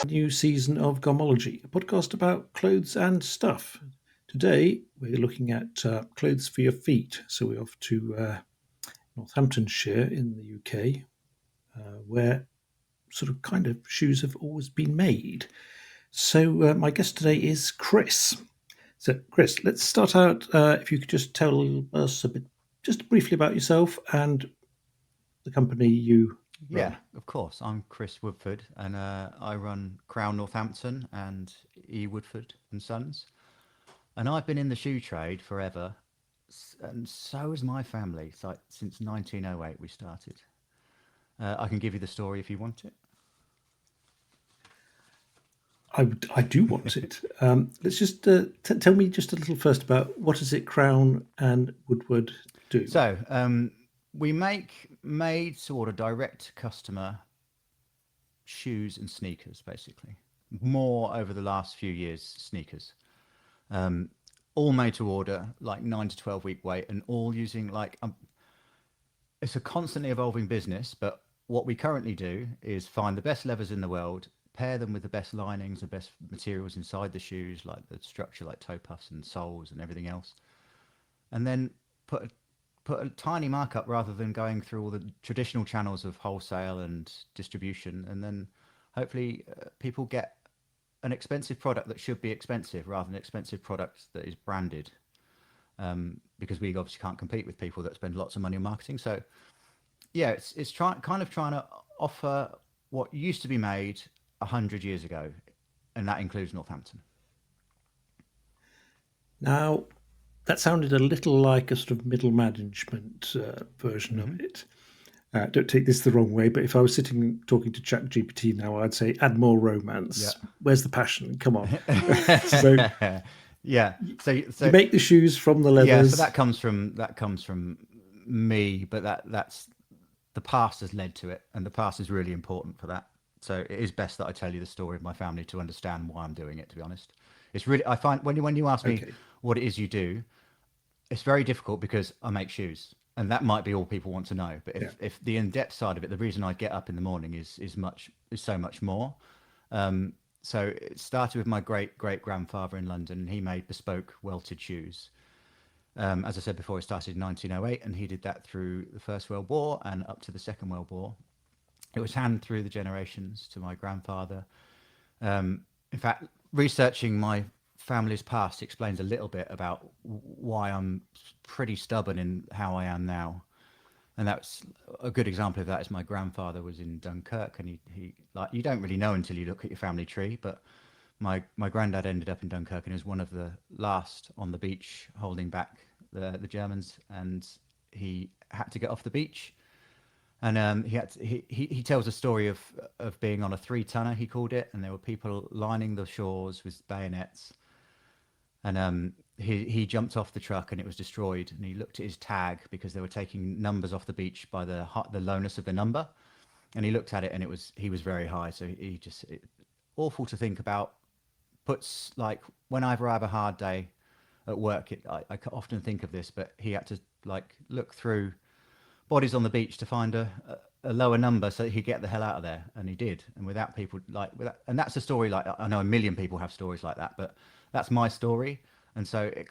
new season of Garmology, a podcast about clothes and stuff. Today, we're looking at clothes for your feet. So we're off to Northamptonshire in the UK, where sort of kind of shoes have always been made. So my guest today is Chris. So, Chris, let's start out. If you could just tell us a bit, just briefly about yourself and the company you Yeah, run. of course. I'm Chris Woodford, and I run Crown Northampton and E Woodford and Sons. And I've been in the shoe trade forever, and so has my family. It's like since 1908 we started. I can give you the story if you want it. I do want it. Let's just tell me just a little first about what is it Crown and Woodward do. So we make made to order direct to customer shoes and sneakers, basically. More over the last few years, sneakers. Um, all made to order, like 9 to 12 week wait, and all using it's a constantly evolving business. But what we currently do is find the best leathers in the world, pair them with the best linings, the best materials inside the shoes, like the structure, like toe puffs and soles and everything else, and then put a, put a tiny markup rather than going through all the traditional channels of wholesale and distribution, and then hopefully people get an expensive product that should be expensive rather than an expensive product that is branded, because we obviously can't compete with people that spend lots of money on marketing. So yeah, it's kind of trying to offer what used to be made 100 years ago, and that includes Northampton. Now, that sounded a little like a sort of middle management version of Hmm. it. Don't take this the wrong way, but if I was sitting talking to ChatGPT now, I'd say, add more Yeah. romance. Where's the passion? Come on. So Yeah. So you so make the shoes from the yeah. So leathers. that comes from me, but that's the past has led to it, and the past is really important for that. So it is best that I tell you the story of my family to understand why I'm doing it. To be honest, it's really I find when you ask me Okay. what it is you do, it's very difficult because I make shoes, and that might be all people want to know. But Yeah. if the in-depth side of it, the reason I get up in the morning is so much more. So it started with my great grandfather in London. He made bespoke welted shoes. As I said before, it started in 1908, and he did that through the First World War and up to the Second World War. It was handed through the generations to my grandfather. In fact, researching my family's past explains a little bit about why I'm pretty stubborn in how I am now. And that's a good example of that is my grandfather was in Dunkirk, and he like you don't really know until you look at your family tree, but my granddad ended up in Dunkirk and he was one of the last on the beach holding back the Germans, and he had to get off the beach, and he tells a story of being on a 3 tonner, he called it, and there were people lining the shores with bayonets, and he jumped off the truck and it was destroyed, and he looked at his tag because they were taking numbers off the beach by the lowness of the number, and he looked at it and he was very high, so awful to think about. Puts like whenever I have a hard day at work, I often think of this, but he had to like look through bodies on the beach to find a lower number so that he'd get the hell out of there, and he did. And without people like without, and that's a story, like I know a million people have stories like that, but that's my story. And so it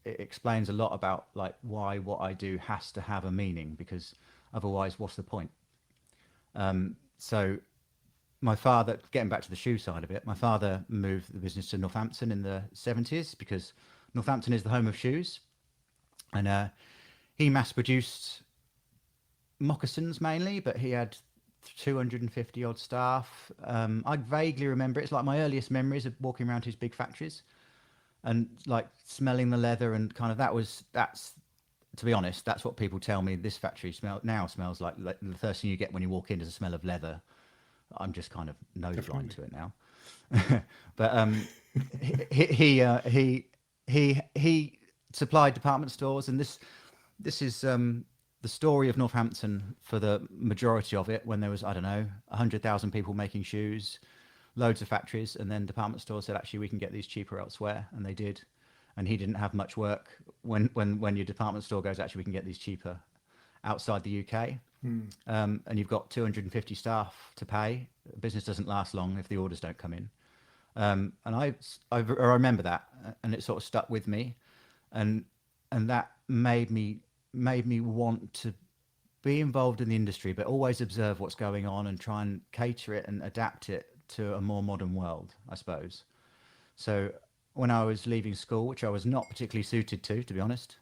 explains a lot about like why what I do has to have a meaning, because otherwise what's the point? So my father, getting back to the shoe side of it, my father moved the business to Northampton in the 70s because Northampton is the home of shoes, and he mass produced moccasins mainly, but he had 250 odd staff. I vaguely remember it's like my earliest memories of walking around his big factories and like smelling the leather, and kind of that's to be honest, that's what people tell me this factory smells like the first thing you get when you walk in is a smell of leather. I'm just kind of nose blind Definitely. to it now. But he he, uh, he he supplied department stores, and this is the story of Northampton for the majority of it. When there was, I don't know, 100,000 people making shoes, loads of factories, and then department stores said, actually we can get these cheaper elsewhere, and they did. And he didn't have much work when your department store goes, actually we can get these cheaper outside the UK. and you've got 250 staff to pay. The business doesn't last long if the orders don't come in. And I remember that, and it sort of stuck with me, and that made me want to be involved in the industry, but always observe what's going on and try and cater it and adapt it to a more modern world, I suppose. So when I was leaving school, which I was not particularly suited to be honest,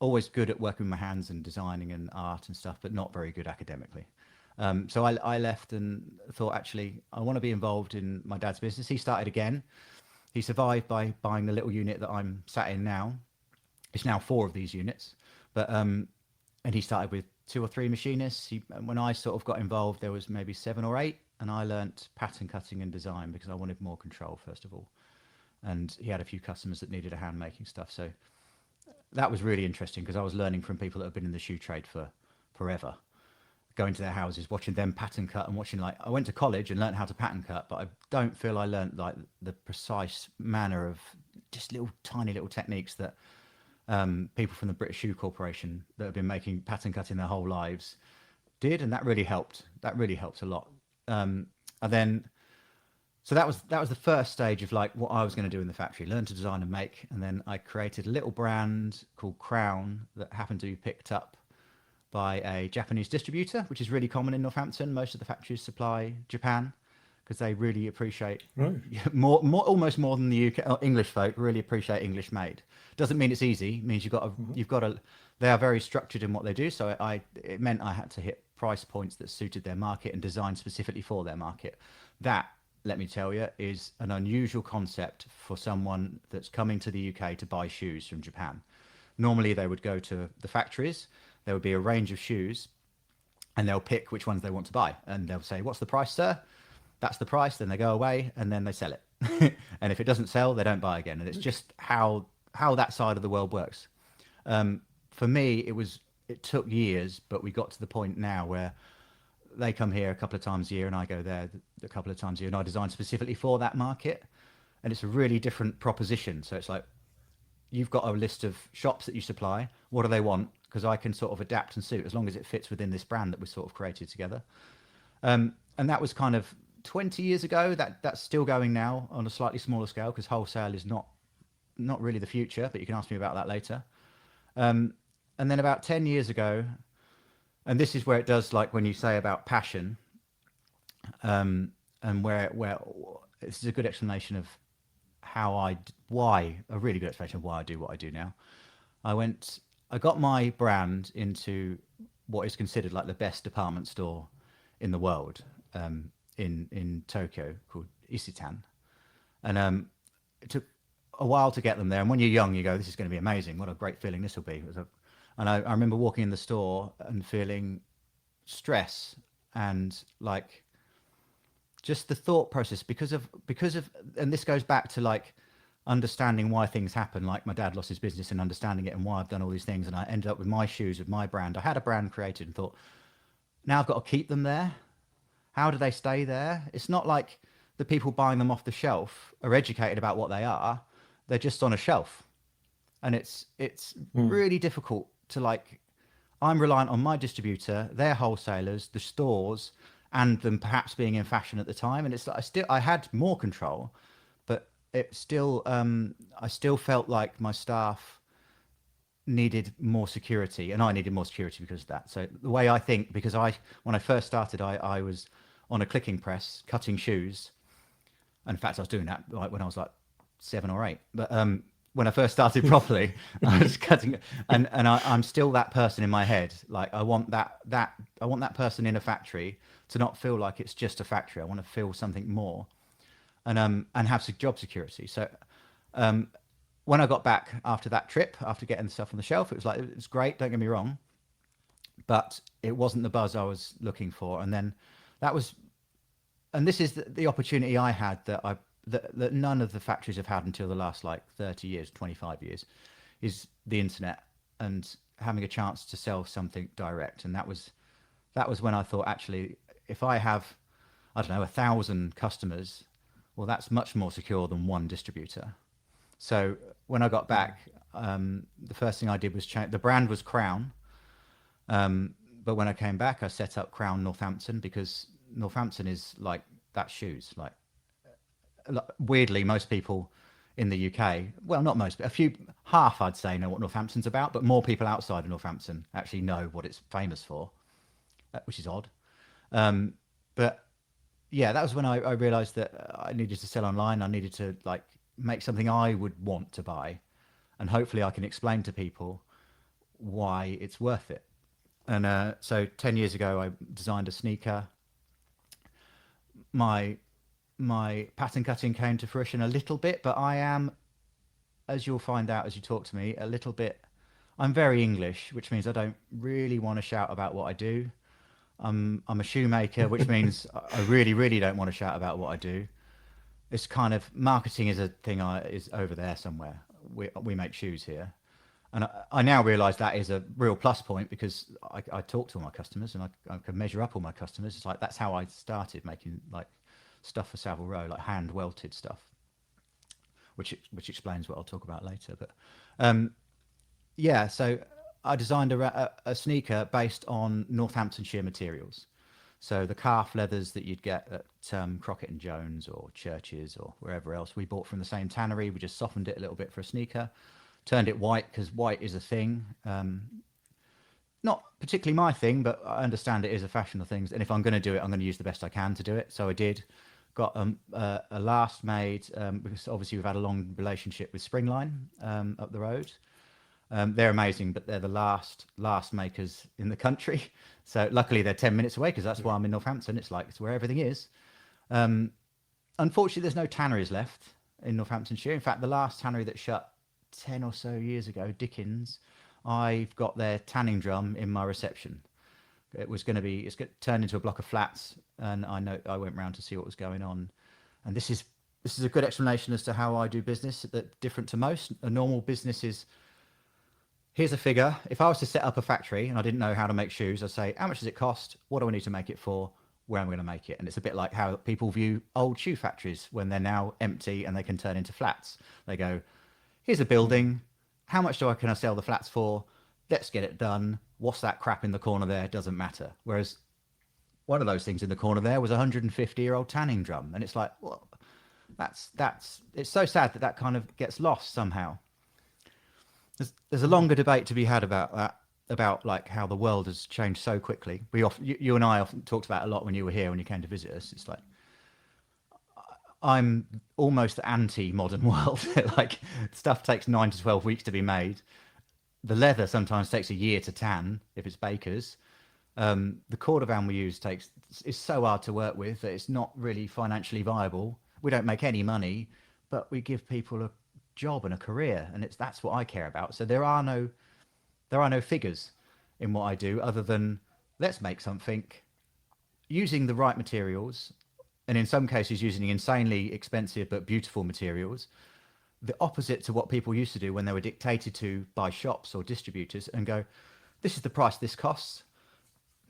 always good at working with my hands and designing and art and stuff, but not very good academically. So I left and thought, actually, I want to be involved in my dad's business. He started again. He survived by buying the little unit that I'm sat in now. It's now 4 of these units, but and he started with 2 or 3 machinists. When I sort of got involved, there was maybe 7 or 8, and I learnt pattern cutting and design because I wanted more control first of all. And he had a few customers that needed a hand making stuff, so that was really interesting because I was learning from people that have been in the shoe trade for forever, going to their houses, watching them pattern cut and watching, like, I went to college and learned how to pattern cut, but I don't feel I learned like the precise manner of just little tiny little techniques that people from the British Shoe Corporation that have been making pattern cutting their whole lives did, and that really helped. That really helped a lot. And then, so that was the first stage of like what I was going to do in the factory, learn to design and make. And then I created a little brand called Crown that happened to be picked up by a Japanese distributor, which is really common in Northampton. Most of the factories supply Japan because they really appreciate more, almost more than the UK or English folk really appreciate English made. Doesn't mean it's easy. It means you've got to. They are very structured in what they do. So it meant I had to hit price points that suited their market and design specifically for their market. That, let me tell you, is an unusual concept for someone that's coming to the UK to buy shoes from Japan. Normally they would go to the factories, there would be a range of shoes, and they'll pick which ones they want to buy. And they'll say, "What's the price, sir?" That's the price. Then they go away and then they sell it. And if it doesn't sell, they don't buy again. And it's just how that side of the world works. For me, it took years, but we got to the point now where they come here a couple of times a year and I go there a couple of times a year and I design specifically for that market. And it's a really different proposition. So it's like, you've got a list of shops that you supply. What do they want? Because I can sort of adapt and suit as long as it fits within this brand that we sort of created together. And that was kind of 20 years ago. That's still going now on a slightly smaller scale because wholesale is not really the future, but you can ask me about that later. And then about 10 years ago, and this is where it does, like when you say about passion, and where this is a good explanation of a really good explanation of why I do what I do now. I got my brand into what is considered like the best department store in the world, in Tokyo, called Isitan. And it took a while to get them there. And when you're young, you go, "This is going to be amazing. What a great feeling this will be." And I remember walking in the store and feeling stress and like just the thought process because of, and this goes back to like understanding why things happen. Like my dad lost his business and understanding it and why I've done all these things. And I ended up with my shoes, with my brand. I had a brand created and thought, now I've got to keep them there. How do they stay there? It's not like the people buying them off the shelf are educated about what they are. They're just on a shelf. And it's really difficult to like, I'm reliant on my distributor, their wholesalers, the stores, and them perhaps being in fashion at the time. And it's like, I had more control, but it still, I still felt like my staff needed more security and I needed more security because of that. So the way I think, because when I first started, I was on a clicking press cutting shoes. And in fact, I was doing that like when I was like 7 or 8, but, when I first started properly, I was cutting, and I'm still that person in my head. Like I want that person in a factory to not feel like it's just a factory. I want to feel something more, and have job security. So, when I got back after that trip, after getting the stuff on the shelf, it was like, it was great. Don't get me wrong, but it wasn't the buzz I was looking for. And then this is the opportunity I had that none of the factories have had until the last like 30 years, 25 years, is the internet and having a chance to sell something direct. And that was when I thought, actually, if I have, I don't know, 1,000 customers, well, that's much more secure than one distributor. So when I got back, the first thing I did was change. The brand was Crown, But when I came back, I set up Crown Northampton, because Northampton is like, that's shoes. Like, weirdly, most people in the UK, well, not most, but half I'd say know what Northampton's about, but more people outside of Northampton actually know what it's famous for, which is odd. But yeah, that was when I realized that I needed to sell online. I needed to like make something I would want to buy, and hopefully I can explain to people why it's worth it. And so 10 years ago, I designed a sneaker. My pattern cutting came to fruition a little bit, but I am, as you'll find out as you talk to me, a little bit. I'm very English, which means I don't really want to shout about what I do. I'm a shoemaker, which means I really, really don't want to shout about what I do. It's kind of, marketing is a thing is over there somewhere. We make shoes here, and I now realise that is a real plus point, because I talk to all my customers, and I can measure up all my customers. It's like, that's how I started making like stuff for Savile Row, like hand welted stuff, which explains what I'll talk about later. But yeah, so I designed a sneaker based on Northamptonshire materials. So the calf leathers that you'd get at Crockett and Jones or Churches or wherever else, we bought from the same tannery. We just softened it a little bit for a sneaker, turned it white because white is a thing. Not particularly my thing, but I understand it is a fashionable thing. And if I'm going to do it, I'm going to use the best I can to do it. So I did. Got a last made, because obviously we've had a long relationship with Springline up the road. They're amazing, but they're the last makers in the country. So luckily they're 10 minutes away, because that's why I'm in Northampton. It's where everything is. Unfortunately, there's no tanneries left in Northamptonshire. In fact, the last tannery that shut 10 or so years ago, Dickens, I've got their tanning drum in my reception. It's turned into a block of flats, and I went round to see what was going on. And this is a good explanation as to how I do business, that different to most. A normal business is, here's a figure. If I was to set up a factory and I didn't know how to make shoes, I'd say, how much does it cost? What do I need to make it for? Where am I going to make it? And it's a bit like how people view old shoe factories when they're now empty and they can turn into flats. They go, here's a building. How much can I sell the flats for? Let's get it done. What's that crap in the corner there? Doesn't matter. Whereas one of those things in the corner there was a 150-year-old tanning drum. And it's like, well, it's so sad that kind of gets lost somehow. There's a longer debate to be had about that, about like how the world has changed so quickly. You and I often talked about it a lot when you were here, when you came to visit us. It's like, I'm almost anti-modern world. Like, stuff takes 9 to 12 weeks to be made. The leather sometimes takes a year to tan if it's bakers. The cordovan we use is so hard to work with that it's not really financially viable. We don't make any money, but we give people a job and a career, and that's what I care about. So there are no figures in what I do, other than let's make something using the right materials, and in some cases using insanely expensive but beautiful materials, the opposite to what people used to do when they were dictated to by shops or distributors, and go, this is the price this costs.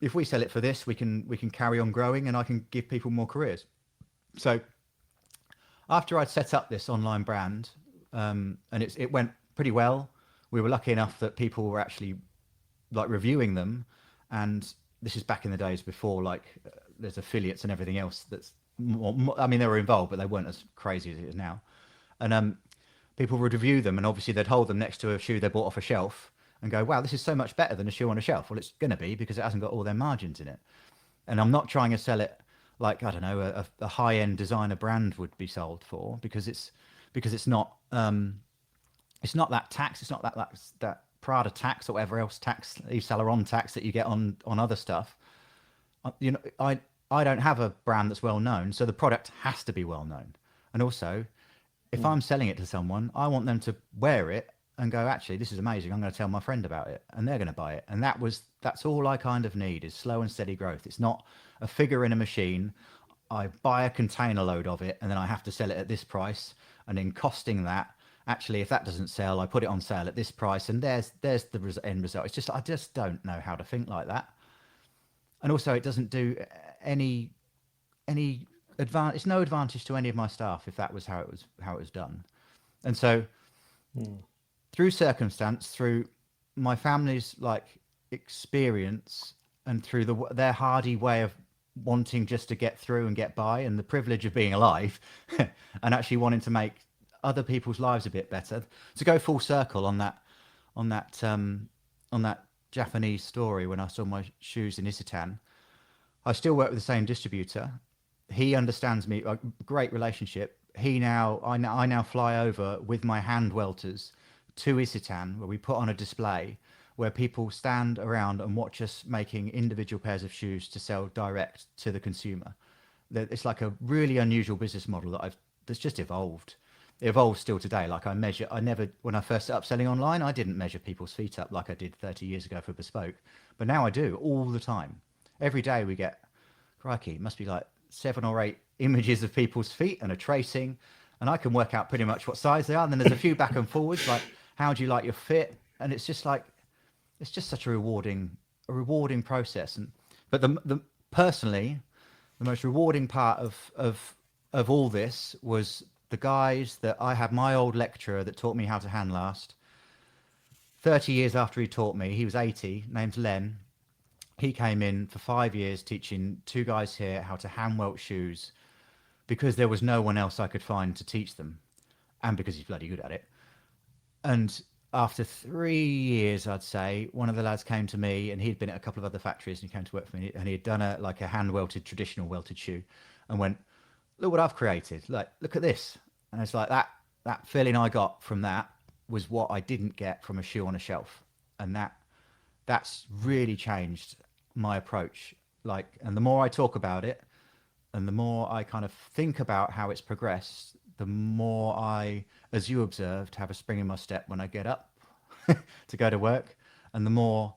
If we sell it for this, we can carry on growing, and I can give people more careers. So after I'd set up this online brand, and it went pretty well, we were lucky enough that people were actually like reviewing them. And this is back in the days before there's affiliates and everything else that's more, I mean, they were involved, but they weren't as crazy as it is now. And people would review them, and obviously they'd hold them next to a shoe they bought off a shelf and go, wow, this is so much better than a shoe on a shelf. Well, it's going to be, because it hasn't got all their margins in it. And I'm not trying to sell it like, I don't know, a high-end designer brand would be sold for, because it's not that tax. It's not that Prada tax or whatever else tax, Yves Saint Laurent tax that you get on other stuff. I don't have a brand that's well known, so the product has to be well known. And also, if I'm selling it to someone, I want them to wear it and go, actually, this is amazing. I'm going to tell my friend about it, and they're going to buy it. And that's all I kind of need, is slow and steady growth. It's not a figure in a machine. I buy a container load of it, and then I have to sell it at this price, and then costing that. Actually, if that doesn't sell, I put it on sale at this price, and there's the end result. It's just, I just don't know how to think like that. And also, it doesn't do any advantage. It's no advantage to any of my staff if that was how it was done. And so, through circumstance, through my family's experience and through their hardy way of wanting just to get through and get by, and the privilege of being alive, and actually wanting to make other people's lives a bit better. To go full circle on that Japanese story, when I saw my shoes in Isitan, I still work with the same distributor. He understands me, a great relationship. I now fly over with my hand welters to Isitan, where we put on a display where people stand around and watch us making individual pairs of shoes to sell direct to the consumer. It's like a really unusual business model that's just evolved. It evolves still today. Like when I first set up selling online, I didn't measure people's feet up like I did 30 years ago for bespoke, but now I do all the time. Every day we get, crikey, it must be like 7 or 8 images of people's feet and a tracing, and I can work out pretty much what size they are. And then there's a few back and forwards, like, how do you like your fit? And it's just such a rewarding process. But personally, the most rewarding part of all this was the guys that I had. My old lecturer that taught me how to hand last, 30 years after he taught me, he was 80, named Len. He came in for 5 years teaching 2 guys here how to hand welt shoes, because there was no one else I could find to teach them, and because he's bloody good at it. And after 3 years, I'd say, one of the lads came to me, and he'd been at a couple of other factories, and he came to work for me, and he had done a hand welted, traditional welted shoe, and went, look what I've created. Like, look at this. And it's like that feeling I got from that was what I didn't get from a shoe on a shelf. And that's really changed my approach. Like, and the more I talk about it, and the more I kind of think about how it's progressed, the more I, as you observed, have a spring in my step when I get up to go to work. And the more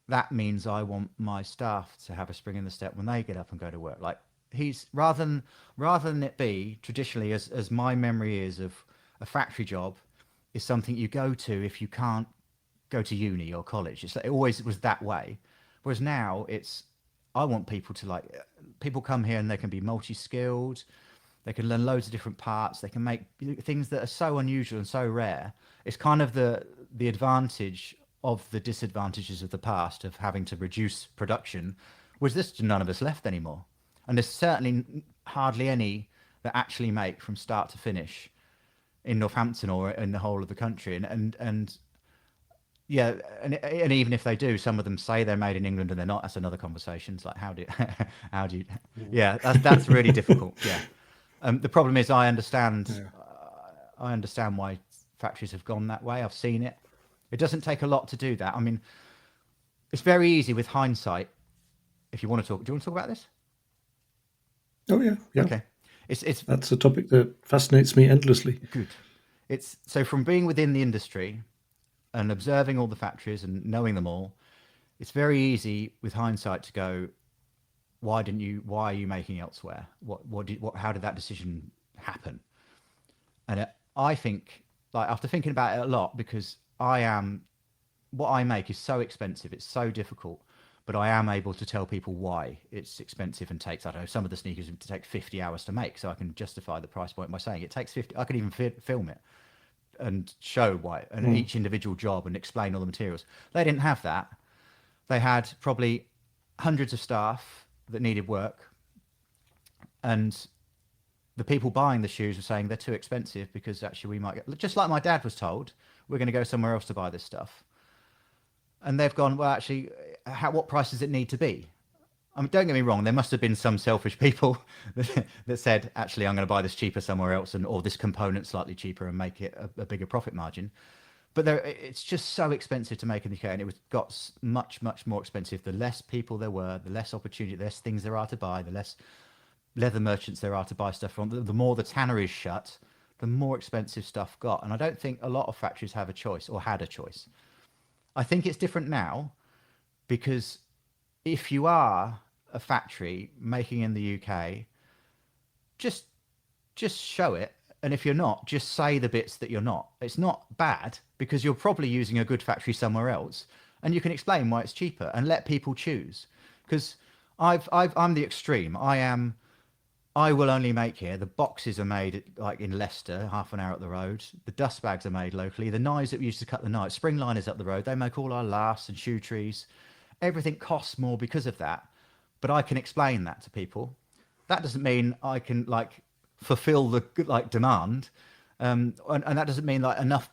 that means I want my staff to have a spring in the step when they get up and go to work. Like, he's rather than it be traditionally, as my memory is of a factory job, is something you go to if you can't go to uni or college. It always was that way. Whereas now I want people to, like, people come here and they can be multi-skilled. They can learn loads of different parts. They can make things that are so unusual and so rare. It's kind of the advantage of the disadvantages of the past of having to reduce production, was this none of us left anymore. And there's certainly hardly any that actually make from start to finish in Northampton or in the whole of the country. And yeah, and even if they do, some of them say they're made in England and they're not. That's another conversation. It's like, how do you, yeah, that's really difficult. Yeah. The problem is I understand why factories have gone that way. I've seen it. It doesn't take a lot to do that. I mean, it's very easy with hindsight. If you want to talk, do you want to talk about this? Oh yeah. Okay. That's a topic that fascinates me endlessly. Good. It's so, from being within the industry and observing all the factories and knowing them all, it's very easy with hindsight to go, why are you making elsewhere? How did that decision happen? And I think, like, after thinking about it a lot, because what I make is so expensive, it's so difficult, but I am able to tell people why it's expensive and takes, I don't know, some of the sneakers take 50 hours to make, so I can justify the price point by saying it takes 50. I could even film it and show why, and each individual job, and explain all the materials. They didn't have that. They had probably hundreds of staff that needed work, and the people buying the shoes were saying they're too expensive because actually we might get, just like my dad was told, we're going to go somewhere else to buy this stuff. And they've gone, well, actually, what price does it need to be? I mean, don't get me wrong, there must have been some selfish people that said, actually, I'm going to buy this cheaper somewhere else, or this component slightly cheaper and make it a bigger profit margin. But it's just so expensive to make in the UK, and it got much, much more expensive. The less people there were, the less opportunity, the less things there are to buy, the less leather merchants there are to buy stuff from. The more the tanneries shut, the more expensive stuff got. And I don't think a lot of factories have a choice, or had a choice. I think it's different now, because if you are a factory making in the UK, just show it. And if you're not, just say the bits that you're not. It's not bad, because you're probably using a good factory somewhere else, and you can explain why it's cheaper and let people choose. Because I'm the extreme. I am I will only make here. The boxes are made like in Leicester, half an hour up the road. The dust bags are made locally. The knives that we used to cut the knives, spring liners up the road, they make all our lasts and shoe trees. Everything costs more because of that. But I can explain that to people. That doesn't mean I can like fulfill the like demand, and that doesn't mean like enough.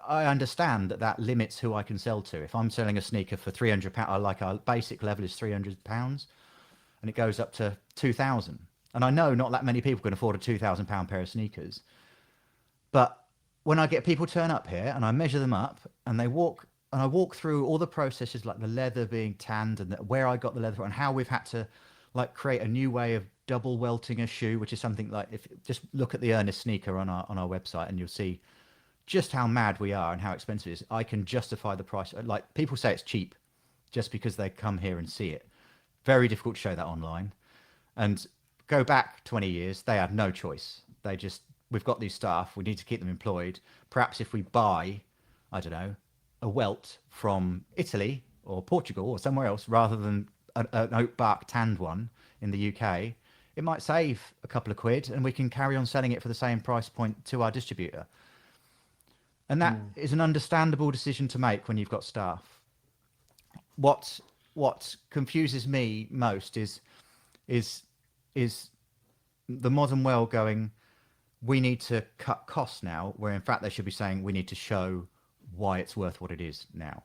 I understand that that limits who I can sell to. If I'm selling a sneaker for £300, like our basic level is £300, and it goes up to 2,000. And I know not that many people can afford a £2,000 pair of sneakers. But when I get people turn up here and I measure them up and I walk through all the processes like the leather being tanned and where I got the leather from and how we've had to like create a new way of double welting a shoe, which is something like if just look at the Ernest sneaker on our website and you'll see just how mad we are and how expensive it is. I can justify the price. Like people say it's cheap just because they come here and see it. Very difficult to show that online. And go back 20 years, they had no choice. We've got these staff, we need to keep them employed. Perhaps if we buy, I don't know, a welt from Italy or Portugal or somewhere else rather than an oak bark tanned one in the UK, it might save a couple of quid and we can carry on selling it for the same price point to our distributor. And that is an understandable decision to make when you've got staff. What confuses me most is the modern world going, we need to cut costs now, where in fact they should be saying we need to show why it's worth what it is now.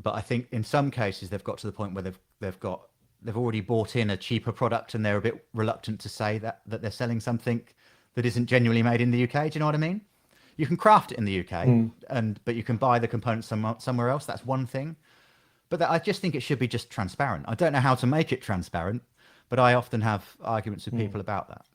But I think in some cases they've got to the point where they've already bought in a cheaper product and they're a bit reluctant to say that they're selling something that isn't genuinely made in the UK. Do you know what I mean? You can craft it in the UK, but you can buy the components somewhere else. That's one thing. But I just think it should be just transparent. I don't know how to make it transparent, but I often have arguments with people about that.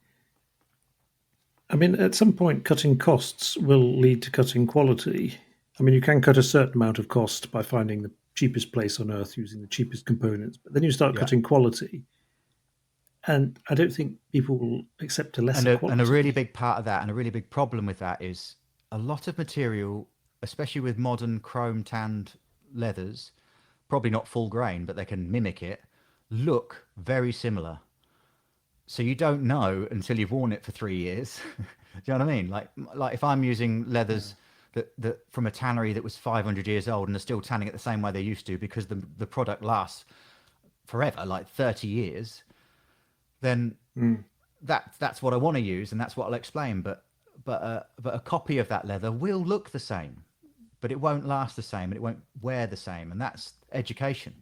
I mean, at some point, cutting costs will lead to cutting quality. I mean, you can cut a certain amount of cost by finding the cheapest place on earth using the cheapest components, but then you start cutting quality. And I don't think people will accept a lesser quality. And a really big part of that, and a really big problem with that is a lot of material, especially with modern chrome tanned leathers, probably not full grain, but they can mimic it, look very similar. So you don't know until you've worn it for 3 years. Do you know what I mean? Like if I'm using leathers that from a tannery that was 500 years old and are still tanning it the same way they used to because the product lasts forever, like 30 years, then that's what I want to use and that's what I'll explain. But a copy of that leather will look the same, but it won't last the same and it won't wear the same. And that's education.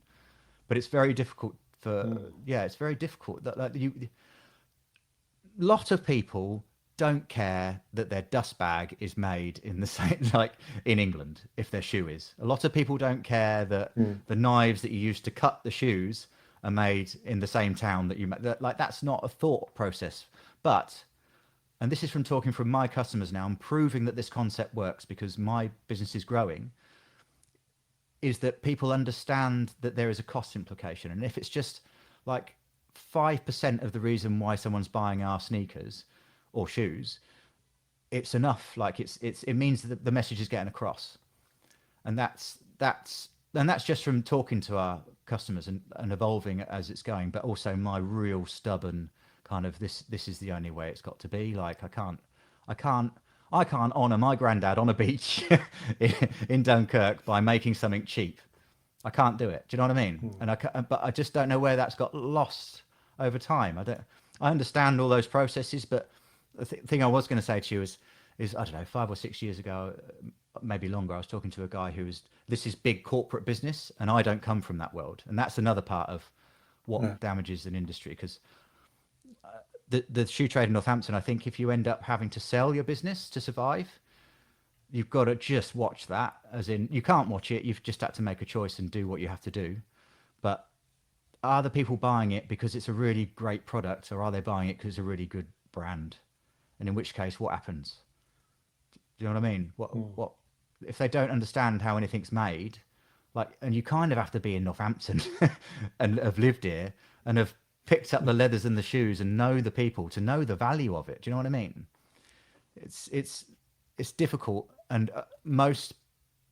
But it's very difficult it's very difficult. Lot of people don't care that their dust bag is made in the same, like in England, if their shoe is. A lot of people don't care that the knives that you use to cut the shoes are made in the same town that you make. Like that's not a thought process. But, and this is from talking from my customers now, and proving that this concept works because my business is growing, is that people understand that there is a cost implication. And if it's just like 5% of the reason why someone's buying our sneakers or shoes, it's enough. Like it means that the message is getting across. And that's just from talking to our customers and evolving as it's going, but also my real stubborn kind of this is the only way it's got to be. Like I can't honor my granddad on a beach in Dunkirk by making something cheap. I can't do it. Do you know what I mean? But I just don't know where that's got lost over time. I understand all those processes, but the thing I was going to say to you is I don't know, 5 or 6 years ago, maybe longer, I was talking to a guy this is big corporate business, and I don't come from that world. And that's another part of what damages an industry, because the shoe trade in Northampton, I think if you end up having to sell your business to survive, you've got to just watch that. As in, you can't watch it. You've just had to make a choice and do what you have to do. But are the people buying it because it's a really great product, or are they buying it because it's a really good brand? And in which case, what happens? Do you know what I mean? What if they don't understand how anything's made? Like, and you kind of have to be in Northampton and have lived here and have picked up the leathers and the shoes and know the people to know the value of it. Do you know what I mean? It's difficult, and most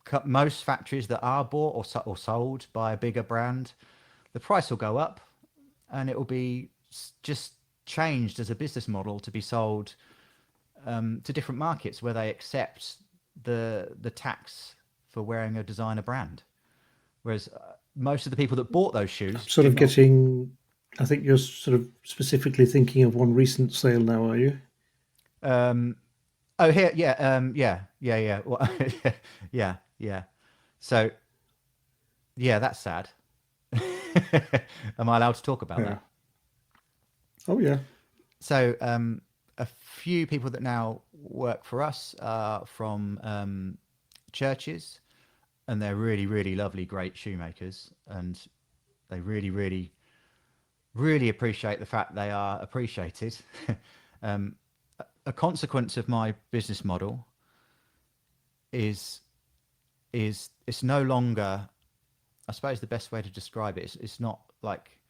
factories that are bought or sold by a bigger brand, the price will go up, and it will be just changed as a business model to be sold to different markets where they accept the tax for wearing a designer brand, whereas most of the people that bought those shoes I'm sort did of not. getting. I think you're sort of specifically thinking of one recent sale now, are you? Um, oh, here, yeah, yeah. Well, yeah. So, yeah, that's sad. Am I allowed to talk about Yeah. that? Oh yeah. So, a few people that now work for us are from churches, and they're really, really lovely, great shoemakers, and they really, really, really appreciate the fact they are appreciated. um, a consequence of my business model is it's no longer. I suppose the best way to describe it is it's not like,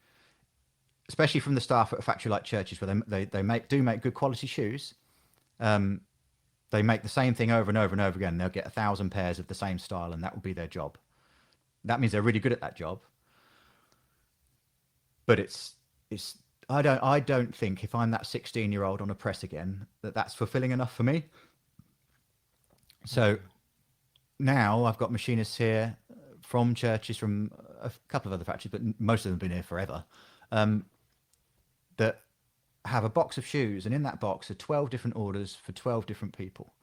especially from the staff at a factory like churches where they make good quality shoes. Um, they make the same thing over and over and over again. They'll get 1,000 pairs of the same style, and that will be their job. That means they're really good at that job. But it's I don't think if I'm that 16-year-old on a press again that's fulfilling enough for me. So now I've got machinists here from churches, from a couple of other factories, but most of them have been here forever. That have a box of shoes, and in that box are 12 different orders for 12 different people,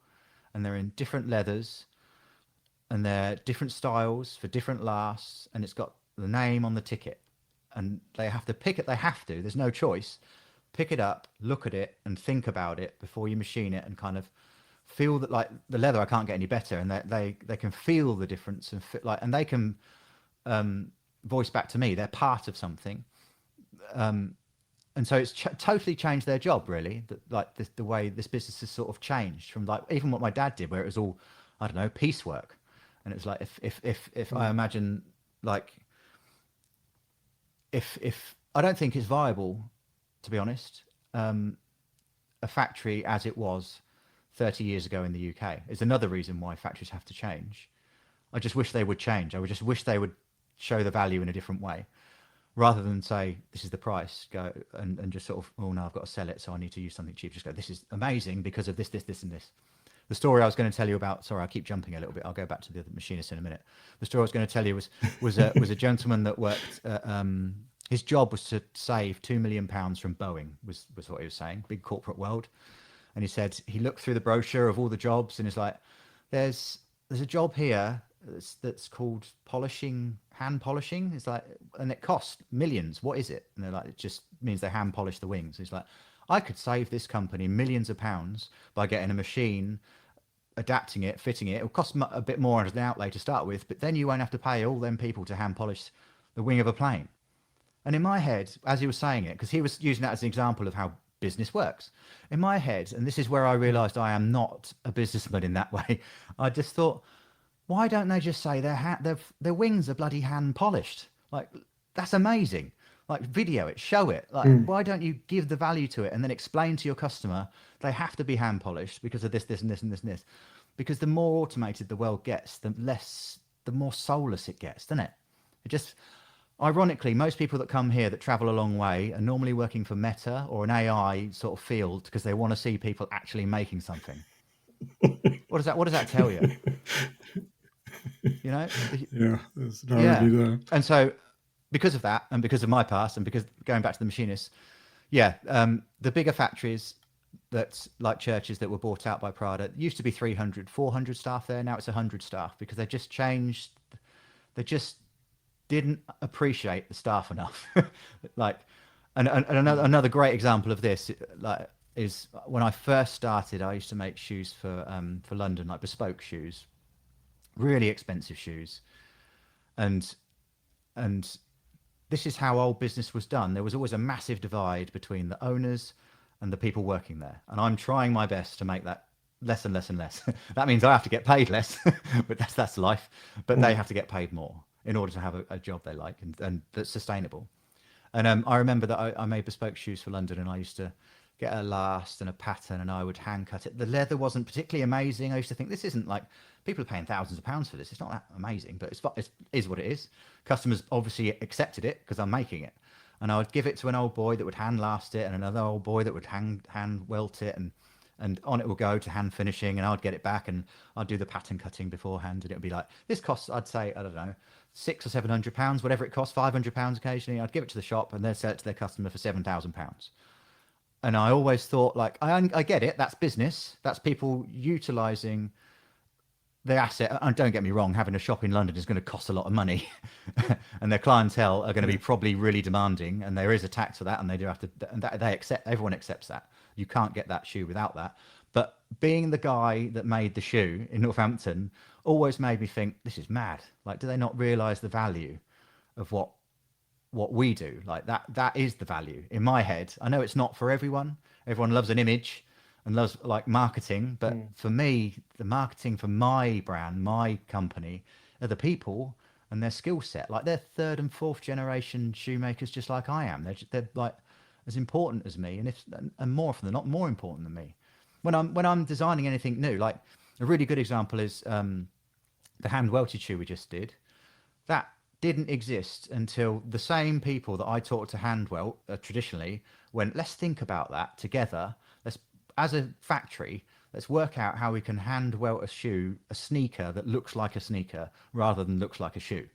and they're in different leathers, and they're different styles for different lasts, and it's got the name on the ticket, and they have to pick it. They have to. There's no choice. Pick it up, look at it, and think about it before you machine it, and kind of feel that, like, the leather, I can't get any better, and they can feel the difference and like, and they can voice back to me they're part of something. And so it's totally changed their job, really. Like the way this business has sort of changed from, like, even what my dad did, where it was all, I don't know, piecework. And it's like, if I imagine, like, if I don't think it's viable, to be honest, a factory as it was 30 years ago in the UK is another reason why factories have to change. I just wish they would change. I would just wish they would show the value in a different way, rather than say, this is the price, go and just sort of, oh no, I've got to sell it, so I need to use something cheap. Just go, this is amazing because of this, and this. The story I was going to tell you about, sorry, I keep jumping a little bit. I'll go back to the other machinist in a minute. The story I was going to tell you was a gentleman that worked, his job was to save £2 million from Boeing, was what he was saying, big corporate world. And he said, he looked through the brochure of all the jobs, and he's like, there's a job here that's called hand polishing. It's like, and it costs millions. What is it? And they're like, it just means they hand polish the wings. He's like, I could save this company millions of pounds by getting a machine, adapting it, fitting it. It'll cost a bit more as an outlay to start with, but then you won't have to pay all them people to hand polish the wing of a plane. And in my head, as he was saying it, because he was using that as an example of how business works, in my head, and this is where I realized I am not a businessman in that way, I just thought, why don't they just say their wings are bloody hand polished? Like, that's amazing. Like, video it, show it. Like, why don't you give the value to it and then explain to your customer they have to be hand polished because of this, and this, and this, and this? Because the more automated the world gets, the more soulless it gets, doesn't it? It just, ironically, most people that come here that travel a long way are normally working for Meta or an AI sort of field because they want to see people actually making something. What does that tell you? You know? Yeah, there's an Yeah. irony there. And so, because of that, and because of my past, and because going back to the machinists, yeah, the bigger factories that, like churches that were bought out by Prada, used to be 300, 400 staff there. Now it's 100 staff because they just changed. They just didn't appreciate the staff enough. Like, and another great example of this, like, is when I first started, I used to make shoes for London, like bespoke shoes, really expensive shoes, and this is how old business was done. There was always a massive divide between the owners and the people working there, and I'm trying my best to make that less and less and less. That means I have to get paid less, but that's life. But they have to get paid more in order to have a job they like and that's sustainable. And I remember that I made bespoke shoes for London, and I used to get a last and a pattern, and I would hand cut it. The leather wasn't particularly amazing. I used to think, this isn't, like, people are paying thousands of pounds for this. It's not that amazing, but it is what it is. Customers obviously accepted it because I'm making it. and I would give it to an old boy that would hand last it, and another old boy that would hand welt it, and on it will go to hand finishing, and I'd get it back, and I'd do the pattern cutting beforehand, and it would be like, this costs, I'd say, I don't know, £600 or £700, whatever it costs, £500 occasionally. I'd give it to the shop, and they'd sell it to their customer for £7,000. And I always thought, like, I get it, that's business, that's people utilising the asset. And don't get me wrong, having a shop in London is going to cost a lot of money, and their clientele are going to be probably really demanding, and there is a tax for that, and they do have to, and that they accept, everyone accepts that. You can't get that shoe without that. But being the guy that made the shoe in Northampton always made me think, this is mad. Like, do they not realise the value of what we do? Like, that is the value in my head. I know it's not for everyone. Everyone loves an image and loves, like, marketing, but for me, the marketing for my brand, my company, are the people and their skill set. Like, they're third and fourth generation shoemakers, just like I am. They're like as important as me, and more often than not, more important than me. When I'm designing anything new, like a really good example is the hand welted shoe we just did. That didn't exist until the same people that I taught to hand welt traditionally went, let's think about that together. As a factory, let's work out how we can hand welt a sneaker that looks like a sneaker rather than looks like a shoe.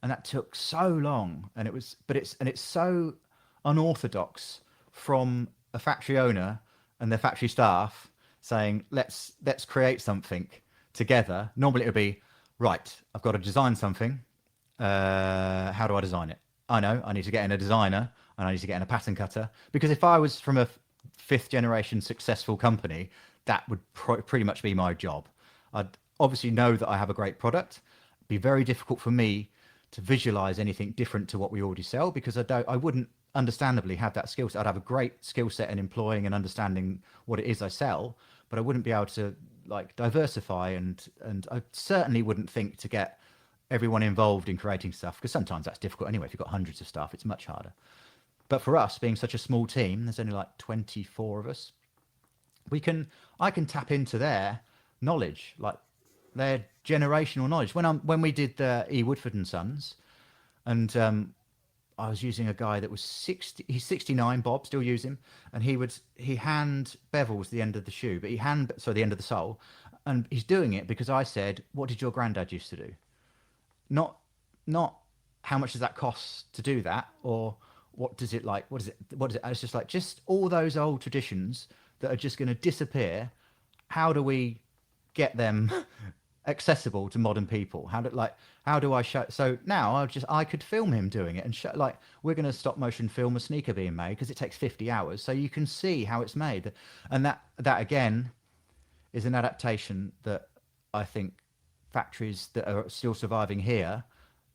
And that took so long, and it's so unorthodox from a factory owner and their factory staff saying, let's create something together. Normally it would be, right, I've got to design something. How do I design it? I know I need to get in a designer, and I need to get in a pattern cutter, because if I was from a fifth generation successful company, that would pretty much be my job. I'd obviously know that I have a great product. It'd be very difficult for me to visualize anything different to what we already sell, because I wouldn't understandably have that skill set. I'd have a great skill set in employing and understanding what it is I sell, but I wouldn't be able to, like, diversify, and I certainly wouldn't think to get everyone involved in creating stuff, because sometimes that's difficult anyway. If you've got hundreds of staff, it's much harder. But for us, being such a small team, there's only like 24 of us, I can tap into their knowledge, like their generational knowledge. When we did the Woodford and Sons, and I was using a guy that was 60, he's 69, Bob, still use him, and he hand bevels the end of the shoe, but the end of the sole, and he's doing it because I said, what did your granddad used to do? Not how much does that cost to do that, or what is it? It's just like, just all those old traditions that are just going to disappear. How do we get them accessible to modern people? How do I show? So now I could film him doing it and show, like, we're going to stop motion film a sneaker being made, because it takes 50 hours, so you can see how it's made. And that again is an adaptation that I think factories that are still surviving here,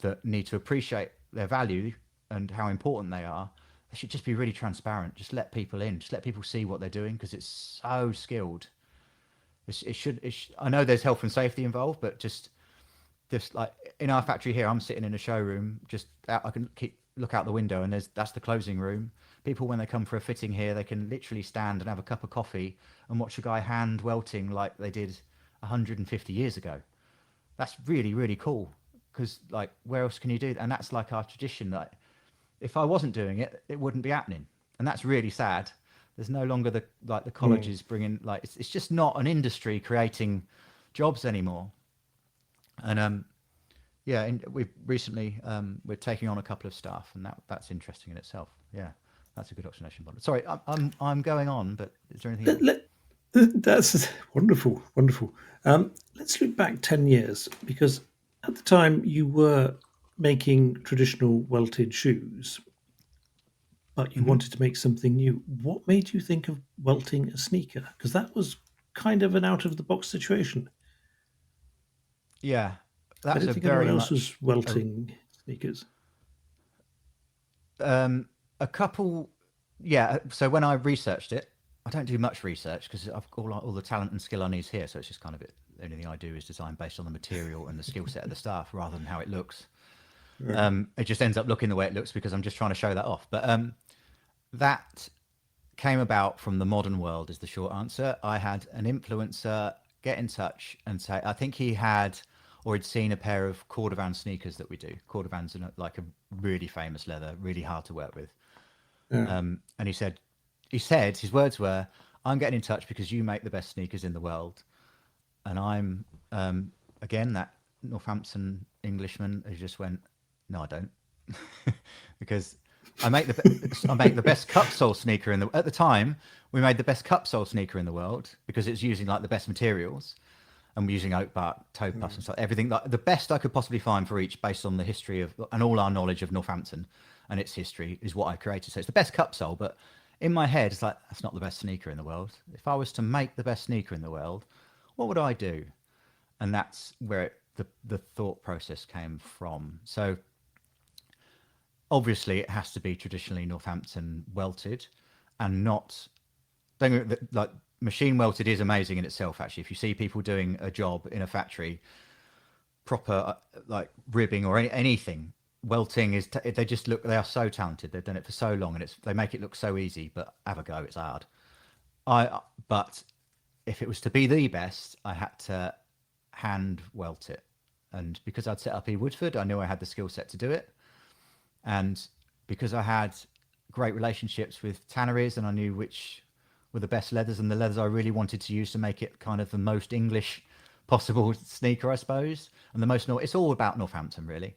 that need to appreciate their value and how important they are, they should just be really transparent. Just let people in, just let people see what they're doing, because it's so skilled. I know there's health and safety involved, but just like in our factory here, I'm sitting in a showroom, I can look out the window, and that's the closing room. People, when they come for a fitting here, they can literally stand and have a cup of coffee and watch a guy hand welting like they did 150 years ago. That's really, really cool, because, like, where else can you do that? And that's like our tradition. Like, if I wasn't doing it, it wouldn't be happening, and that's really sad. There's no longer the colleges bringing, like, it's just not an industry creating jobs anymore. And we've recently we're taking on a couple of staff, and that's interesting in itself. Yeah, that's a good explanation. Sorry, I'm going on, but is there anything else? That's wonderful, wonderful. Let's look back 10 years, because at the time you were making traditional welted shoes, but you wanted to make something new. What made you think of welting a sneaker? Because that was kind of an out-of-the-box situation. Yeah, I that's don't a think anyone very else was much welting sneakers. a couple. Yeah, so when I researched it, I don't do much research, because I've got all the talent and skill I need here. So it's just kind of the only thing I do is design based on the material and the skill set of the staff, rather than how it looks. It just ends up looking the way it looks because I'm just trying to show that off. But that came about from the modern world, is the short answer. I had an influencer get in touch and say, I think he had or he'd seen a pair of cordovan sneakers that we do. Cordovans are like a really famous leather, really hard to work with. Yeah. And he said his words were, "I'm getting in touch because you make the best sneakers in the world," and I'm again that Northampton Englishman who just went, "No, I don't," because I make the best cup sole sneaker in the. At the time, we made the best cup sole sneaker in the world because it's using like the best materials, and we're using oak bark, toe puffs, and stuff. Everything like the best I could possibly find for each, based on the history of and all our knowledge of Northampton and its history, is what I created. So it's the best cup sole, but in my head, it's like that's not the best sneaker in the world. If I was to make the best sneaker in the world, what would I do? And that's where the thought process came from. So obviously it has to be traditionally Northampton welted and not like machine welted is amazing in itself. Actually, if you see people doing a job in a factory, proper like ribbing or anything, welting is they are so talented. They've done it for so long and they make it look so easy, but have a go, it's hard. But if it was to be the best, I had to hand welt it, and because I'd set up Woodford, I knew I had the skill set to do it. And because I had great relationships with tanneries and I knew which were the best leathers and the leathers I really wanted to use to make it kind of the most English possible sneaker, I suppose, and the most, it's all about Northampton really.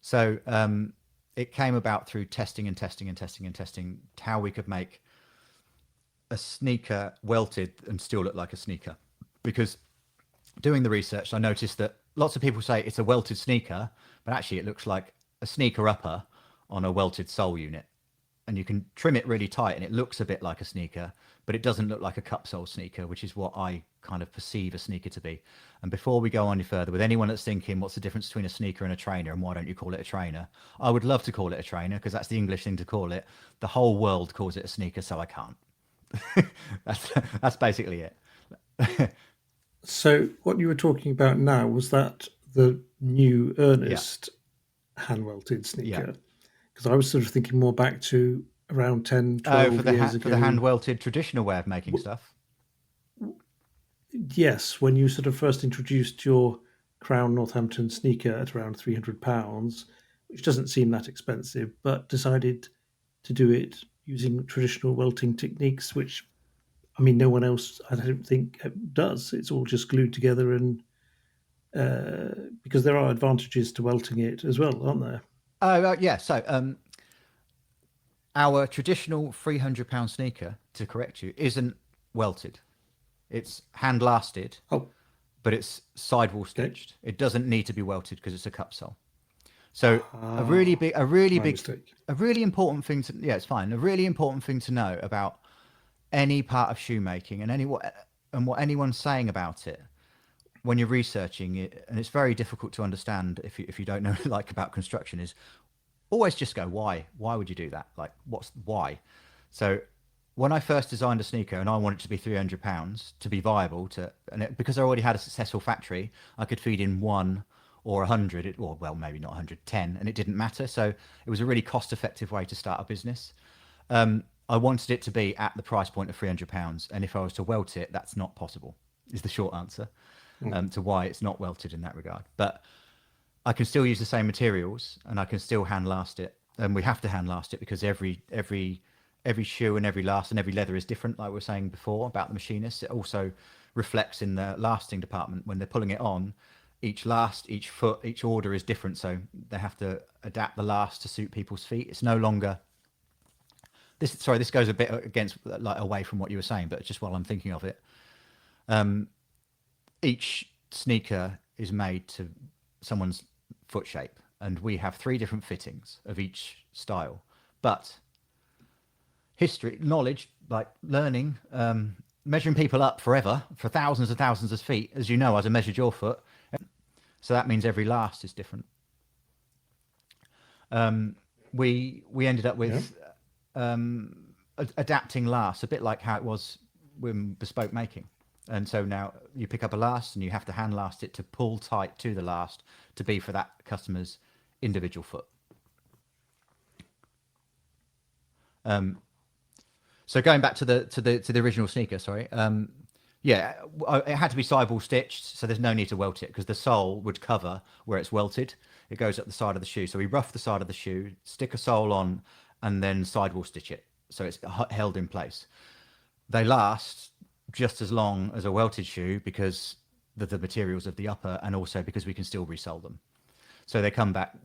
So it came about through testing how we could make a sneaker welted and still look like a sneaker. Because doing the research, I noticed that lots of people say it's a welted sneaker, but actually it looks like a sneaker upper on a welted sole unit, and you can trim it really tight and it looks a bit like a sneaker, but it doesn't look like a cup sole sneaker, which is what I kind of perceive a sneaker to be. And before we go on any further, with anyone that's thinking what's the difference between a sneaker and a trainer and why don't you call it a trainer, I would love to call it a trainer because that's the English thing to call it. The whole world calls it a sneaker, so I can't. That's basically it. So what you were talking about now, was that the new Ernest hand welted sneaker? Because I was sort of thinking more back to around 10, 12 years ago. For the hand welted traditional way of making stuff. Yes, when you sort of first introduced your Crown Northampton sneaker at around £300, which doesn't seem that expensive, but decided to do it using traditional welting techniques, which, I mean, no one else, I don't think, does. It's all just glued together, and because there are advantages to welting it as well, aren't there? Yeah. So our traditional £300 sneaker, to correct you, isn't welted. It's hand lasted, but it's sidewall stitched. Okay. It doesn't need to be welted because it's a cup sole. So a really important thing to, it's fine. A really important thing to know about any part of shoemaking and what anyone's saying about it when you're researching it, and it's very difficult to understand if you don't know like about construction, is always just go, why would you do that? Like, why? So when I first designed a sneaker and I wanted it to be £300 to be viable, because I already had a successful factory, I could feed in 1 or 100, or well, maybe not 100, 10, and it didn't matter. So it was a really cost-effective way to start a business. I wanted it to be at the price point of £300, and if I was to welt it, that's not possible, is the short answer to why it's not welted in that regard. But I can still use the same materials, and I can still hand last it, and we have to hand last it because every shoe and every last and every leather is different, like we were saying before about the machinists. It also reflects in the lasting department when they're pulling it on. Each last, each foot, each order is different, so they have to adapt the last to suit people's feet. It's no longer this goes a bit against, like, away from what you were saying, but just while I'm thinking of it, each sneaker is made to someone's foot shape, and we have 3 different fittings of each style. But history, knowledge, like learning, measuring people up forever for thousands and thousands of feet, as you know, as I measured your foot. So that means every last is different. We ended up with adapting last, a bit like how it was with bespoke making. And so now you pick up a last and you have to hand last it to pull tight to the last to be for that customer's individual foot. So going back to the original sneaker, sorry. Yeah, it had to be sidewall stitched, so there's no need to welt it because the sole would cover where it's welted. It goes up the side of the shoe. So we rough the side of the shoe, stick a sole on, and then sidewall stitch it so it's held in place. They last just as long as a welted shoe because the materials of the upper, and also because we can still resole them. So they come back.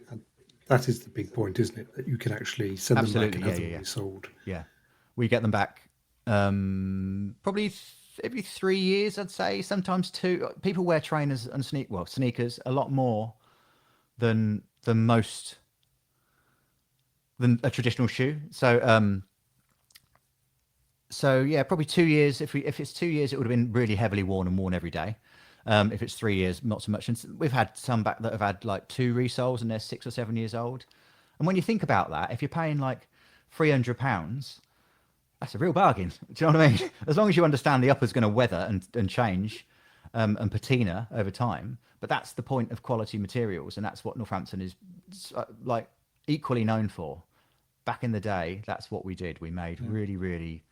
And that is the big point, isn't it? That you can actually send them back Absolutely, and yeah, have yeah, them yeah. resold. Yeah, we get them back probably every 3 years, I'd say. Sometimes two. People wear trainers and sneakers a lot more than most than a traditional shoe. So yeah, probably 2 years. If it's 2 years, it would have been really heavily worn and worn every day. If it's 3 years, not so much. And we've had some back that have had like 2 resoles and they're 6 or 7 years old. And when you think about that, if you're paying like £300, that's a real bargain. Do you know what I mean? As long as you understand the upper's going to weather and change and patina over time. But that's the point of quality materials, and that's what Northampton is like equally known for. Back in the day, that's what we did. We made really, really,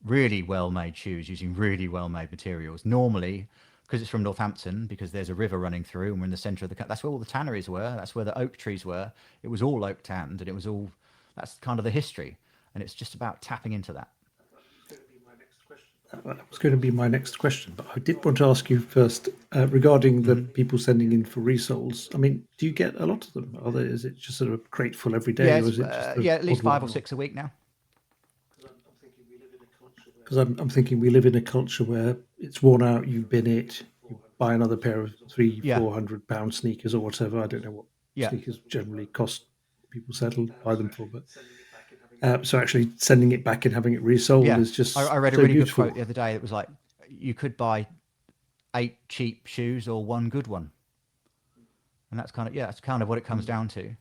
really well-made shoes using really well-made materials. Normally, because it's from Northampton, because there's a river running through, and we're in the centre of the. That's where all the tanneries were. That's where the oak trees were. It was all oak tanned, and it was all. That's kind of the history, and it's just about tapping into that. That was going to be my next question, but I did want to ask you first regarding the people sending in for resoles. I mean, do you get a lot of them? Is it just sort of a crate full every day, Yeah, or is it just the yeah, at least odd one? 5 or 6 a week now. Because I'm thinking we live in a culture where it's worn out, you bin it, you buy another pair of Yeah, £300-400 sneakers or whatever. I don't know what yeah, sneakers generally cost. People settle buy them for, but so actually sending it back and having it resold yeah. is I just read a so really good beautiful. quote the other day. It was like you could buy 8 cheap shoes or one good one, and that's kind of that's kind of what it comes down to.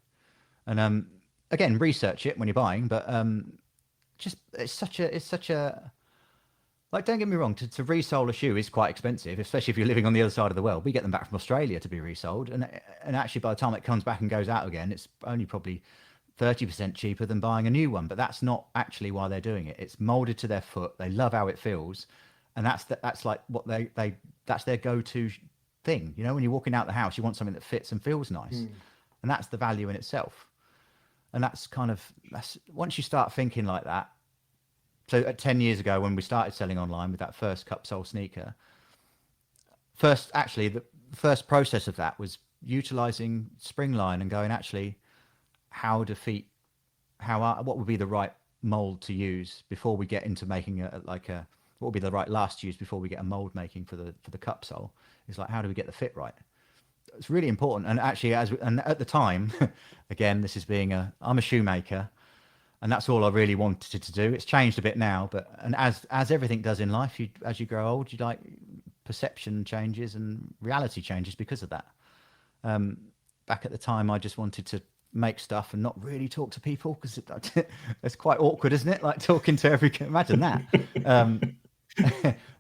And again, research it when you're buying, but just it's such a like, don't get me wrong, to resole a shoe is quite expensive, especially if you're living on the other side of the world. We get them back from Australia to be resold, and actually by the time it comes back and goes out again, it's only probably 30% cheaper than buying a new one. But that's not actually why they're doing it. It's molded to their foot. They love how it feels, and that's like what they that's their go-to thing. You know, when you're walking out the house, you want something that fits and feels nice, and that's the value in itself. And that's once you start thinking like that. So 10 years ago, when we started selling online with that first cup sole sneaker, the first process of that was utilizing Springline and going, actually, what would be the right mold to use before we get into making what would be the right last to use before we get a mold making for the cup sole? It's like, how do we get the fit right? It's really important. And actually, and at the time, again, this is I'm a shoemaker, and that's all I really wanted to do. It's changed a bit now, and as everything does in life, as you grow old, perception changes and reality changes because of that. Back at the time, I just wanted to make stuff and not really talk to people because it's quite awkward, isn't it? Like talking to imagine that.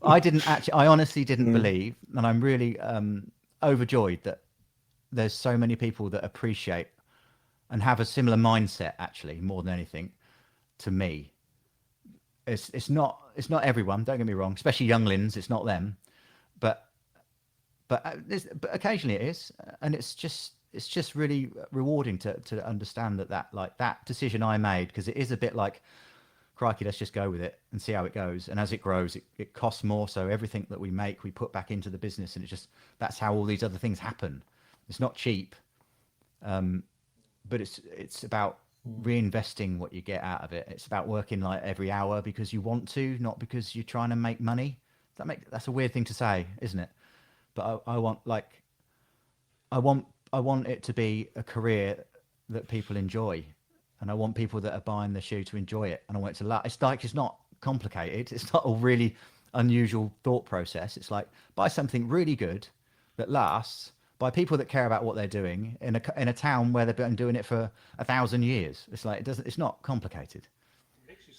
I honestly didn't believe, and I'm really overjoyed that there's so many people that appreciate and have a similar mindset, actually, more than anything, to me. It's not everyone, don't get me wrong, especially younglings, it's not them, but occasionally it is, and it's just really rewarding to understand that decision I made, because it is a bit like, crikey, let's just go with it and see how it goes. And as it grows, it costs more, so everything that we make, we put back into the business, and that's how all these other things happen. It's not cheap, but it's about reinvesting what you get out of it. It's about working like every hour because you want to, not because you're trying to make money. That's a weird thing to say, isn't it? But I want it to be a career that people enjoy, and I want people that are buying the shoe to enjoy it, and I want it to last. It's not complicated. It's not a really unusual thought process. It's like, buy something really good that lasts, by people that care about what they're doing in a town where they've been doing it for 1,000 years. It's like, it's not complicated. It makes you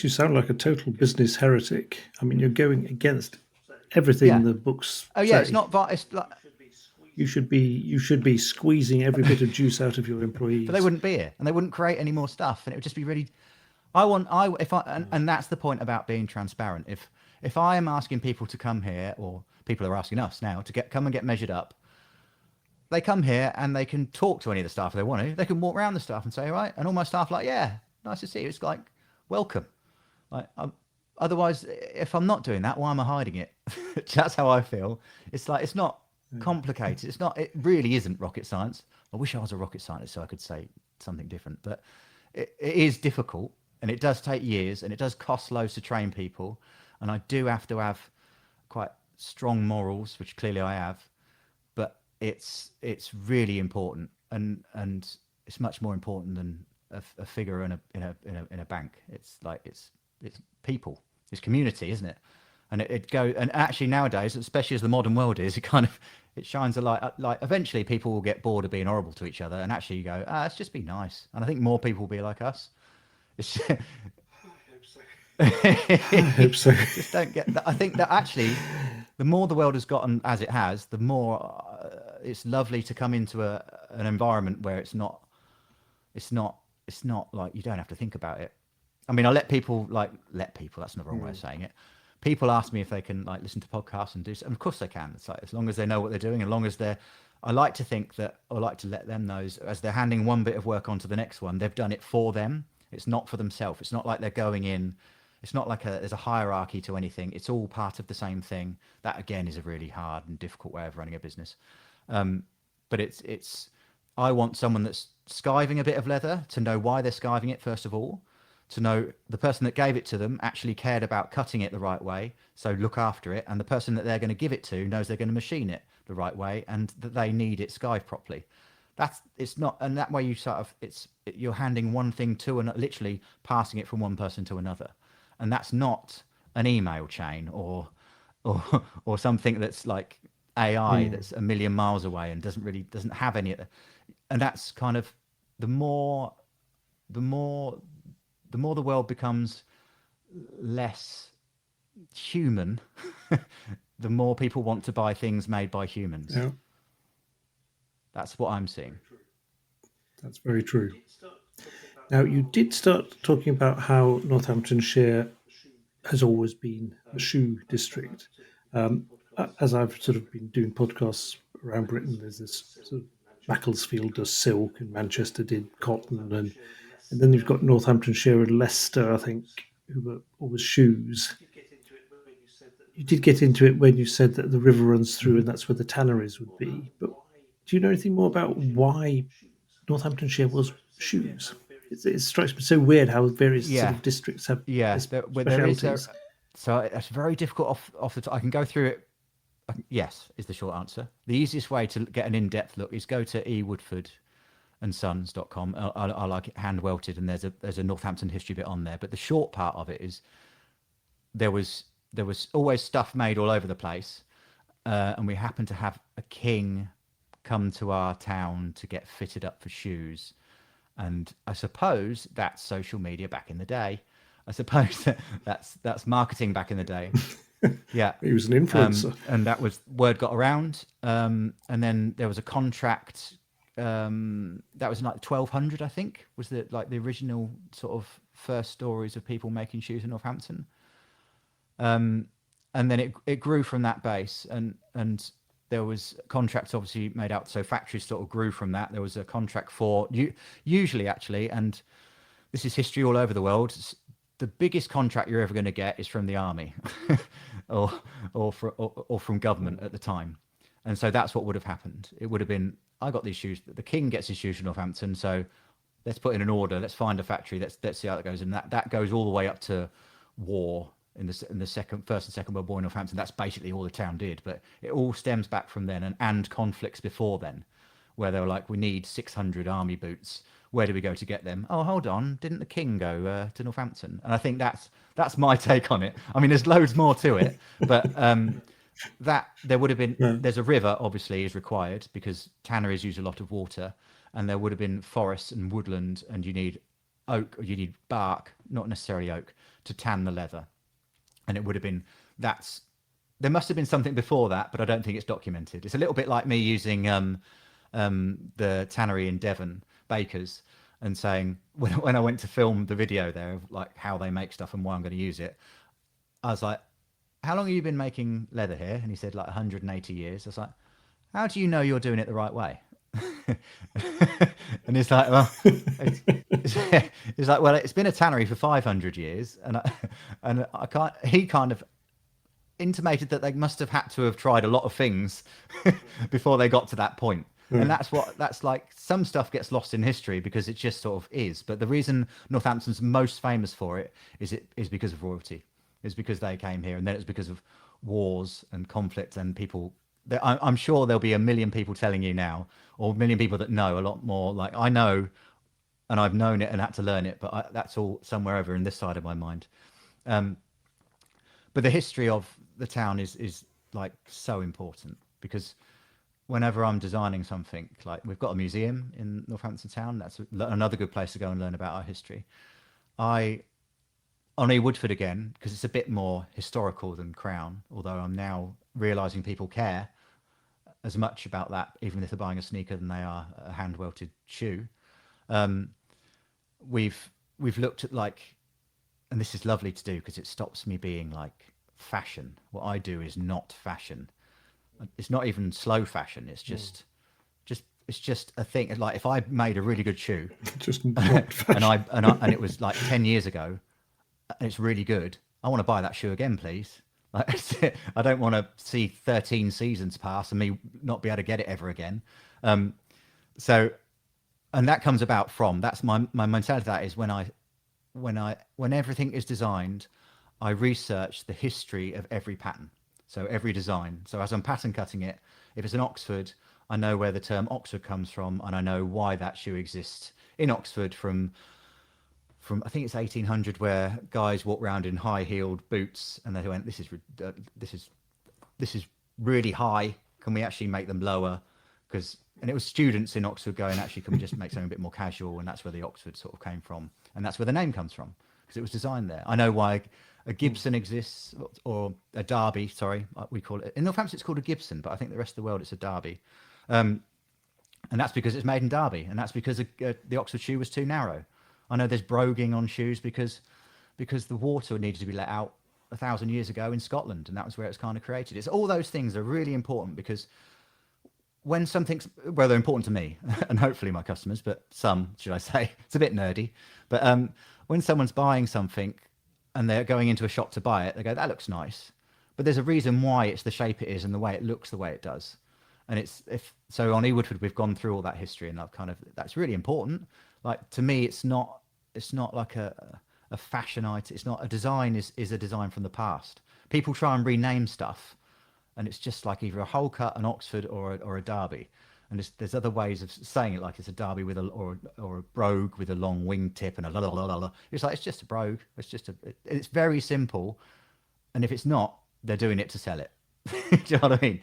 sound like a total business heretic. I mean, you're going against everything Yeah. the books Oh yeah, say. it's not. It's like, You should be squeezing every bit of juice out of your employees. but they wouldn't be here, and they wouldn't create any more stuff, and it would just be really. And that's the point about being transparent. If I am asking people to come here, or people are asking us now to come and get measured up, they come here and they can talk to any of the staff if they want to. They can walk around the staff and say, all right, and all my staff like, yeah, nice to see you. It's like, welcome. Like, otherwise, if I'm not doing that, why am I hiding it? That's how I feel. It's like, it's not complicated. It's not. It really isn't rocket science. I wish I was a rocket scientist so I could say something different, but it is difficult, and it does take years, and it does cost loads to train people, and I do have to have quite strong morals, which clearly I have, but it's really important, and it's much more important than a figure in a bank. It's like it's people, it's community, isn't it? And it go, and actually nowadays, especially as the modern world is, it shines a light. Like eventually, people will get bored of being horrible to each other, and actually you go, let's just be nice. And I think more people will be like us. It's, I hope so. just don't get that. I think that actually, the more the world has gotten as it has, the more it's lovely to come into an environment where it's not like you don't have to think about it. I mean, I let people, that's not the wrong way of saying it. People ask me if they can like listen to podcasts and do so. And of course they can. It's like, as long as they know what they're doing, as long as I like to think that, I like to let them know as they're handing one bit of work on to the next one, they've done it for them. It's not for themselves. It's not like they're going in. It's not like there's a hierarchy to anything. It's all part of the same thing. That again is a really hard and difficult way of running a business. But I want someone that's skiving a bit of leather to know why they're skiving it, first of all, to know the person that gave it to them actually cared about cutting it the right way, so look after it, and the person that they're going to give it to knows they're going to machine it the right way and that they need it skived properly. It's not, and that way you sort of, you're handing one thing to and literally passing it from one person to another, and that's not an email chain or something that's like AI that's a million miles away and doesn't have any. And that's kind of the more the world becomes less human, the more people want to buy things made by humans. Yeah. That's what I'm seeing. That's very true. Now, you did start talking about how Northamptonshire has always been a shoe district. As I've sort of been doing podcasts around Britain, there's this sort of Macclesfield does silk and Manchester did cotton, and then you've got Northamptonshire and Leicester, I think, who were always shoes. You did get into it when you said that the river runs through and that's where the tanneries would be. But do you know anything more about why Northamptonshire was shoes? It strikes me so weird how various sort of districts have specialities. So it's very difficult off the top. I can go through it. Yes, is the short answer. The easiest way to get an in-depth look is go to Woodford and sons.com. I like it hand welted, and there's a Northampton history bit on there. But the short part of it is there was always stuff made all over the place, and we happened to have a king come to our town to get fitted up for shoes, and I suppose that's social media back in the day. I suppose that's marketing back in the day. Yeah, he was an influencer, and that was word got around, and then there was a contract. That was like 1200, I think, was the original sort of first stories of people making shoes in Northampton. And then it grew from that base, and there was contracts obviously made out. So factories sort of grew from that. There was a contract for usually actually, and this is history all over the world. The biggest contract you're ever going to get is from the army, or from government at the time. And so that's what would have happened. It would have been, I got these shoes. The king gets his shoes from Northampton, so let's put in an order. Let's find a factory. Let's see how that goes. And that goes all the way up to war in the First and Second World War in Northampton. That's basically all the town did. But it all stems back from then, and conflicts before then, where they were like, we need 600 army boots. Where do we go to get them? Oh, hold on. Didn't the king go to Northampton? And I think that's my take on it. I mean, there's loads more to it, but that there would have been, there's a river obviously is required because tanneries use a lot of water, and there would have been forests and woodland, and you need oak, or you need bark, not necessarily oak, to tan the leather. And it would have been, there must have been something before that, but I don't think it's documented. It's a little bit like me using the tannery in Devon, Bakers, and saying when I went to film the video there of like how they make stuff and why I'm going to use it, I was like, how long have you been making leather here? And he said like 180 years. I was like, how do you know you're doing it the right way? And it's like, well, it's like, well, it's been a tannery for 500 years, and I can't. He kind of intimated that they must have had to have tried a lot of things before they got to that point. And that's like, some stuff gets lost in history because it just sort of is. But the reason Northampton's most famous for it is because of royalty. It's because they came here, and then it's because of wars and conflict and people. I'm sure there'll be a million people telling you now, or a million people that know a lot more. Like I know, and I've known it and had to learn it, but that's all somewhere over in this side of my mind. But the history of the town is like so important, because whenever I'm designing something, like we've got a museum in Northampton town, that's another good place to go and learn about our history. On Woodford again, because it's a bit more historical than Crown, although I'm now realizing people care as much about that, even if they're buying a sneaker, than they are a hand welted shoe. We've looked at like, and this is lovely to do because it stops me being like fashion. What I do is not fashion. It's not even slow fashion. It's just it's just a thing. Like if I made a really good shoe, just not fashion. and it was like 10 years ago, and it's really good, I want to buy that shoe again, please. Like, I don't want to see 13 seasons pass and me not be able to get it ever again. So, and that comes about from, that's my mentality. That is when everything is designed, I research the history of every pattern. So every design. So as I'm pattern cutting it, if it's an Oxford, I know where the term Oxford comes from, and I know why that shoe exists in Oxford from I think it's 1800, where guys walk around in high-heeled boots, and they went, this is really high. Can we actually make them lower? And it was students in Oxford going, actually, can we just make something a bit more casual? And that's where the Oxford sort of came from, and that's where the name comes from, because it was designed there. I know why a Gibson exists, or a Derby. Sorry, we call it in Northampton. It's called a Gibson, but I think the rest of the world it's a Derby. And that's because it's made in Derby, and that's because the Oxford shoe was too narrow. I know there's broguing on shoes because the water needed to be let out 1,000 years ago in Scotland, and that was where it's kind of created. It's all those things are really important, because when something's, well, they're important to me and hopefully my customers, but some, should I say, it's a bit nerdy. But when someone's buying something and they're going into a shop to buy it, they go, that looks nice. But there's a reason why it's the shape it is and the way it looks the way it does. And so on Woodford, we've gone through all that history, and I've that's really important. Like, to me, it's not like a fashion item. It's not a design is a design from the past. People try and rename stuff, and it's just like either a hole cut, an Oxford, or a Derby. And there's other ways of saying it, like it's a Derby with or a brogue with a long wing tip and a la la la la. It's like, it's just a brogue. It's very simple. And if it's not, they're doing it to sell it. Do you know what I mean?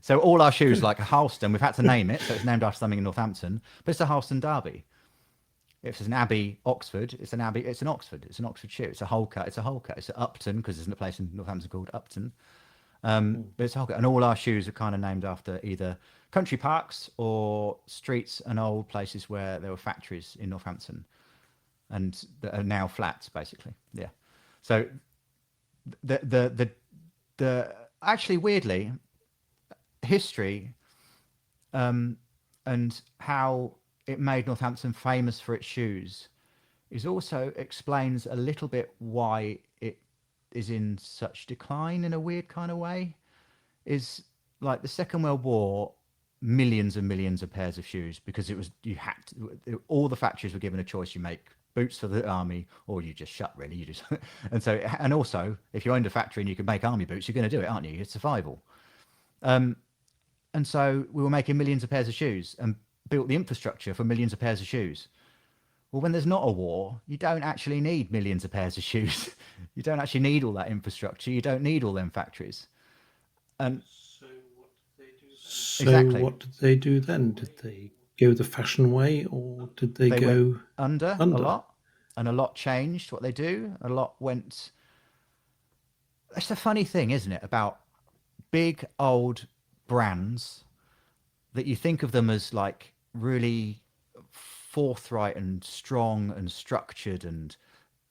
So all our shoes, like a Halston, we've had to name it, so it's named after something in Northampton, but it's a Halston Derby. If it's an Abbey Oxford, it's an Oxford. It's an Oxford shoe. It's a hole cut. It's an Upton, because there's a place in Northampton called Upton. But it's a hole cut. And all our shoes are kind of named after either country parks or streets and old places where there were factories in Northampton, and that are now flats, basically. Yeah. So the actually, weirdly, history and how it made Northampton famous for its shoes also explains a little bit why it is in such decline in a weird kind of way. Is like the Second World War, millions and millions of pairs of shoes, because all the factories were given a choice. You make boots for the army, or you just shut, really. And also, if you owned a factory and you could make army boots, you're going to do it, aren't you? It's survival. And so we were making millions of pairs of shoes and built the infrastructure for millions of pairs of shoes. Well, when there's not a war, you don't actually need millions of pairs of shoes. You don't actually need all that infrastructure. You don't need all them factories. And so what did they do? So exactly. What did they do then? Did they go the fashion way, or did they go went under a lot? And a lot changed what they do. A lot went. It's a funny thing, isn't it, about big old brands, that you think of them as like really forthright and strong and structured, and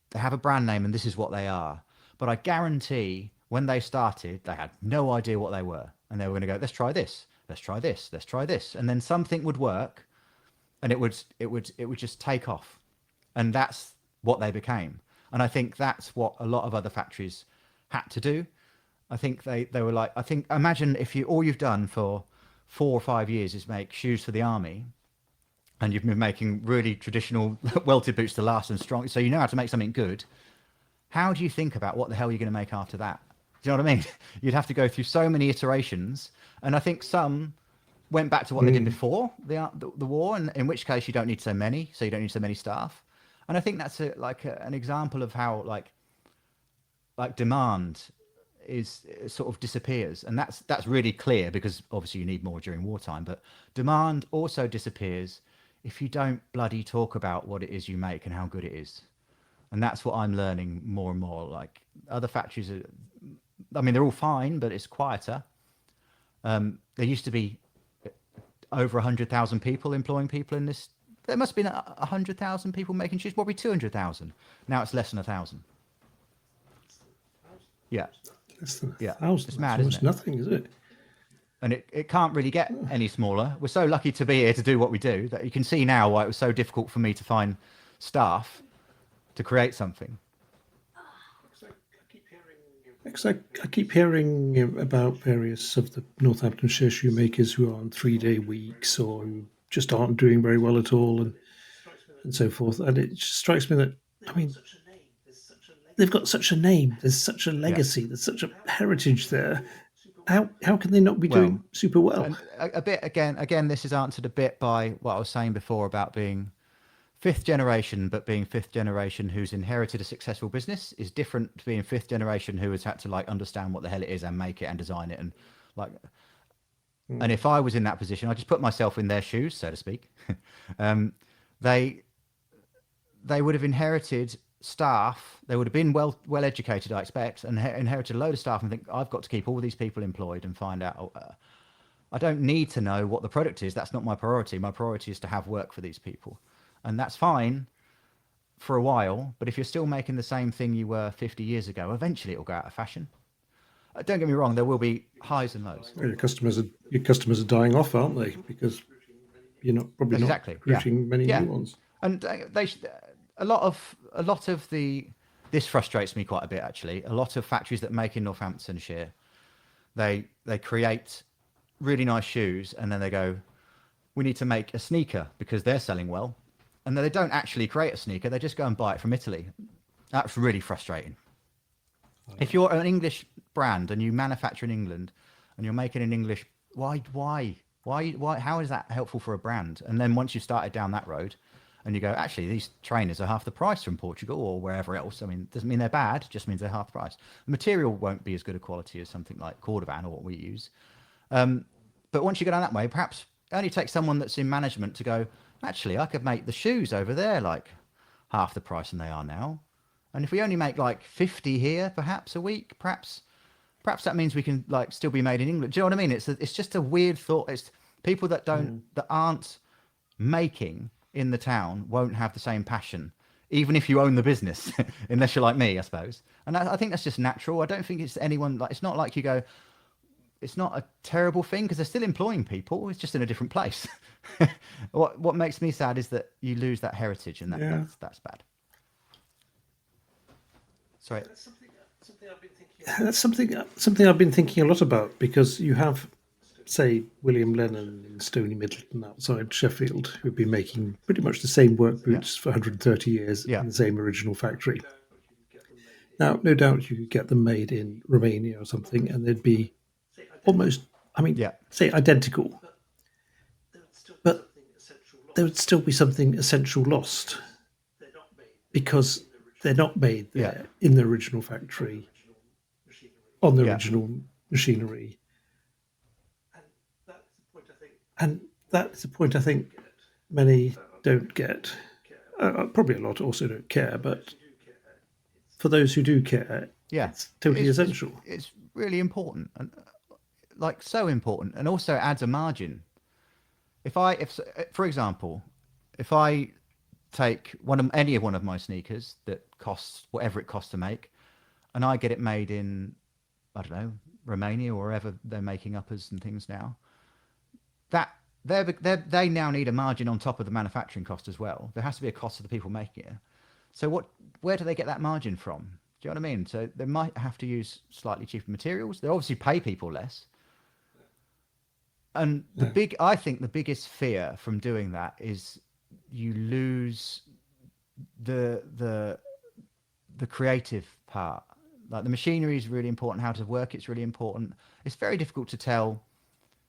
they have a brand name and this is what they are. But I guarantee when they started, they had no idea what they were. And they were going to go, let's try this, let's try this, let's try this. And then something would work and it would just take off. And that's what they became. And I think that's what a lot of other factories had to do. I think they were like, imagine if all you've done for 4 or 5 years is make shoes for the army, and you've been making really traditional welted boots to last and strong. So you know how to make something good. How do you think about what the hell you're going to make after that? Do you know what I mean? You'd have to go through so many iterations. And I think some went back to what they did before the war, and in which case you don't need so many. So you don't need so many staff. And I think that's an example of how like demand sort of disappears. And that's really clear because obviously you need more during wartime, but demand also disappears if you don't bloody talk about what it is you make and how good it is. And that's what I'm learning more and more. Like other factories they're all fine, but it's quieter. There used to be over 100,000 people employing people in this. There must have been 100,000 people making shoes, probably 200,000. Now it's less than 1,000. Yeah. Less than 1,000. Yeah. It's mad, almost isn't it? nothing, is it? And it can't really get any smaller. We're so lucky to be here to do what we do that you can see now why it was so difficult for me to find staff to create something. I keep hearing about various of the Northamptonshire shoemakers who are on 3-day weeks or who just aren't doing very well at all, and so forth. And it just strikes me that, I mean, they've got such a name, there's such a legacy, there's such a heritage there. How can they not be doing super well? And a bit again, this is answered a bit by what I was saying before about being fifth generation, but being fifth generation who's inherited a successful business is different to being fifth generation who has had to like understand what the hell it is and make it and design it and like. And if I was in that position, I just put myself in their shoes, so to speak. They would have inherited staff. They would have been well educated, I expect, and inherited a load of staff and think, I've got to keep all these people employed and find out. I don't need to know what the product is. That's not my priority. My priority is to have work for these people. And that's fine for a while. But if you're still making the same thing you were 50 years ago, eventually it'll go out of fashion. Don't get me wrong, there will be highs and lows. Well, your customers are dying off, aren't they? Because you're not recruiting many new ones. And a lot of this frustrates me quite a bit actually. A lot of factories that make in Northamptonshire, they create really nice shoes and then they go, we need to make a sneaker because they're selling well. And then they don't actually create a sneaker, they just go and buy it from Italy. That's really frustrating. If you're an English brand and you manufacture in England and you're making in English, why, how is that helpful for a brand? And then once you started down that road and you go, actually, these trainers are half the price from Portugal or wherever else. I mean, doesn't mean they're bad, it just means they're half the price. The material won't be as good a quality as something like Cordovan or what we use. But once you go down that way, perhaps it only takes someone that's in management to go, actually, I could make the shoes over there like half the price than they are now. And if we only make like 50 here, perhaps a week, perhaps that means we can like still be made in England. Do you know what I mean? It's just a weird thought. It's people that aren't making in the town won't have the same passion, even if you own the business, unless you're like me, I suppose. And I think that's just natural. I don't think it's anyone like, it's not like you go, it's not a terrible thing because they're still employing people. It's just in a different place. What makes me sad is that you lose that heritage, and that's bad. Sorry. That's something I've been thinking a lot about, because you have, say, William Lennon in Stony Middleton outside Sheffield, who've been making pretty much the same work boots for 130 years in the same original factory. Now, no doubt you could get them made in Romania or something, and they'd be almost, say identical. But there would still be something essential lost, because they're not made there in the original factory, on the original machinery. And that's the point I think many don't get. Probably a lot also don't care, but for those who do care, it's totally essential. It's really important, and so important, and also adds a margin. If for example, if I take any one of my sneakers that costs whatever it costs to make, and I get it made in, I don't know, Romania or wherever they're making uppers and things now, that they now need a margin on top of the manufacturing cost as well. There has to be a cost to the people making it. So where do they get that margin from? Do you know what I mean? So they might have to use slightly cheaper materials. They obviously pay people less. And I think the biggest fear from doing that is you lose the creative part. Like the machinery is really important. How to work it's really important. It's very difficult to tell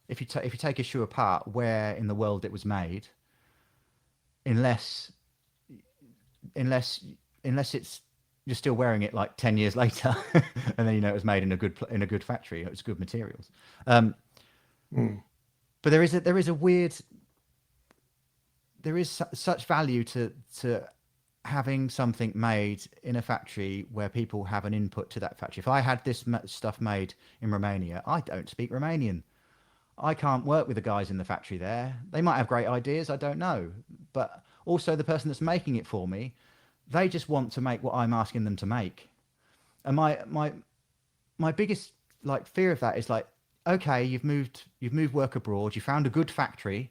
if you take a shoe apart where in the world it was made, unless it's you're still wearing it like 10 years later, and then you know it was made in a good factory. It was good materials. But there is such value to having something made in a factory where people have an input to that factory. If I had this stuff made in Romania, I don't speak Romanian. I can't work with the guys in the factory there. They might have great ideas, I don't know. But also the person that's making it for me, they just want to make what I'm asking them to make. And my biggest like fear of that is like, okay, you've moved work abroad, you found a good factory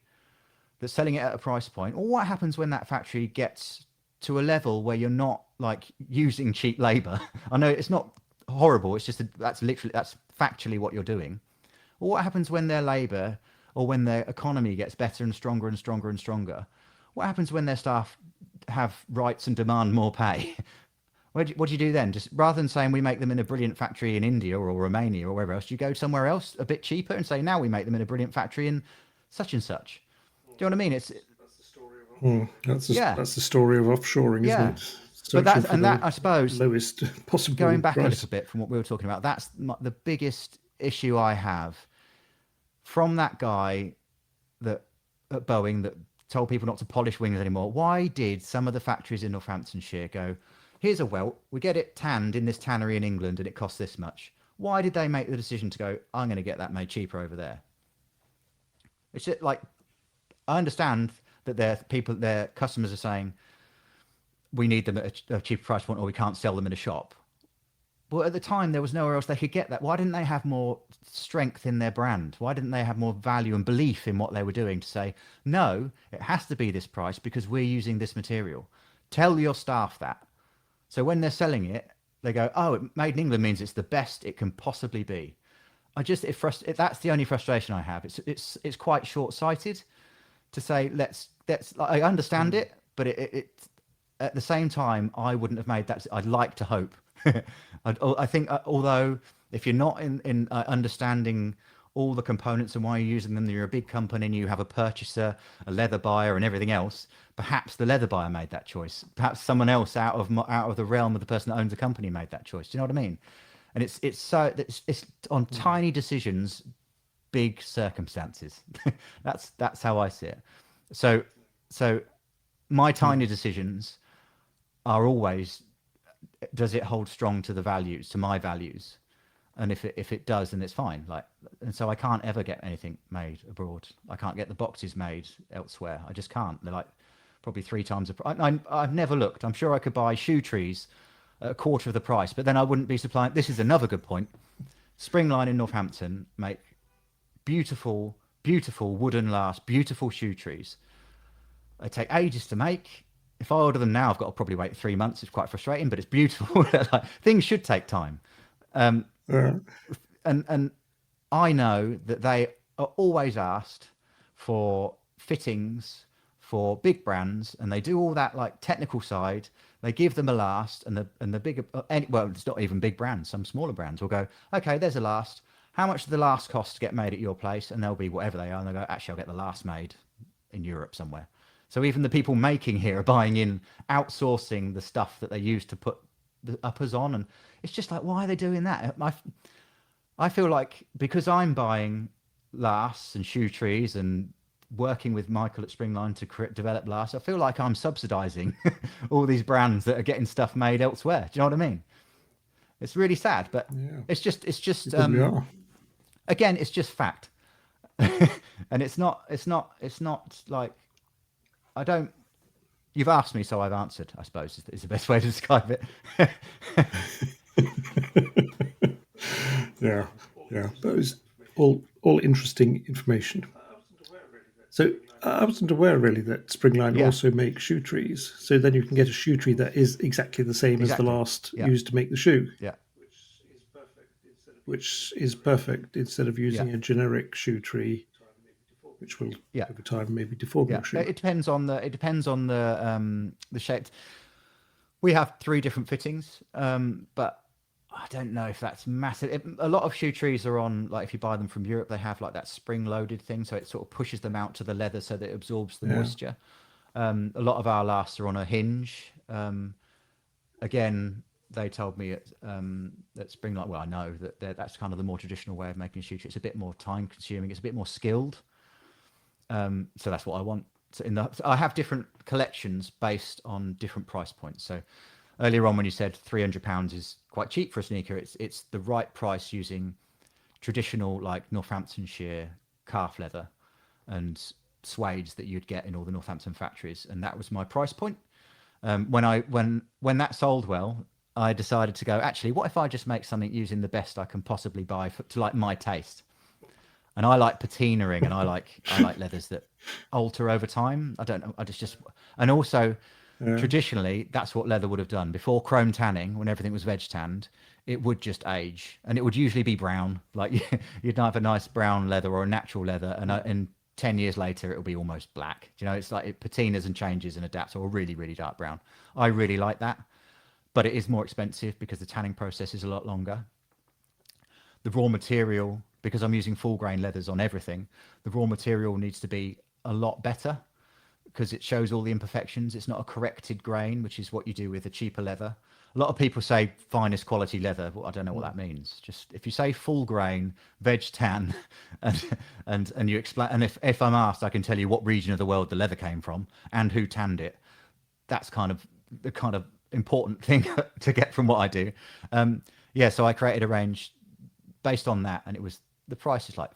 that's selling it at a price point. Well, what happens when that factory gets to a level where you're not like using cheap labor? I know it's not horrible. It's just that's factually what you're doing. Well, what happens when their labor or when their economy gets better and stronger and stronger and stronger? What happens when their staff have rights and demand more pay? What do you do then? Just rather than saying we make them in a brilliant factory in India or Romania or wherever else, do you go somewhere else a bit cheaper and say now we make them in a brilliant factory in such and such? Do you know what I mean? That's the story of that's the story of offshoring, isn't it? But I suppose lowest possible going back price. a little bit from what we were talking about, that's the biggest issue I have from that guy at Boeing that told people not to polish wings anymore. Why did some of the factories in Northamptonshire go, here's a welt, we get it tanned in this tannery in England and it costs this much? Why did they make the decision to go, I'm going to get that made cheaper over there? It's just like, I understand that their customers are saying, we need them at a cheaper price point or we can't sell them in a shop. But at the time, there was nowhere else they could get that. Why didn't they have more strength in their brand? Why didn't they have more value and belief in what they were doing to say, no, it has to be this price because we're using this material? Tell your staff that. So when they're selling it, they go, oh, made in England means it's the best it can possibly be. That's the only frustration I have. It's quite short-sighted to say, I understand it, but it at the same time, I wouldn't have made that. I'd like to hope. I think, although if you're not in understanding all the components and why you're using them, you're a big company and you have a purchaser, a leather buyer, and everything else. Perhaps the leather buyer made that choice. Perhaps someone else out of the realm of the person that owns the company made that choice. Do you know what I mean? And it's on tiny decisions, big circumstances. That's how I see it. So my tiny decisions are always, does it hold strong to my values? And if it does, then it's fine. And so I can't ever get anything made abroad. I can't get the boxes made elsewhere. I just can't. They're like probably 3 times I've never looked. I'm sure I could buy shoe trees at a quarter of the price, but then I wouldn't be supplying. This is another good point. Springline in Northampton make beautiful, beautiful wooden last, beautiful shoe trees. They take ages to make. If I order them now, I've got to probably wait 3 months. It's quite frustrating, but it's beautiful. Things should take time. And I know that they are always asked for fittings for big brands, and they do all that like technical side. They give them a last, and the bigger, well, it's not even big brands. Some smaller brands will go, okay, there's a last. How much do the last cost to get made at your place? And they'll be whatever they are. And they'll go, actually, I'll get the last made in Europe somewhere. So even the people making here are buying in, outsourcing the stuff that they use to put the uppers on. And it's just like, why are they doing that? I feel like because I'm buying lasts and shoe trees and working with Michael at Springline to develop lasts, I feel like I'm subsidizing all these brands that are getting stuff made elsewhere. Do you know what I mean? It's really sad, but it's just again, it's just fact. And it's not like, I don't You've asked me, so I've answered, I suppose, is the best way to describe it. Yeah, yeah. But it's all interesting information. So I wasn't aware really that Springline Yeah, also makes shoe trees. So then you can get a shoe tree that is exactly the same as the exactly. last Yeah, used to make the shoe, yeah, which is perfect instead of yeah, using a generic shoe tree, which will yeah, over time maybe deform yeah. your shoe. It depends on the shape. We have three different fittings, but I don't know if that's massive. A lot of shoe trees are on, like if you buy them from Europe, they have like that spring-loaded thing, so it sort of pushes them out to the leather so that it absorbs the Yeah, moisture. A lot of our lasts are on a hinge. Again, they told me that Springline. Well, I know that's kind of the more traditional way of making a shoe tree. It's a bit more time-consuming. It's a bit more skilled. So that's what I want. So I have different collections based on different price points. So earlier on, when you said £300 is quite cheap for a sneaker, it's the right price using traditional like Northamptonshire calf leather and suedes that you'd get in all the Northampton factories, and that was my price point. When that sold well, I decided to go. Actually, what if I just make something using the best I can possibly buy to like my taste? And I like patinaing, and I like leathers that alter over time. I don't know. I just and also yeah, traditionally that's what leather would have done before chrome tanning. When everything was veg tanned, it would just age, and it would usually be brown. Like you'd have a nice brown leather or a natural leather, and 10 years later it'll be almost black. You know, it's like it patinas and changes and adapts, or really really dark brown. I really like that, but it is more expensive because the tanning process is a lot longer. The raw material, because I'm using full grain leathers on everything, the raw material needs to be a lot better because it shows all the imperfections. It's not a corrected grain, which is what you do with a cheaper leather. A lot of people say finest quality leather. Well, I don't know what that means. Just if you say full grain, veg tan, and you explain, and if I'm asked, I can tell you what region of the world the leather came from and who tanned it. That's kind of the kind of important thing to get from what I do. Yeah, so I created a range based on that, and the price is like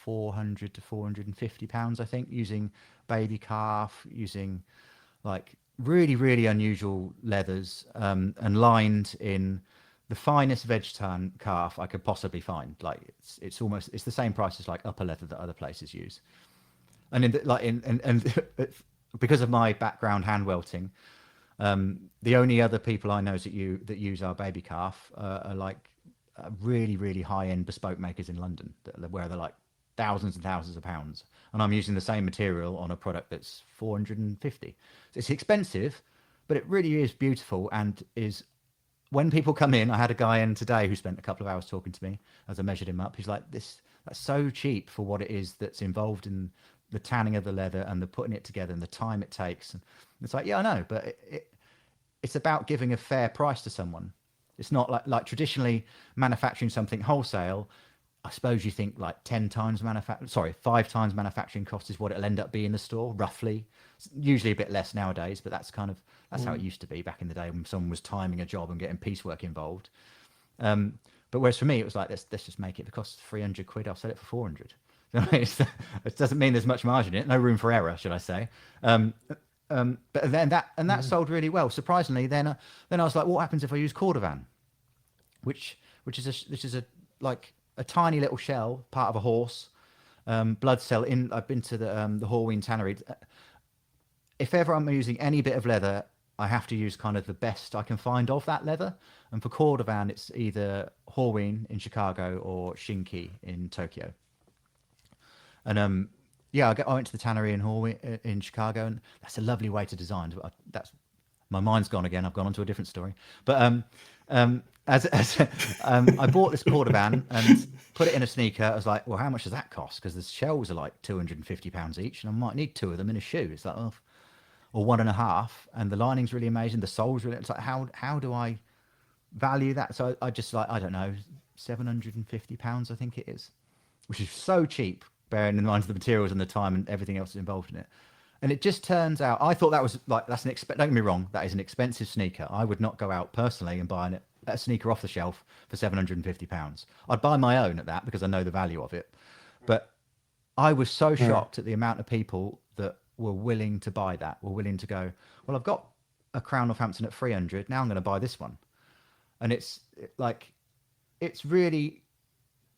£400 to £450, I think, using baby calf, using like really really unusual leathers, and lined in the finest veg tan calf I could possibly find. Like it's the same price as like upper leather that other places use. And in the, like in and because of my background hand welting, the only other people I know that use our baby calf are like really really high end bespoke makers in London, where they're like thousands and thousands of pounds, and I'm using the same material on a product that's 450. So it's expensive, but it really is beautiful, and is when people come in. I had a guy in today who spent a couple of hours talking to me as I measured him up. He's like, that's so cheap for what it is that's involved in the tanning of the leather and the putting it together and the time it takes. And it's like, yeah, I know, but it's about giving a fair price to someone. It's not like traditionally manufacturing something wholesale. I suppose you think like 5 times manufacturing cost is what it'll end up being in the store, roughly. It's usually a bit less nowadays, but that's how it used to be back in the day when someone was timing a job and getting piecework involved. But whereas for me, it was like, let's just make it. If it costs 300 quid, I'll sell it for 400. It doesn't mean there's much margin in it. No room for error, should I say. But then that sold really well. Surprisingly, then I was like, what happens if I use cordovan, which is a like a tiny little shell, part of a horse, blood cell. I've been to the Horween tannery. If ever I'm using any bit of leather, I have to use kind of the best I can find of that leather. And for cordovan, it's either Horween in Chicago or Shinki in Tokyo. And yeah, I went to the tannery in Chicago, and that's a lovely way to design. That's my mind's gone again. I've gone on to a different story. But as I bought this cordovan and put it in a sneaker. I was like, well, how much does that cost? Because the shells are like £250 each, and I might need 2 of them in a shoe. It's like, oh, or 1.5, and the lining's really amazing. The sole's really. It's like, how do I value that? So I just like, I don't know, £750, I think it is, which is so cheap, bearing in mind the materials and the time and everything else involved in it. And it just turns out, I thought that was like, don't get me wrong, that is an expensive sneaker. I would not go out personally and buy a sneaker off the shelf for £750. I'd buy my own at that because I know the value of it. But I was so shocked at the amount of people that were willing to buy that, were willing to go, well, I've got a Crown Northampton at 300. Now I'm going to buy this one. And it's like, it's really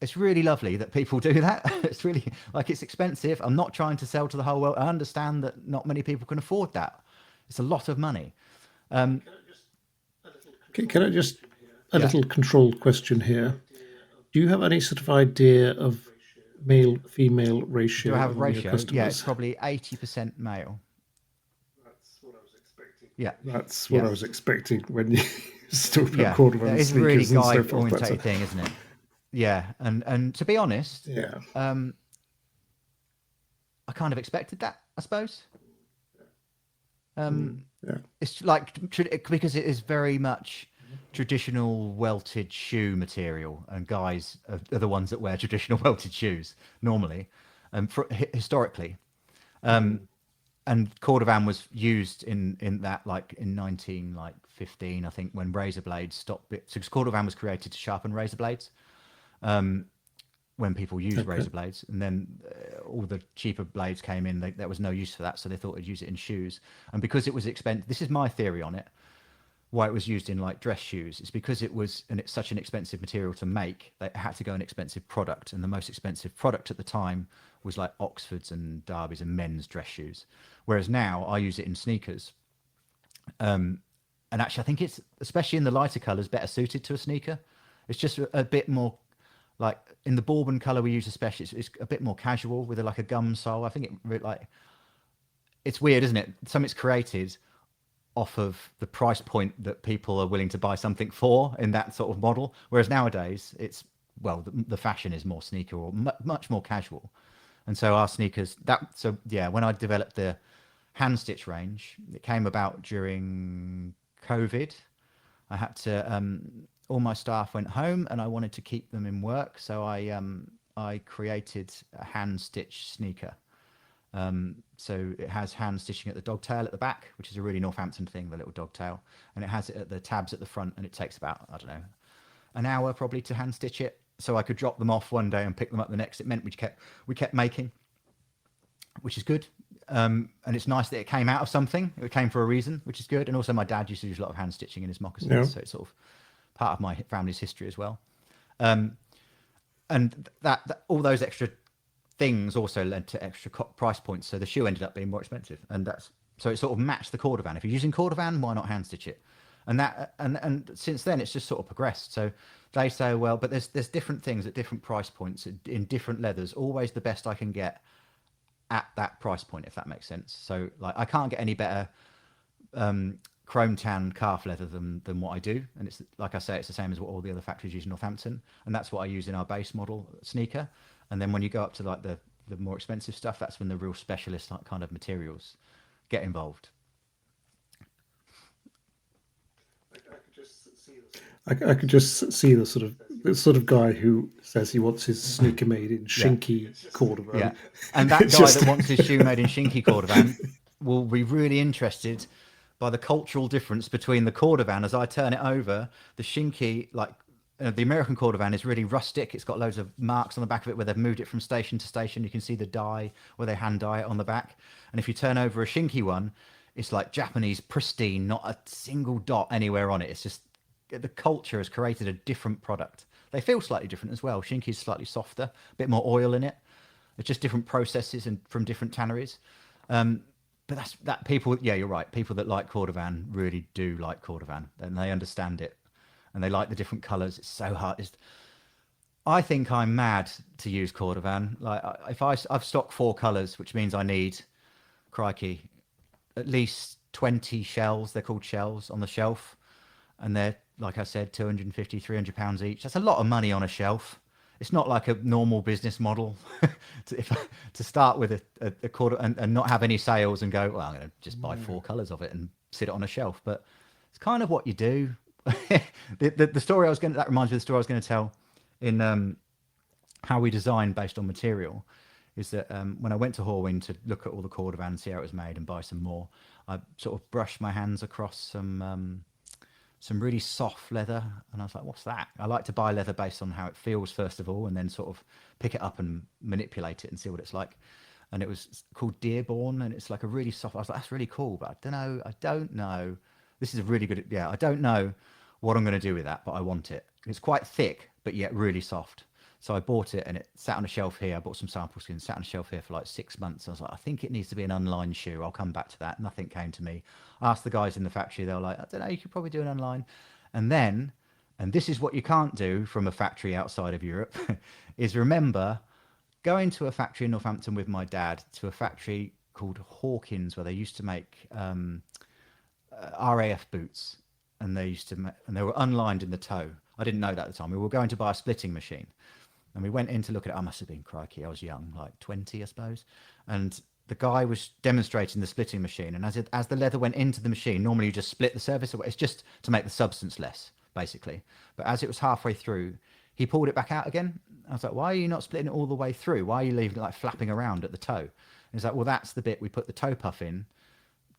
lovely that people do that. It's really like, it's expensive. I'm not trying to sell to the whole world. I understand that not many people can afford that. It's a lot of money. Can I just a Yeah. little controlled question here? Do you have any sort of idea of male female Do I ratio have a among your ratio? Yeah, it's customers? probably 80% male. Yeah. That's what Yeah. I was expecting when you talked about Yeah. cordovan That is a really sneakers and guy so forth. orientated thing, isn't it? Yeah. And to be honest, Yeah. I kind of expected that, I suppose. Yeah. It's like, because it is very much traditional welted shoe material, and guys are the ones that wear traditional welted shoes normally, and historically. And cordovan was used in that, like in 1915, I think, when razor blades stopped. So cordovan was created to sharpen razor blades. When people used Okay. razor blades, and then all the cheaper blades came in, there was no use for that, so they thought they'd use it in shoes. And because it was expensive, this is my theory on it, why it was used in like dress shoes, it's because it's such an expensive material to make that it had to go an expensive product, and the most expensive product at the time was like Oxfords and Derbies and men's dress shoes, whereas now I use it in sneakers. And actually I think it's, especially in the lighter colors, better suited to a sneaker. It's just a bit more, like in the bourbon color we use especially, it's a bit more casual with like a gum sole. I think it's weird, isn't it? Something's created off of the price point that people are willing to buy something for in that sort of model, whereas nowadays it's, well, the fashion is more sneaker or much more casual. And so our sneakers, when I developed the hand stitch range, it came about during COVID. I had to, all my staff went home and I wanted to keep them in work, so I created a hand stitch sneaker. So it has hand stitching at the dogtail at the back, which is a really Northampton thing, the little dogtail, and it has it at the tabs at the front, and it takes about, I don't know, an hour probably to hand stitch it. So I could drop them off one day and pick them up the next. It meant we kept making, which is good. And it's nice that it came out of something. It came for a reason, which is good. And also my dad used to use a lot of hand stitching in his moccasins, Yeah. so it's sort of part of my family's history as well. And that all those extra things also led to extra price points, so the shoe ended up being more expensive, and so it sort of matched the cordovan. If you're using cordovan, why not hand stitch it? And that and since then it's just sort of progressed. So they say, well, but there's different things at different price points in different leathers, always the best I can get at that price point, if that makes sense. So like I can't get any better chrome tan calf leather than what I do, and it's, like I say, it's the same as what all the other factories use in Northampton, and that's what I use in our base model sneaker. And then when you go up to like the more expensive stuff, that's when the real specialist like kind of materials get involved. I could just see the sort of guy who says he wants his sneaker made in shinky cordovan. Yeah, and that guy that wants his shoe made in shinky cordovan will be really interested by the cultural difference between the cordovan as I turn it over. The shinky, like the American cordovan, is really rustic. It's got loads of marks on the back of it where they've moved it from station to station. You can see the dye where they hand dye it on the back. And if you turn over a shinky one, it's like Japanese, pristine, not a single dot anywhere on it. It's just, the culture has created a different product. They feel slightly different as well. Shinky is slightly softer, a bit more oil in it. It's just different processes and from different tanneries. But that people, yeah, you're right. People that like cordovan really do like cordovan, and they understand it, and they like the different colours. It's so hard. I think I'm mad to use cordovan. Like if I've stocked 4 colours, which means I need, crikey, at least 20 shells. They're called shells on the shelf, and they're, like I said, 250, 300 pounds each. That's a lot of money on a shelf. It's not like a normal business model to start with a quarter and not have any sales and go, well, I'm going to just buy 4 colours of it and sit it on a shelf. But it's kind of what you do. The story that reminds me of the story I was going to tell in how we design based on material, is that when I went to Horween to look at all the cordovan, see how it was made and buy some more, I sort of brushed my hands across some really soft leather, and I was like, what's that? I like to buy leather based on how it feels first of all, and then sort of pick it up and manipulate it and see what it's like. and it was called Dearborn, and it's like a really soft. I was like, that's really cool, but I don't know. This is a really good. Yeah, I don't know what I'm going to do with that, but I want it. It's quite thick, but yet really soft. So I bought it, and it sat on a shelf here. I bought some sample skins, sat on a shelf here for like 6 months. I was like, I think it needs to be an unlined shoe. I'll come back to that. Nothing came to me. I asked the guys in the factory. They were like, I don't know, you could probably do an unlined. And then, and this is what you can't do from a factory outside of Europe, is remember going to a factory in Northampton with my dad to a factory called Hawkins, where they used to make RAF boots, and they were unlined in the toe. I didn't know that at the time. We were going to buy a splitting machine, and we went in to look at it. I must have been, crikey, I was young, like 20, I suppose. And the guy was demonstrating the splitting machine, and as the leather went into the machine, normally you just split the surface away. It's just to make the substance less, basically. But as it was halfway through, he pulled it back out again. I was like, why are you not splitting it all the way through? Why are you leaving it like flapping around at the toe? And he's like, well, that's the bit we put the toe puff in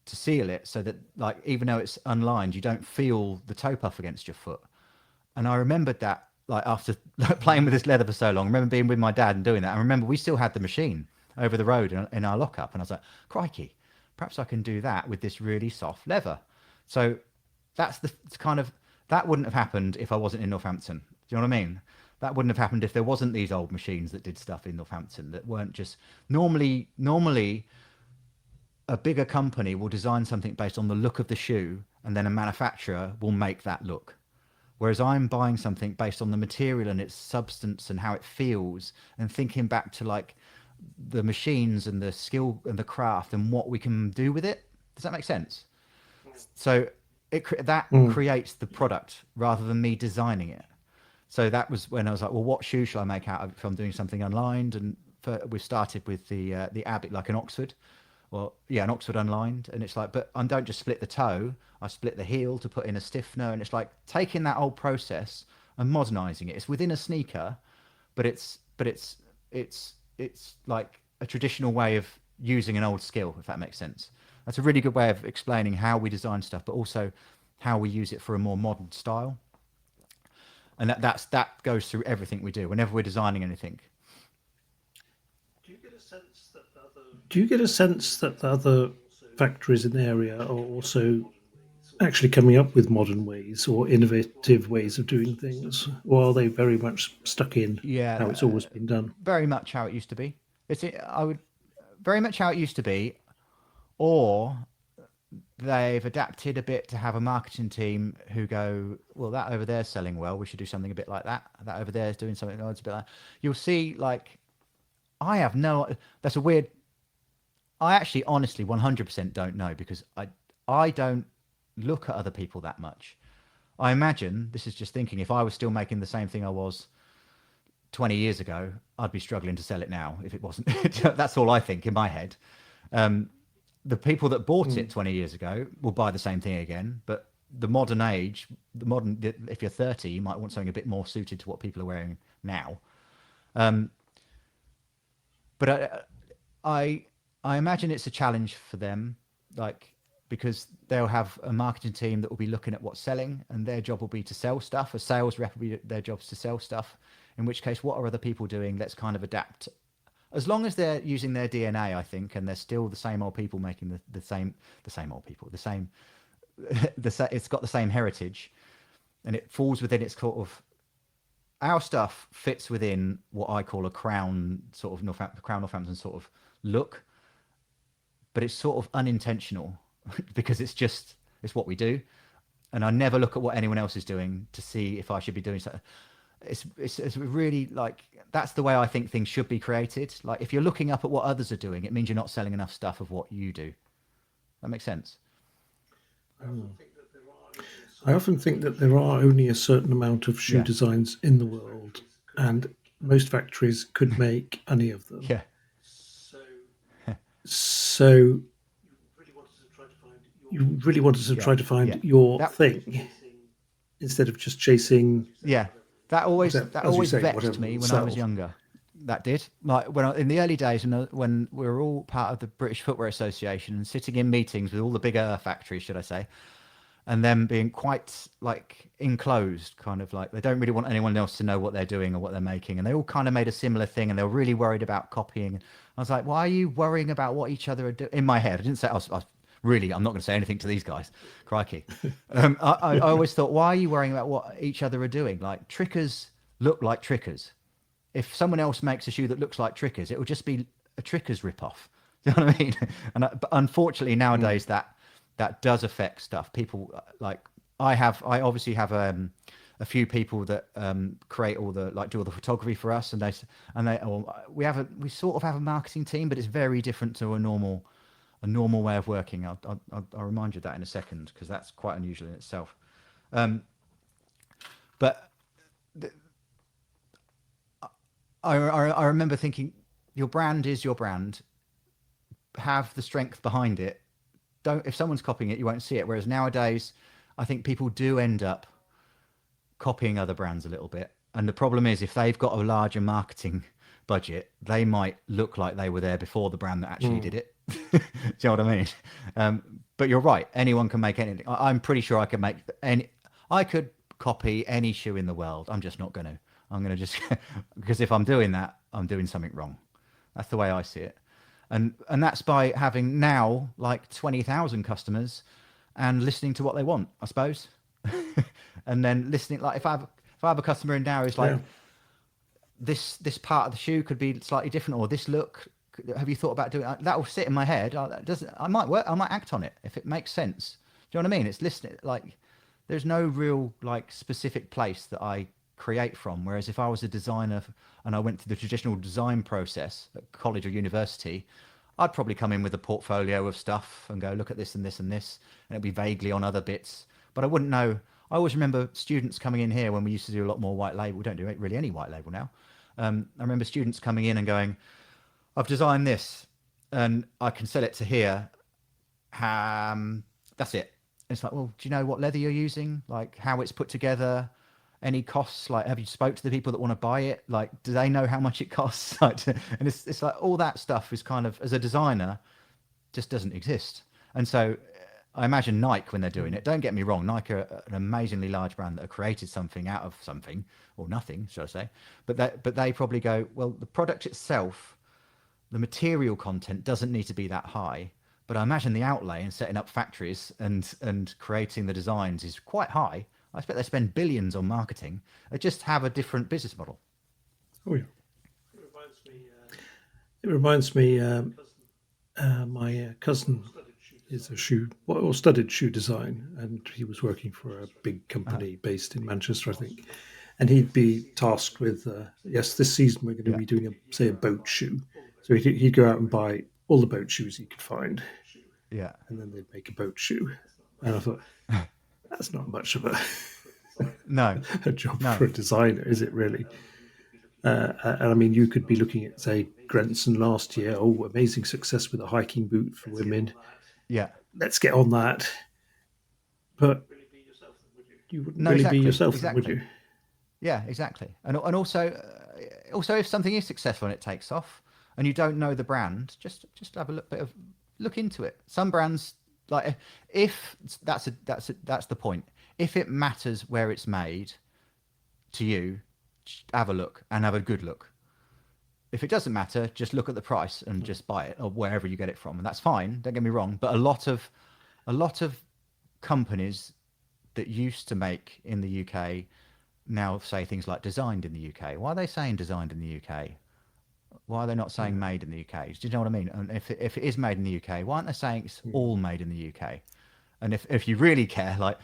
to seal it, so that, like, even though it's unlined, you don't feel the toe puff against your foot. And I remembered that, like, after playing with this leather for so long, I remember being with my dad and doing that. I remember we still had the machine over the road in our lockup, and I was like, crikey, perhaps I can do that with this really soft leather. So that's the kind of, that wouldn't have happened if I wasn't in Northampton. Do you know what I mean? That wouldn't have happened if there wasn't these old machines that did stuff in Northampton that weren't just normally a bigger company will design something based on the look of the shoe, and then a manufacturer will make that look. Whereas I'm buying something based on the material and its substance and how it feels, and thinking back to like the machines and the skill and the craft and what we can do with it. Does that make sense? So that creates the product rather than me designing it. So that was when I was like, well, what shoe shall I make out of if I'm doing something unlined? And we started with the Abbott, like an Oxford. Well, yeah, an Oxford unlined, and it's like, but I don't just split the toe. I split the heel to put in a stiffener, and it's like taking that old process and modernizing it. It's within a sneaker, but it's like a traditional way of using an old skill, if that makes sense. That's a really good way of explaining how we design stuff, but also how we use it for a more modern style. And that goes through everything we do whenever we're designing anything. Do you get a sense that the other factories in the area are also actually coming up with modern ways or innovative ways of doing things, or are they very much stuck in how it's always been done? Very much how it used to be. I would very much how it used to be, or they've adapted a bit to have a marketing team who go, well, that over there is selling well, we should do something a bit like that. That over there is doing something that's a bit like that. You'll see, like, that's a weird, I actually honestly 100% don't know, because I don't look at other people that much. I imagine, this is just thinking, if I was still making the same thing I was 20 years ago, I'd be struggling to sell it now if it wasn't. That's all I think in my head. The people that bought it 20 years ago will buy the same thing again, but the modern age, if you're 30, you might want something a bit more suited to what people are wearing now. But I imagine it's a challenge for them, like, because they'll have a marketing team that will be looking at what's selling, and their job will be to sell stuff. A sales rep will be their job's to sell stuff. In which case, what are other people doing? Let's kind of adapt. As long as they're using their DNA, I think, and they're still the same old people making the same old people, it's got the same heritage, and it falls within its sort of, our stuff fits within what I call a Crown Northampton sort of look, but it's sort of unintentional because it's what we do. And I never look at what anyone else is doing to see if I should be doing something. It's really, like, that's the way I think things should be created. Like, if you're looking up at what others are doing, it means you're not selling enough stuff of what you do. That makes sense. I often think that there are only a certain amount of shoe designs in the world, and most factories could make any of them. Yeah. So you really wanted to try to find your thing instead of just chasing. Yeah. That always say, vexed me when I was younger. That did. Like, in the early days, when we were all part of the British Footwear Association and sitting in meetings with all the bigger factories, should I say, and them being quite like enclosed, kind of like they don't really want anyone else to know what they're doing or what they're making. And they all kind of made a similar thing, and they were really worried about copying. I was like, why are you worrying about what each other are doing? In my head, I didn't say, really, I'm not going to say anything to these guys. Crikey. I always thought, why are you worrying about what each other are doing? Like, trickers look like trickers. If someone else makes a shoe that looks like trickers, it will just be a trickers ripoff. Do you know what I mean? But unfortunately nowadays that does affect stuff. People like I obviously have a few people that create all the do all the photography for us, and we sort of have a marketing team, but it's very different to a normal way of working. I'll remind you of that in a second, because that's quite unusual in itself. But I remember thinking, your brand is your brand. Have the strength behind it. If someone's copying it, you won't see it. Whereas nowadays, I think people do end up copying other brands a little bit. And the problem is, if they've got a larger marketing budget, they might look like they were there before the brand that actually did it. Do you know what I mean? But you're right. Anyone can make anything. I'm pretty sure I could make I could copy any shoe in the world. I'm just not going to. I'm going to just, because if I'm doing that, I'm doing something wrong. That's the way I see it. And that's by having now like 20,000 customers and listening to what they want, I suppose. And then listening, like if I have a customer in now who's like, this part of the shoe could be slightly different, or this look, have you thought about doing that? Will sit in my head. I might act on it if it makes sense. Do you know what I mean? It's listening. Like, there's no real like specific place that I create from. Whereas if I was a designer and I went through the traditional design process at college or university, I'd probably come in with a portfolio of stuff and go, look at this and this and this, and it'd be vaguely on other bits, but I wouldn't know. I always remember students coming in here when we used to do a lot more white label. We don't do really any white label now. I remember students coming in and going, I've designed this and I can sell it to here. That's it. It's like, well, do you know what leather you're using? Like how it's put together? Any costs? Like, have you spoke to the people that want to buy it? Like, do they know how much it costs? And it's like all that stuff is kind of, as a designer, just doesn't exist. And so I imagine Nike, when they're doing it, don't get me wrong, Nike are an amazingly large brand that have created something out of something, or nothing, should I say. But they probably go, well, the product itself, the material content doesn't need to be that high. But I imagine the outlay in setting up factories and creating the designs is quite high. I expect they spend billions on marketing. They just have a different business model. Oh yeah. It reminds me. My cousin is studied shoe design, and he was working for a big company based in Manchester, I think. And he'd be tasked with, this season we're going to be doing a boat shoe. So he'd go out and buy all the boat shoes he could find. Yeah. And then they'd make a boat shoe. And I thought, that's not much of a job for a designer, is it really? And I mean, you could be looking at, say, Grenson last year. Oh, amazing success with a hiking boot for women. Yeah. Let's get on that. But you wouldn't be yourself, would you? Yeah, exactly. And also if something is successful and it takes off, and you don't know the brand, just have a look into it. Some brands, like, if that's the point. If it matters where it's made to you, have a look and have a good look. If it doesn't matter, just look at the price and just buy it, or wherever you get it from, and that's fine. Don't get me wrong, but a lot of companies that used to make in the UK now say things like designed in the UK. Why are they saying designed in the UK? Why are they not saying made in the UK? Do you know what I mean? And if it is made in the UK, why aren't they saying it's all made in the UK? And if you really care, like,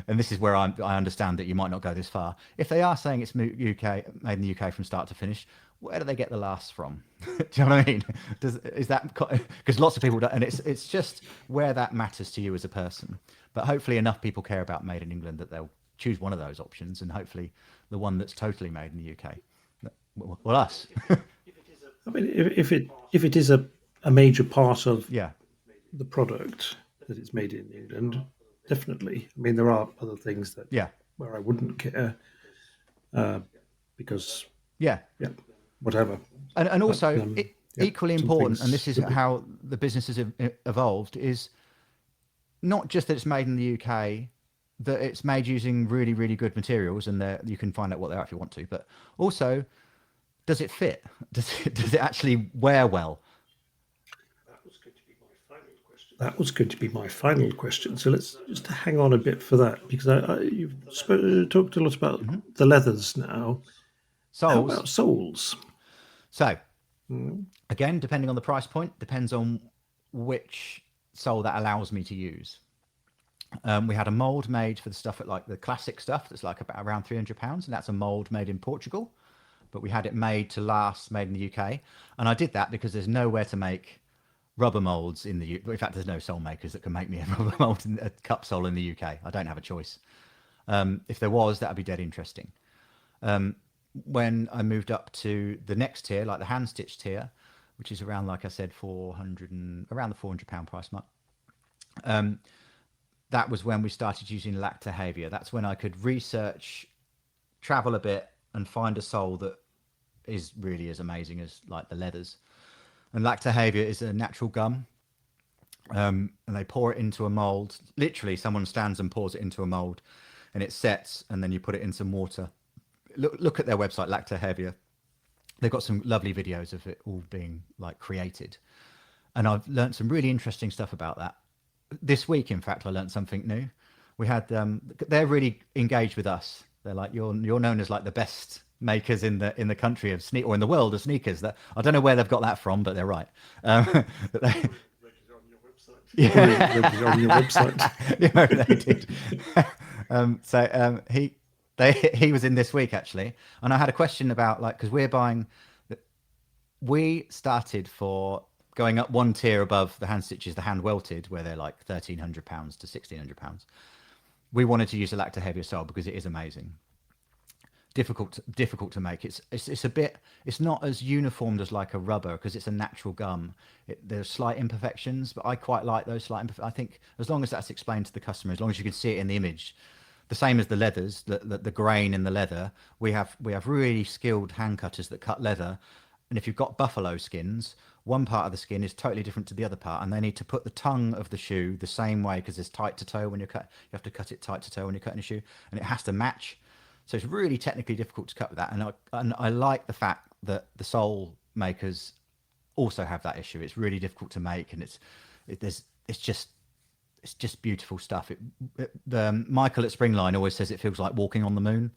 and this is where I understand that you might not go this far. If they are saying it's made in the UK from start to finish, where do they get the last from? Do you know what I mean? Is that because lots of people don't, and it's just where that matters to you as a person. But hopefully enough people care about made in England that they'll choose one of those options, and hopefully the one that's totally made in the UK. Well, us. I mean, if it is a major part of the product that it's made in England, definitely. I mean, there are other things that where I wouldn't care because whatever. And also equally important, and this is how the business has evolved, is not just that it's made in the UK, that it's made using really, really good materials, and you can find out what they are if you want to, but also, does it fit? Does it actually wear well? That was going to be my final question. So let's just hang on a bit for that, because you've talked a lot about the leathers now. How Soles. about soles? So, again, depending on the price point, depends on which sole that allows me to use. We had a mold made for the stuff at like the classic stuff that's like about around £300, and that's a mold made in Portugal. But we had it made to last, made in the UK, and I did that because there's nowhere to make rubber molds in the UK. In fact, there's no sole makers that can make me a rubber mold in a cup sole in the UK. I don't have a choice. If there was, that would be dead interesting. When I moved up to the next tier, like the hand stitch tier, which is around, like I said, around the £400 price mark. That was when we started using lactahavia. That's when I could research, travel a bit, and find a sole that is really as amazing as like the leathers. And lactahavia is a natural gum, and they pour it into a mold. Literally, someone stands and pours it into a mold, and it sets, and then you put it in some water. Look at their website, lactahavia. They've got some lovely videos of it all being like created, and I've learned some really interesting stuff about that. This week, in fact, I learned something new. We had they're really engaged with us. They're like, you're known as like the best makers in the country of or in the world of sneakers. That I don't know where they've got that from, but they're right. Yeah, on your website. Yeah, they did. He was in this week actually, and I had a question about like, because we started for going up one tier above the hand stitches, the hand welted, where they're like £1,300 to £1,600. We wanted to use a lactahavia sole because it is amazing. Difficult to make. It's not as uniformed as like a rubber because it's a natural gum. There's slight imperfections, but I quite like those slight imperfections. I think as long as that's explained to the customer, as long as you can see it in the image, the same as the leathers, the grain in the leather. We have really skilled hand cutters that cut leather, and if you've got buffalo skins, one part of the skin is totally different to the other part, and they need to put the tongue of the shoe the same way because it's tight to toe when you cut. You have to cut it tight to toe when you're cutting a shoe, and it has to match. So it's really technically difficult to cut with that, and I like the fact that the sole makers also have that issue. It's really difficult to make, and it's just beautiful stuff. Michael at Springline always says it feels like walking on the moon,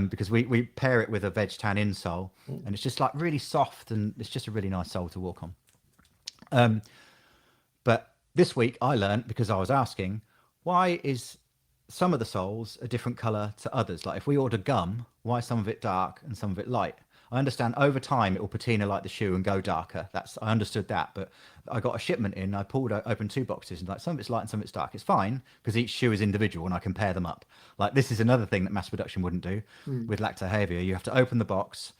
because we pair it with a veg tan insole, and it's just like really soft, and it's just a really nice sole to walk on. But this week I learned, because I was asking, why is some of the soles a different color to others? Like if we order gum, why is some of it dark and some of it light? I understand over time it will patina like the shoe and go darker. I understood that, but I got a shipment in. I opened 2 boxes, and like some of it's light and some of it's dark. It's fine because each shoe is individual, and I can pair them up. Like this is another thing that mass production wouldn't do with lactahavia. You have to open the box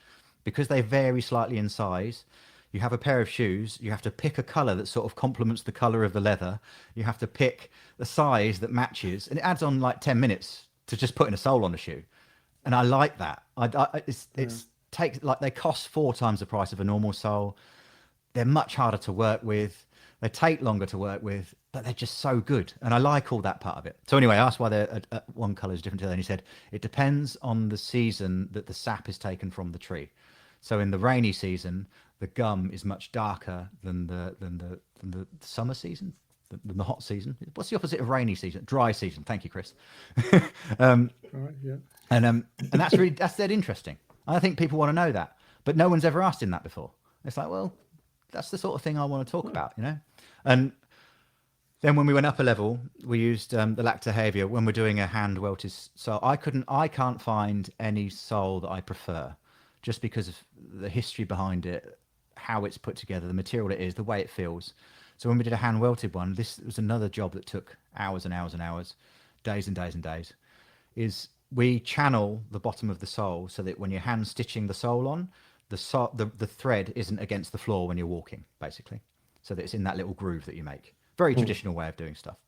because they vary slightly in size. You have a pair of shoes. You have to pick a color that sort of complements the color of the leather. You have to pick the size that matches, and it adds on like 10 minutes to just putting a sole on a shoe. And I like that. They cost 4 times the price of a normal sole. They're much harder to work with. They take longer to work with, but they're just so good. And I like all that part of it. So anyway, I asked why one color is different to the other, and he said it depends on the season that the sap is taken from the tree. So in the rainy season, the gum is much darker than the summer season, than the hot season. What's the opposite of rainy season? Dry season. Thank you, Chris. Right, yeah. And that's dead interesting. I think people want to know that, but no one's ever asked him that before. It's like, well, that's the sort of thing I want to talk about, you know. And then when we went up a level, we used the lactahavia when we're doing a hand welted. So I can't find any sole that I prefer, just because of the history behind it, how it's put together, the material it is, the way it feels. So when we did a hand welted one, this was another job that took hours and hours and hours, days and days and days, is we channel the bottom of the sole so that when you're hand stitching the sole on, the thread isn't against the floor when you're walking, basically. So that it's in that little groove that you make. Very traditional way of doing stuff.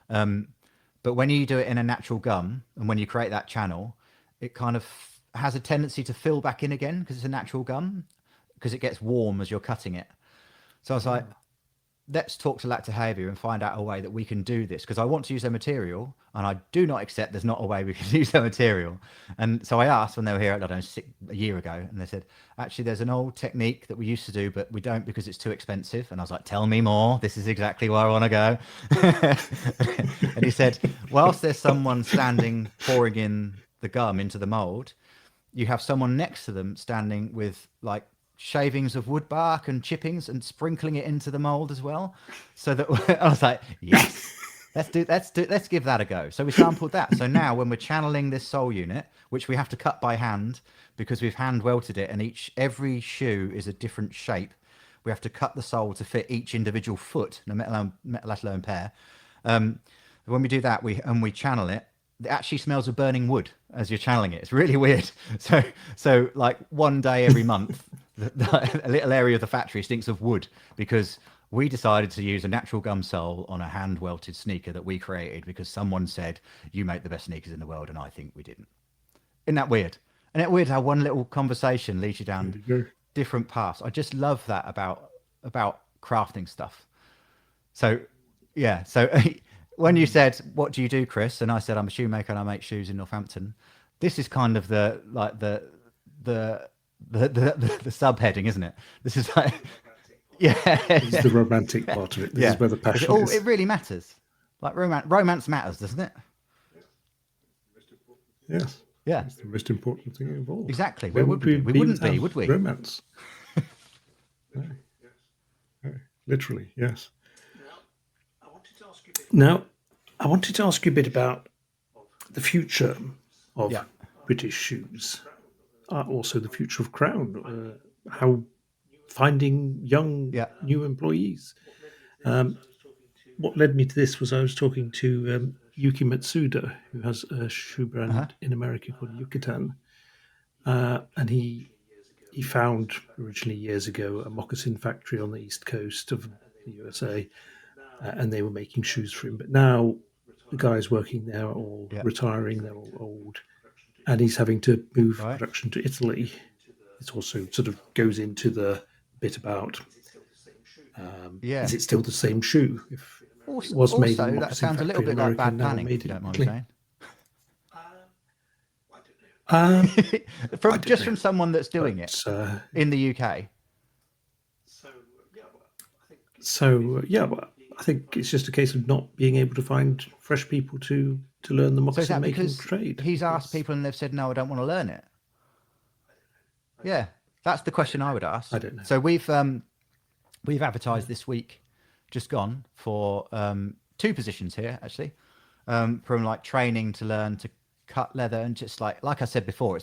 But when you do it in a natural gum, and when you create that channel, it kind of has a tendency to fill back in again because it's a natural gum, because it gets warm as you're cutting it. So I was like, let's talk to Lacta Behaviour and find out a way that we can do this, because I want to use their material and I do not accept there's not a way we can use their material. And so I asked when they were here, I don't know, a year ago, and they said, actually, there's an old technique that we used to do, but we don't because it's too expensive. And I was like, tell me more. This is exactly where I want to go. And he said, whilst there's someone standing pouring in the gum into the mold, you have someone next to them standing with like shavings of wood bark and chippings and sprinkling it into the mold as well. So that I was like, yes, let's give that a go. So we sampled that. So now when we're channeling this sole unit, which we have to cut by hand because we've hand welted it, and every shoe is a different shape. We have to cut the sole to fit each individual foot, no let alone pair. When we do that, we channel it. It actually smells of burning wood as you're channeling it. It's really weird. So like one day every month, a little area of the factory stinks of wood because we decided to use a natural gum sole on a hand welted sneaker that we created because someone said, you make the best sneakers in the world. And I think we didn't. Isn't that weird? Isn't it weird how one little conversation leads you down different paths? I just love that about crafting stuff. So, yeah. So when you said, what do you do, Chris? And I said, I'm a shoemaker and I make shoes in Northampton. This is kind of the subheading, isn't it? This is like, yeah. This is the romantic part of it. This is where the passion is. It really matters. Like romance matters, doesn't it? Yes. Yeah. It's the most important thing of all. Exactly. We wouldn't be, would we? Romance. No. No. Literally, yes. Now, I wanted to ask you a bit about the future of British shoes, also the future of Crown, how finding young, new employees. What led me to this was I was talking to Yuki Matsuda, who has a shoe brand in America called Yucatan, and he found originally years ago a moccasin factory on the east coast of the USA. And they were making shoes for him. But now the guys working there are all retiring, they're all old, and he's having to move production to Italy. It also sort of goes into the bit about is it still the same shoe? If it was made in that sounds a little bit like bad planning, if you don't mind me saying. From someone that's doing it in the UK. So, I think it's just a case of not being able to find fresh people to learn the moccasin making trade. He's asked people and they've said, no, I don't want to learn it. Yeah, that's the question I would ask. I don't know. So we've advertised this week, just gone, for 2 positions here, actually, from like training to learn to cut leather. And just like I said before,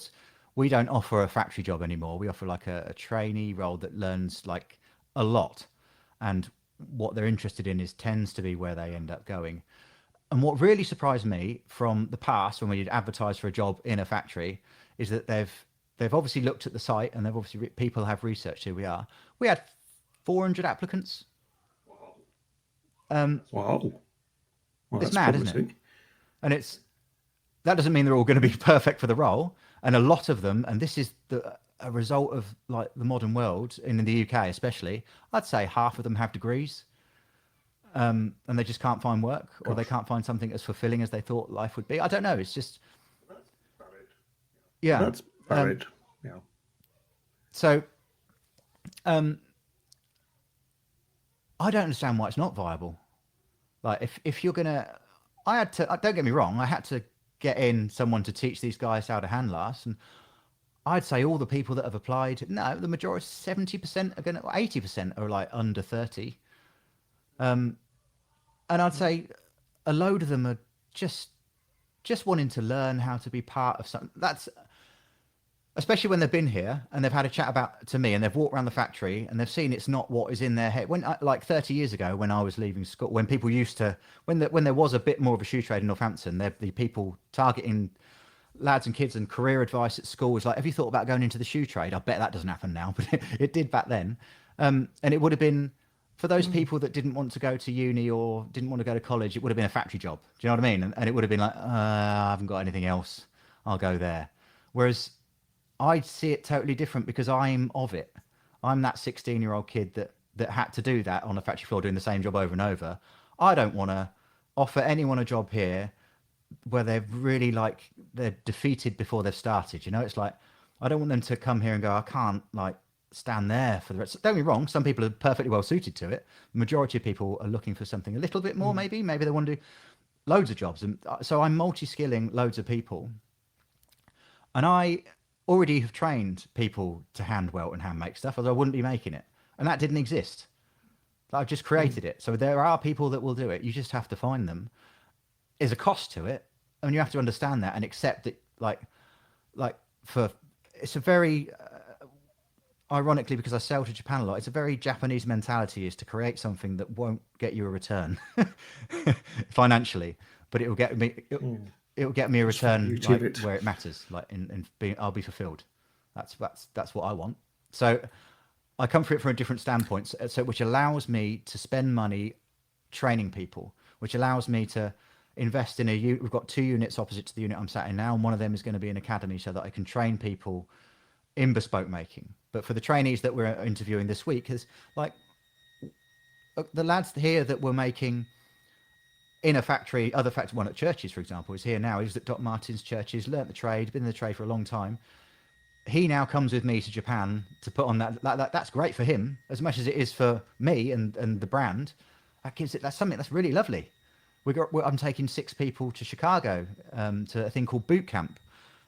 we don't offer a factory job anymore. We offer like a trainee role that learns like a lot. And what they're interested in tends to be where they end up going. And what really surprised me from the past when we advertised for a job in a factory is that they've obviously looked at the site and they've obviously people have researched who we are. We had 400 applicants. Wow. Well, It's mad, promising. isn't it? And that doesn't mean they're all going to be perfect for the role. And a lot of them, and this is a result of like the modern world in the UK especially, I'd say half of them have degrees and they just can't find work or they can't find something as fulfilling as they thought life would be. I don't know, it's just That's valid. So I don't understand why it's not viable. Like if you're gonna, don't get me wrong, I had to get in someone to teach these guys how to hand last, and I'd say all the people that have applied, no, the majority, 70% are going to, 80% are like under 30. And I'd say a load of them are just wanting to learn how to be part of something. That's, especially when they've been here and they've had a chat to me and they've walked around the factory and they've seen it's not what is in their head. Like 30 years ago, when I was leaving school, when people used to, when there was a bit more of a shoe trade in Northampton, the people targeting lads and kids and career advice at school was like, have you thought about going into the shoe trade? I bet that doesn't happen now, but it did back then. And it would have been, for those people that didn't want to go to uni or didn't want to go to college, it would have been a factory job. Do you know what I mean? And it would have been like, I haven't got anything else, I'll go there. Whereas I see it totally different because I'm of it. I'm that 16-year-old kid that that had to do that on a factory floor doing the same job over and over. I don't want to offer anyone a job here where they're really like they're defeated before they've started. You know, it's like I don't want them to come here and go, I can't like stand there for the rest. Don't be wrong, some people are perfectly well suited to it. The majority of people are looking for something a little bit more. Maybe they want to do loads of jobs, and so I'm multi-skilling loads of people, and I already have trained people to hand welt and hand make stuff, otherwise I wouldn't be making it, and that didn't exist. I've just created it. So there are people that will do it. You just have to find them. There's a cost to it, and you have to understand that and accept that. Like for it's a very ironically, because I sell to Japan a lot, it's a very Japanese mentality is to create something that won't get you a return financially, but it will get me. It'll get me a return like, where it matters. Like in being, I'll be fulfilled. That's what I want. So I come from it from a different standpoint, so which allows me to spend money training people, which allows me to invest in we've got 2 units opposite to the unit I'm sat in now, and one of them is going to be an academy so that I can train people in bespoke making. But for the trainees that we're interviewing this week, is like the lads here that were making in a factory, other factory, one at churches, for example, is here now. He's at Doc Martin's churches, learnt the trade, been in the trade for a long time. He now comes with me to Japan to put on that. That's great for him as much as it is for me and the brand. That's something that's really lovely. I'm taking 6 people to Chicago to a thing called boot camp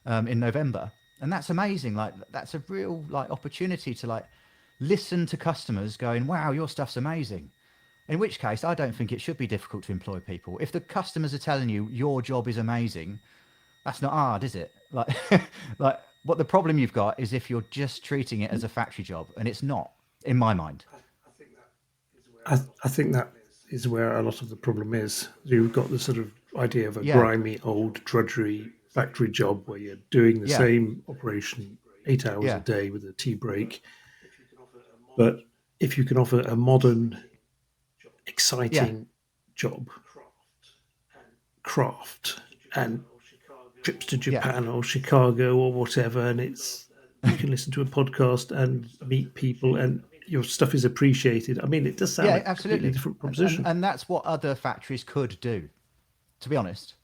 in November, and that's amazing. Like that's a real like opportunity to like listen to customers going, "Wow, your stuff's amazing." In which case, I don't think it should be difficult to employ people. If the customers are telling you your job is amazing, that's not hard, is it? Like, like what the problem you've got is if you're just treating it as a factory job, and it's not, in my mind. I think that is where a lot of the problem is. You've got the sort of idea of a grimy, old, drudgery factory job where you're doing the same operation 8 hours a day with a tea break. But if you can offer a modern, exciting job, craft, and trips to Japan or Chicago or whatever, and you can listen to a podcast and meet people, and your stuff is appreciated. I mean, it does sound like a completely different proposition, and that's what other factories could do. To be honest,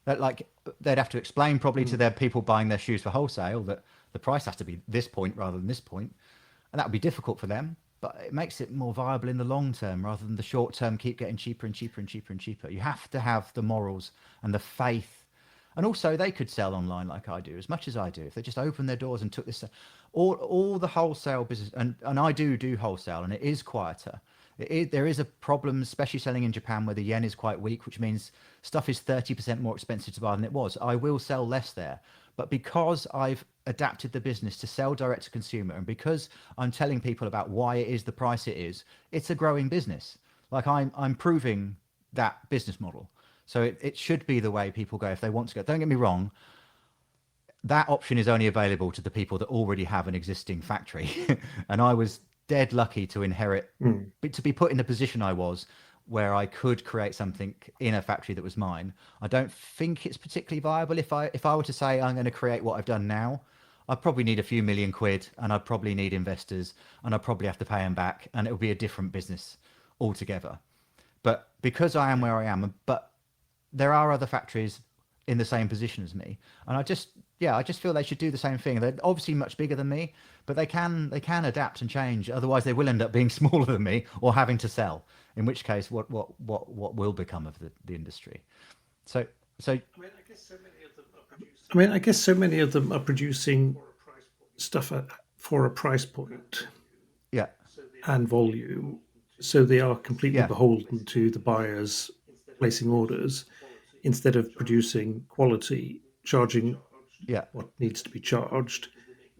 that like they'd have to explain probably to their people buying their shoes for wholesale that the price has to be this point rather than this point, and that would be difficult for them. But it makes it more viable in the long term rather than the short term keep getting cheaper and cheaper and cheaper and cheaper. You have to have the morals and the faith. And also they could sell online like I do, as much as I do. If they just opened their doors and took this, all the wholesale business, and I do wholesale, and it is quieter. There is a problem, especially selling in Japan where the yen is quite weak, which means stuff is 30% more expensive to buy than it was. I will sell less there. But because I've adapted the business to sell direct to consumer, and because I'm telling people about why it is the price it is, it's a growing business. Like I'm proving that business model. So it should be the way people go if they want to go. Don't get me wrong. That option is only available to the people that already have an existing factory. And I was dead lucky to inherit, to be put in the position I was where I could create something in a factory that was mine. I don't think it's particularly viable. If I were to say I'm going to create what I've done now, I'd probably need a few million quid, and I'd probably need investors, and I'd probably have to pay them back, and it would be a different business altogether. But because I am where I am, but there are other factories in the same position as me, and I just feel they should do the same thing. They're obviously much bigger than me, but they can adapt and change. Otherwise, they will end up being smaller than me or having to sell. In which case, what will become of the industry? So I guess so many of them are producing stuff for a price point, and volume, so they are completely beholden to the buyers placing orders instead of producing quality, charging what needs to be charged,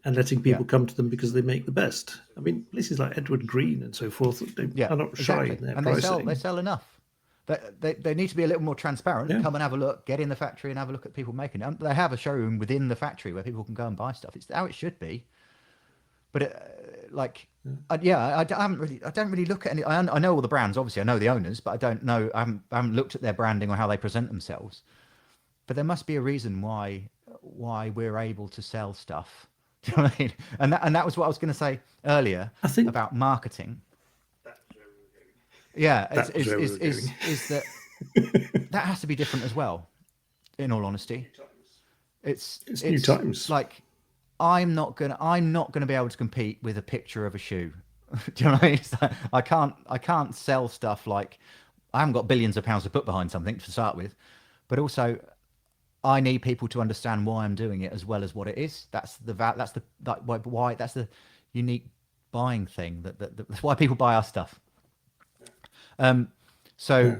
and letting people come to them because they make the best. I mean, places like Edward Green and so forth are not shy in their pricing. They sell enough. They need to be a little more transparent. Come and have a look, get in the factory and have a look at people making it. They have a showroom within the factory where people can go and buy stuff. It's how it should be. But I don't really look at any. I know all the brands, obviously. I know the owners, but I don't know. I haven't looked at their branding or how they present themselves. But there must be a reason why we're able to sell stuff. Do you know what I mean? And that was what I was going to say earlier about marketing. Yeah, That was where we were going. is that that has to be different as well. In all honesty, It's new it's times. like I'm not gonna be able to compete with a picture of a shoe. Do you know what I mean? It's like, I can't sell stuff like I haven't got billions of pounds to put behind something to start with, but also I need people to understand why I'm doing it as well as what it is. That's the why that's the unique buying thing that's why people buy our stuff. So Yeah.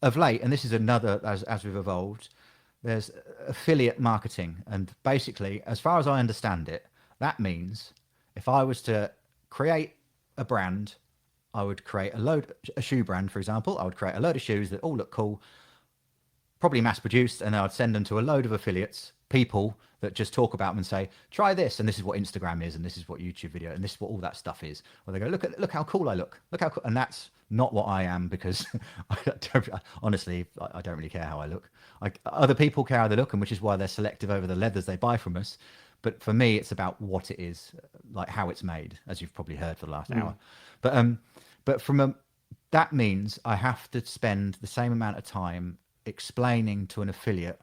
of late, and this is another as we've evolved, there's affiliate marketing, and basically, as far as I understand it, that means if I was to create a brand, I would create a shoe brand, for example. I would create a load of shoes that all look cool, probably mass produced, and I'd send them to a load of affiliates, people that just talk about them and say, try this, and this is what Instagram is, and this is what YouTube video, and this is what all that stuff is. Or they go, look how cool I look how cool, and that's not what I am, because honestly, I don't really care how I look. Other people care how they look, and which is why they're selective over the leathers they buy from us. But for me, it's about what it is, like how it's made, as you've probably heard for the last hour. But that means I have to spend the same amount of time explaining to an affiliate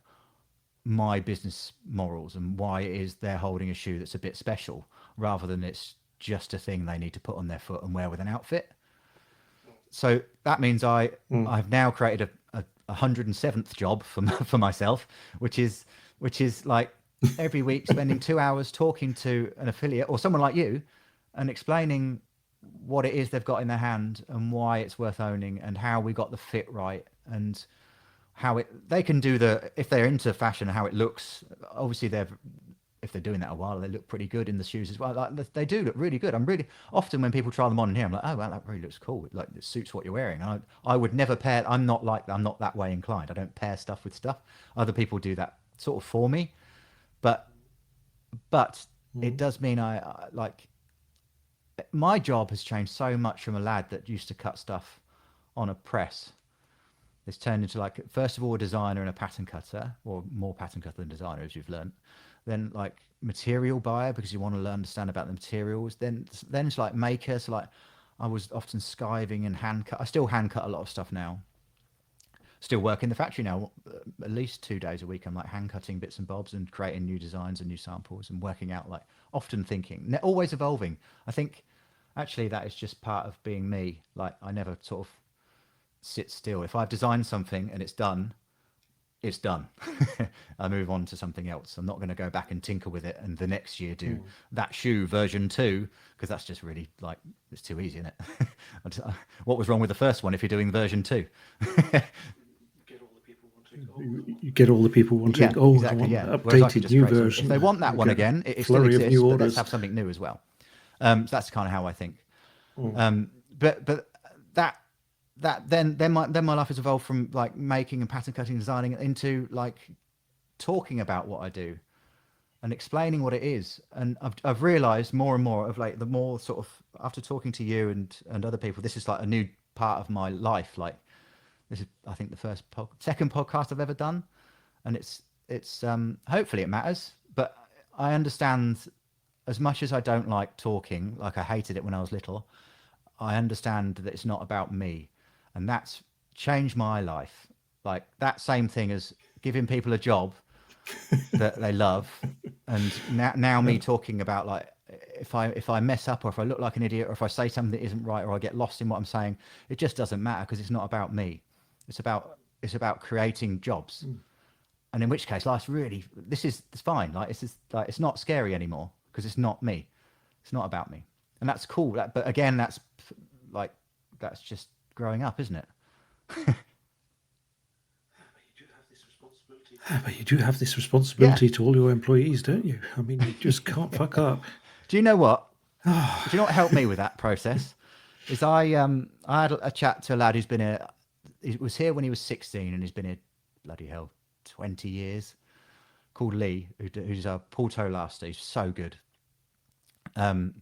my business morals and why it is they're holding a shoe that's a bit special, rather than it's just a thing they need to put on their foot and wear with an outfit. So that means I've now created a 107th job for myself, which is like every week spending 2 hours talking to an affiliate or someone like you and explaining what it is they've got in their hand and why it's worth owning and how we got the fit right and how they can do if they're into fashion, how it looks. Obviously if they're doing that a while, they look pretty good in the shoes as well. Like they do look really good. I'm really often when people try them on here, I'm like, oh well, that really looks cool. Like it suits what you're wearing. And I would never pair. I'm not that way inclined. I don't pair stuff with stuff. Other people do that sort of for me, but it does mean I like my job has changed so much from a lad that used to cut stuff on a press. It's turned into like, first of all, a designer and a pattern cutter, or more pattern cutter than designer, as you've learned. Then like material buyer, because you want to understand about the materials. Then it's like maker. So like I was often skiving and hand cut. I still hand cut a lot of stuff now. Still work in the factory now, at least 2 days a week. I'm like hand cutting bits and bobs and creating new designs and new samples and working out, like often thinking, always evolving. I think actually that is just part of being me. Like I never sort of sit still. If I've designed something and it's done, it's done. I move on to something else. I'm not going to go back and tinker with it and the next year do that shoe version 2, because that's just really like, it's too easy, isn't it? What was wrong with the first one if you're doing version 2? You get all the people wanting, exactly, I want updated new version. If they want that one again, it still exists, but let's have something new as well. So that's kind of how I think. But that then my life has evolved from like making and pattern cutting, designing into like talking about what I do and explaining what it is. And I've realized more and more of like the more sort of after talking to you and other people, this is like a new part of my life. Like this is, I think, the second podcast I've ever done, and it's hopefully it matters. But I understand, as much as I don't like talking, like I hated it when I was little, I understand that it's not about me. And that's changed my life. Like that same thing as giving people a job that they love. And now me talking about like, if I mess up or if I look like an idiot or if I say something that isn't right or I get lost in what I'm saying, it just doesn't matter because it's not about me. It's about creating jobs. And in which case life's really, it's fine. Like it's not scary anymore because it's not me. It's not about me. And that's cool. But again, that's just growing up, isn't it? But you do have this responsibility to all your employees, don't you? I mean, you just can't fuck up. Do you know what? Do you know what helped me with that process? Is I had a chat to a lad he was here when he was 16 and he's been here, bloody hell, 20 years, called Lee, who's a Porto Laster. He's so good. And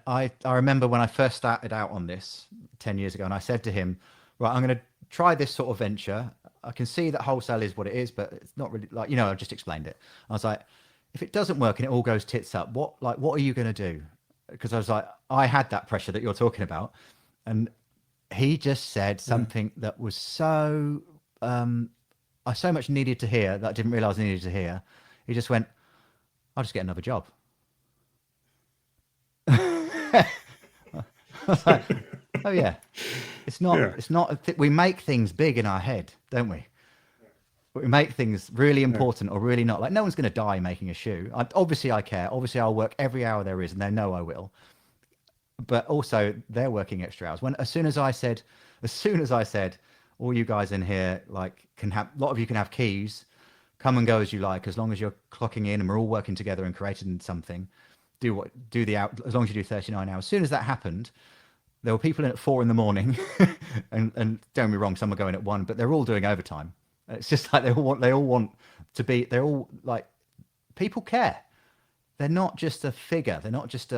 I remember when I first started out on this 10 years ago, and I said to him, right, I'm going to try this sort of venture. I can see that wholesale is what it is, but it's not really like, I just explained it. I was like, if it doesn't work and it all goes tits up, what are you going to do? Because I was like, I had that pressure that you're talking about. And he just said something that was so I so much needed to hear that I didn't realize I needed to hear. He just went, "I'll just get another job." I was like, oh yeah, it's not. Yeah. It's not. We make things big in our head, don't we? We make things really important or really not. Like no one's going to die making a shoe. Obviously, I care. Obviously, I'll work every hour there is, and they know I will. But also, they're working extra hours. As soon as I said, all you guys in here like can have. A lot of you can have keys. Come and go as you like, as long as you're clocking in and we're all working together and creating something. As long as you do 39 hours. As soon as that happened, there were people in at 4 a.m. and don't get me wrong, some are going at 1, but they're all doing overtime. It's just like they all want to be. They're all like, people care. They're not just a figure. They're not just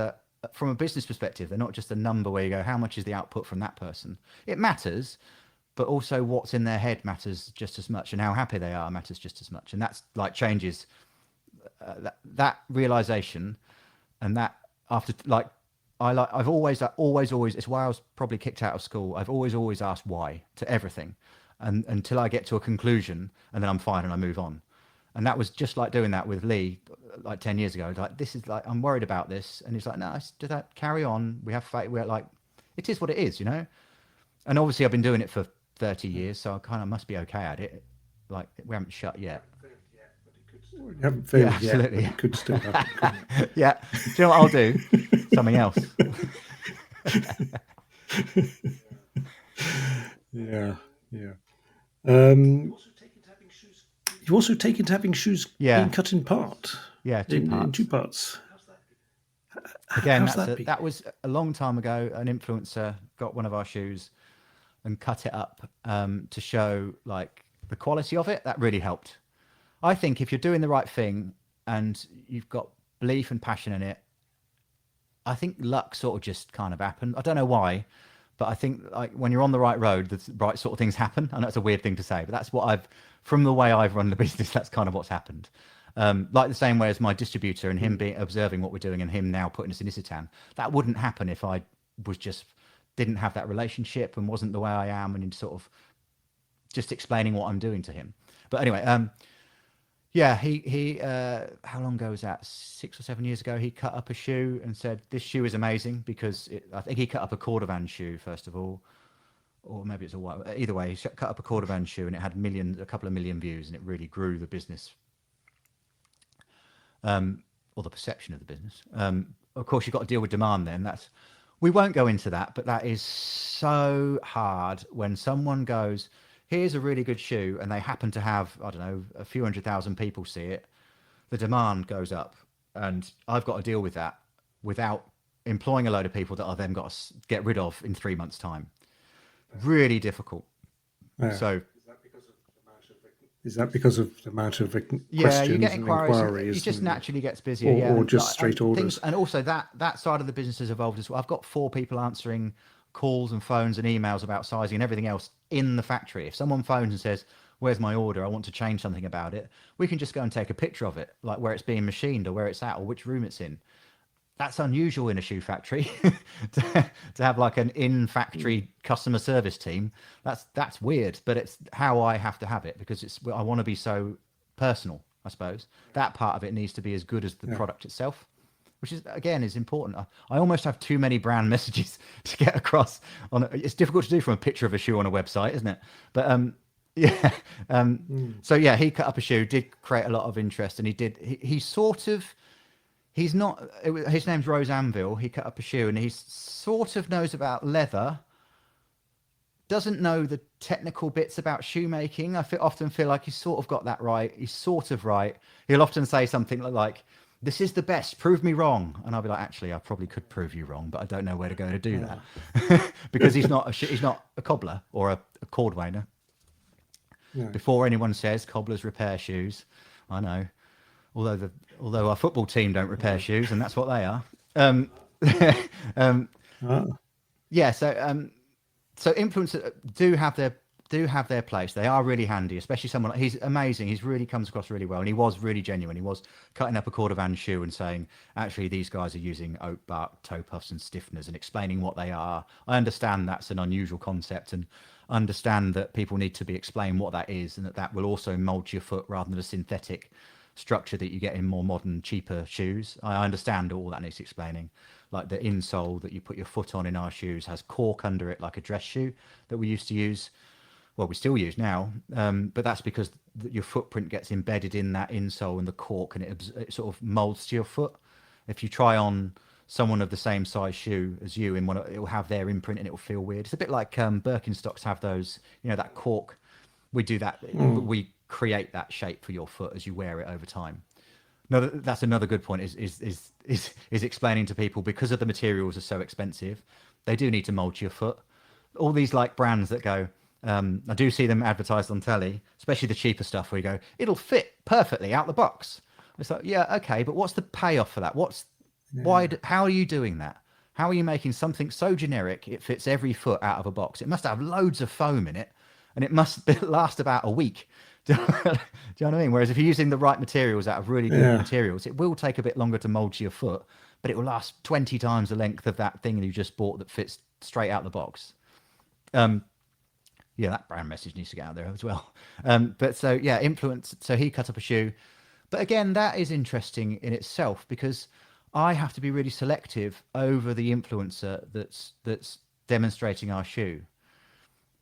from a business perspective. They're not just a number where you go, how much is the output from that person? It matters, but also what's in their head matters just as much, and how happy they are matters just as much. And that's like changes that realization, and that after like. I've always, it's why I was probably kicked out of school. I've always asked why to everything, and until I get to a conclusion, and then I'm fine and I move on. And that was just like doing that with Lee, like 10 years ago. Like, this is like, I'm worried about this. And he's like, no, do that, carry on. We have faith. We're like, it is what it is, you know? And obviously I've been doing it for 30 years, so I kind of must be okay at it. Like, we haven't shut yet. You haven't failed Yeah, yet, but it could still happen, couldn't it? Yeah. Do you know what I'll do? Something else. Yeah. You've also taken to having shoes being cut in part. Yeah, in two parts. Again, that was a long time ago. An influencer got one of our shoes and cut it up to show like the quality of it. That really helped. I think if you're doing the right thing and you've got belief and passion in it, I think luck sort of just kind of happened. I don't know why, but I think like when you're on the right road, the right sort of things happen. I know it's a weird thing to say, but that's what from the way I've run the business, that's kind of what's happened. Like the same way as my distributor and him observing what we're doing and him now putting us in Isitan. That wouldn't happen if I didn't have that relationship and wasn't the way I am and sort of just explaining what I'm doing to him. But anyway, yeah, he how long ago was that? 6 or 7 years ago, he cut up a shoe and said, this shoe is amazing because I think he cut up a cordovan shoe, first of all, or maybe it's a white. Either way, he cut up a cordovan shoe and it had a couple of million views, and it really grew the business, or the perception of the business. Of course, you've got to deal with demand then. We won't go into that, but that is so hard when someone goes, here's a really good shoe, and they happen to have, I don't know, a few 100,000 people see it. The demand goes up, and I've got to deal with that without employing a load of people that I've then got to get rid of in 3 months' time. Really difficult. Yeah. So is that because of the amount of questions you get and inquiries? inquiries? It just naturally gets busier, or just straight orders. And also that side of the business has evolved as well. I've got 4 people answering calls and phones and emails about sizing and everything else in the factory. If someone phones and says, where's my order, I want to change something about it, we can just go and take a picture of it, like where it's being machined or where it's at or which room it's in. That's unusual in a shoe factory to have like an in-factory customer service team. That's weird, but it's how I have to have it because I want to be so personal, I suppose. That part of it needs to be as good as the product itself, which is, again, is important. I almost have too many brand messages to get across. It's difficult to do from a picture of a shoe on a website, isn't it? But so yeah, he cut up a shoe, did create a lot of interest, and his name's Rose Anvil. He cut up a shoe, and he sort of knows about leather, doesn't know the technical bits about shoemaking. I often feel like he's sort of got that right. He's sort of right. He'll often say something like, this is the best, prove me wrong. And I'll be like, actually, I probably could prove you wrong, but I don't know where to go to do that. Because he's not a cobbler or a cordwainer. Yeah. Before anyone says cobblers repair shoes, I know. Although our football team don't repair shoes, and that's what they are. Yeah, so influencers do have do have their place. They are really handy, especially someone. He's amazing. He's really comes across really well, and he was really genuine. He was cutting up a cordovan shoe and saying, actually, these guys are using oak bark toe puffs and stiffeners, and explaining what they are. I understand that's an unusual concept, and understand that people need to be explained what that is, and that will also mold your foot rather than a synthetic structure that you get in more modern, cheaper shoes. I understand all that needs explaining. Like the insole that you put your foot on in our shoes has cork under it, like a dress shoe that we used to use. Well, we still use now, but that's because your footprint gets embedded in that insole and the cork, and it sort of molds to your foot. If you try on someone of the same size shoe as you in one, it will have their imprint and it will feel weird. It's a bit like Birkenstocks have those, that cork. We do that. We create that shape for your foot as you wear it over time. No, that's another good point. Is explaining to people, because of the materials are so expensive, they do need to mold to your foot. All these like brands that go, I do see them advertised on telly, especially the cheaper stuff where you go, it'll fit perfectly out the box. It's like, yeah, okay, but what's the payoff for that? Why? How are you doing that? How are you making something so generic it fits every foot out of a box? It must have loads of foam in it, and it must last about a week. Do you know what I mean? Whereas if you're using the right materials out of really good materials, it will take a bit longer to mold to your foot, but it will last 20 times the length of that thing you just bought that fits straight out the box. Yeah, that brand message needs to get out there as well. But so, yeah, influence. So he cut up a shoe. But again, that is interesting in itself, because I have to be really selective over the influencer that's demonstrating our shoe,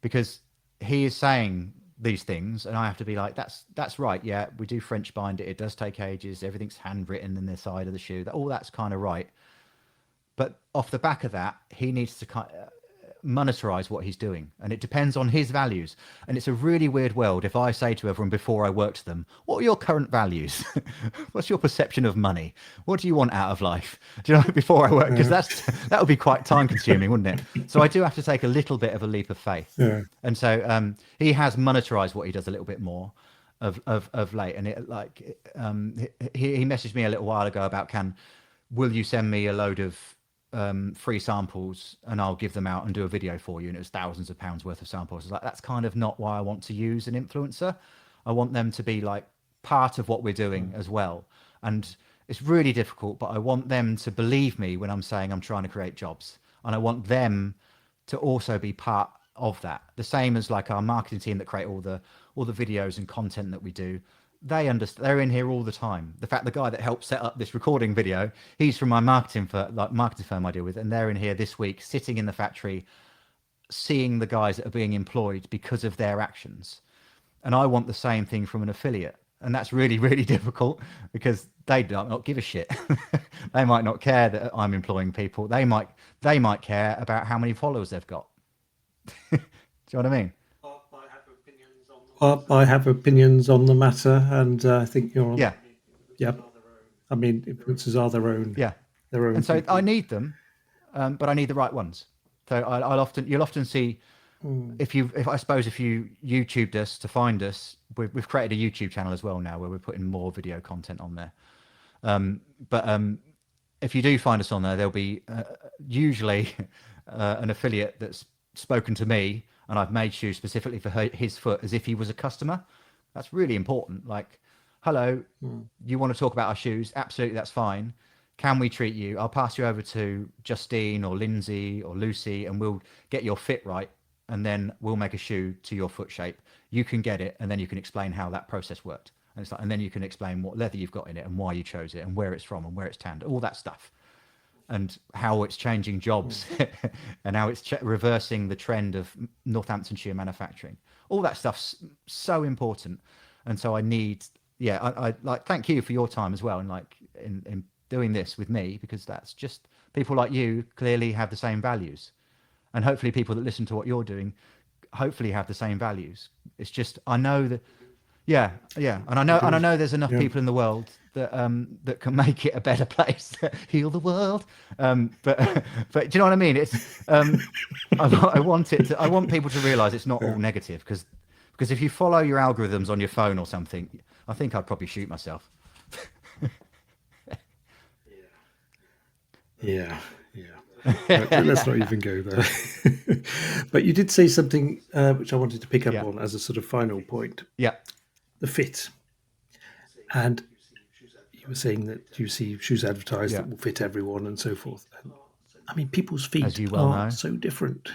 because he is saying these things and I have to be like, that's right. Yeah, we do French bind it. It does take ages. Everything's handwritten in the side of the shoe. All that's kind of right. But off the back of that, he needs to kind of monetize what he's doing, and it depends on his values. And it's a really weird world if I say to everyone before I work to them, what are your current values? What's your perception of money? What do you want out of life? Do you know, before I work? Because that would be quite time consuming, wouldn't it? So I do have to take a little bit of a leap of faith. And so he has monetized what he does a little bit more of late. And it like he messaged me a little while ago about, will you send me a load of free samples and I'll give them out and do a video for you? And it was thousands of pounds worth of samples. I was like, that's kind of not why I want to use an influencer. I want them to be like part of what we're doing as well. And it's really difficult, but I want them to believe me when I'm saying I'm trying to create jobs. And I want them to also be part of that. The same as like our marketing team that create all the videos and content that we do. They understand. They're in here all the time. The fact the guy that helped set up this recording video, he's from my marketing firm I deal with, and they're in here this week, sitting in the factory, seeing the guys that are being employed because of their actions. And I want the same thing from an affiliate, and that's really, really difficult because they do not give a shit. They might not care that I'm employing people. They might care about how many followers they've got. Do you know what I mean? I have opinions on the matter, and I think you're on. Yeah. I mean, influencers are their own. Yeah. Their own. And so people. I need them, but I need the right ones. So you'll often see, if you YouTubed us to find us, we've created a YouTube channel as well now where we're putting more video content on there. But if you do find us on there, there'll be usually an affiliate that's spoken to me, and I've made shoes specifically for his foot as if he was a customer. That's really important. Like, hello, you want to talk about our shoes? Absolutely, that's fine. Can we treat you? I'll pass you over to Justine or Lindsay or Lucy, and we'll get your fit right, and then we'll make a shoe to your foot shape. You can get it, and then you can explain how that process worked. And it's like, and then you can explain what leather you've got in it and why you chose it and where it's from and where it's tanned, all that stuff. And how it's changing jobs and how it's reversing the trend of Northamptonshire manufacturing. All that stuff's so important. And so I need, I like, thank you for your time as well. And like in doing this with me, because that's just people like you clearly have the same values. And hopefully people that listen to what you're doing, hopefully have the same values. It's just, I know that, and I know there's enough people in the world that that can make it a better place, heal the world. But do you know what I mean? It's I want people to realize it's not all negative, because if you follow your algorithms on your phone or something, I think I'd probably shoot myself. Yeah. Let's not even go there. But you did say something which I wanted to pick up Yeah. on as a sort of final point: Yeah. the fit. And you were saying that you see shoes advertised Yeah. that will fit everyone and so forth. And, I mean, people's As feet you well are know. so different,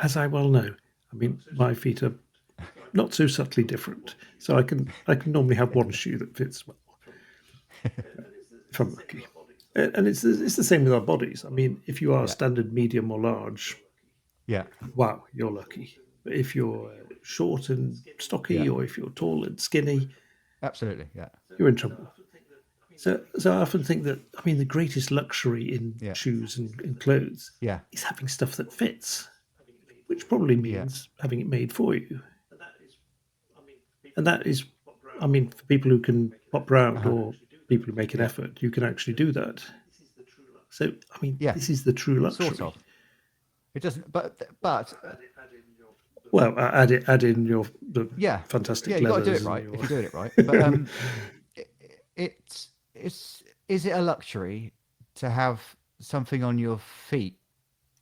as I well know. I mean, my feet are not so subtly different, so I can normally have one shoe that fits well if I'm lucky. And it's the same with our bodies. I mean, if you are Yeah. standard medium or large, Yeah. wow, you're lucky. But if you're short and stocky, Yeah. or if you're tall and skinny, Absolutely. Yeah. you're in trouble. So I often think that, I mean, the greatest luxury in Yeah. shoes and clothes Yeah. is having stuff that fits, which probably Yeah. means having it made for you. And that is, I mean, for people who can pop round Uh-huh. or people who make an Yeah. effort, you can actually do that. So, I mean, Yeah. this is the true Sort luxury. of. It doesn't. But Well, add in the yeah. Yeah. fantastic You got to do it leathers and right your. if you're doing it right. But it, it's is it a luxury to have something on your feet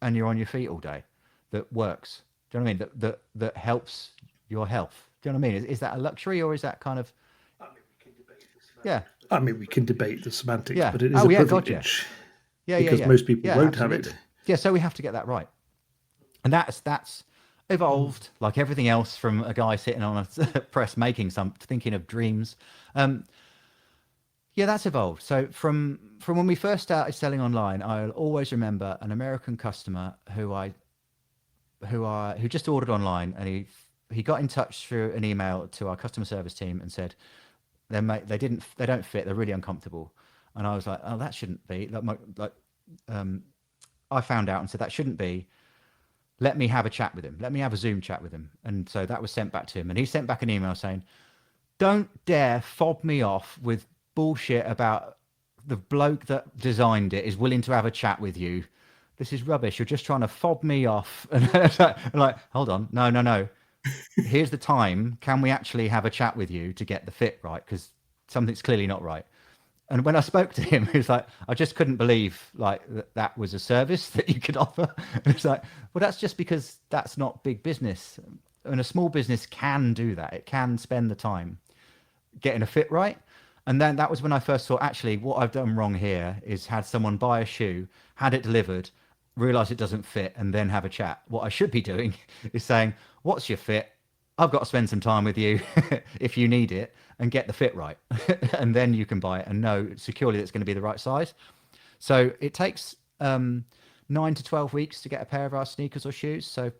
and you're on your feet all day that works? Do you know what I mean? That helps your health. Do you know what I mean? Is that a luxury or is that kind of yeah? I mean, we can debate the semantics, Yeah. but it is Oh a yeah. God. Yeah. privilege Yeah. Yeah. because Yeah. most people Yeah. won't have it. Absolutely. Yeah. So we have to get that right. And that's evolved like everything else from a guy sitting on a press making some thinking of dreams. Yeah, that's evolved. So from when we first started selling online, I'll always remember an American customer who just ordered online, and he got in touch through an email to our customer service team and said they don't fit, they're really uncomfortable. And I was like, oh, that shouldn't be I found out and said that shouldn't be. Let me have a chat with him. Let me have a Zoom chat with him. And so that was sent back to him. And he sent back an email saying, don't dare fob me off with bullshit about the bloke that designed it is willing to have a chat with you. This is rubbish. You're just trying to fob me off. And I'm like, hold on. No. Here's the time. Can we actually have a chat with you to get the fit right? Because something's clearly not right. And when I spoke to him, he was like, I just couldn't believe like that was a service that you could offer. And it's like, well, that's just because that's not big business. And a small business can do that. It can spend the time getting a fit right. And then that was when I first thought, actually, what I've done wrong here is had someone buy a shoe, had it delivered, realize it doesn't fit, and then have a chat. What I should be doing is saying, what's your fit? I've got to spend some time with you if you need it and get the fit right. And then you can buy it and know securely that it's going to be the right size. So it takes 9 to 12 weeks to get a pair of our sneakers or shoes. So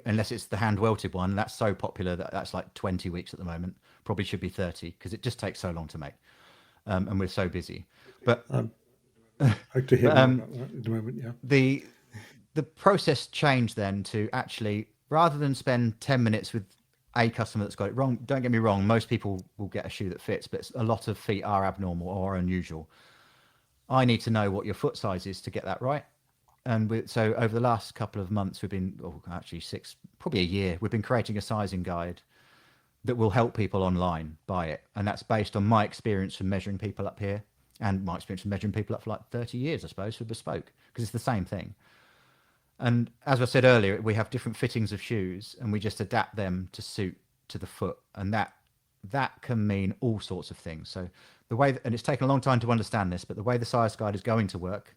unless it's the hand welted one, that's so popular that's like 20 weeks at the moment. Probably should be 30 because it just takes so long to make. And we're so busy. But I like to hear more about that at the moment, yeah. The process changed then to actually, rather than spend 10 minutes with a customer that's got it wrong, don't get me wrong, most people will get a shoe that fits, but a lot of feet are abnormal or unusual. I need to know what your foot size is to get that right. And so over the last couple of months, actually probably a year, we've been creating a sizing guide that will help people online buy it. And that's based on my experience from measuring people up here and my experience from measuring people up for like 30 years, I suppose, for bespoke, because it's the same thing. And as I said earlier, we have different fittings of shoes and we just adapt them to suit to the foot. And that can mean all sorts of things. So and it's taken a long time to understand this, but the way the size guide is going to work,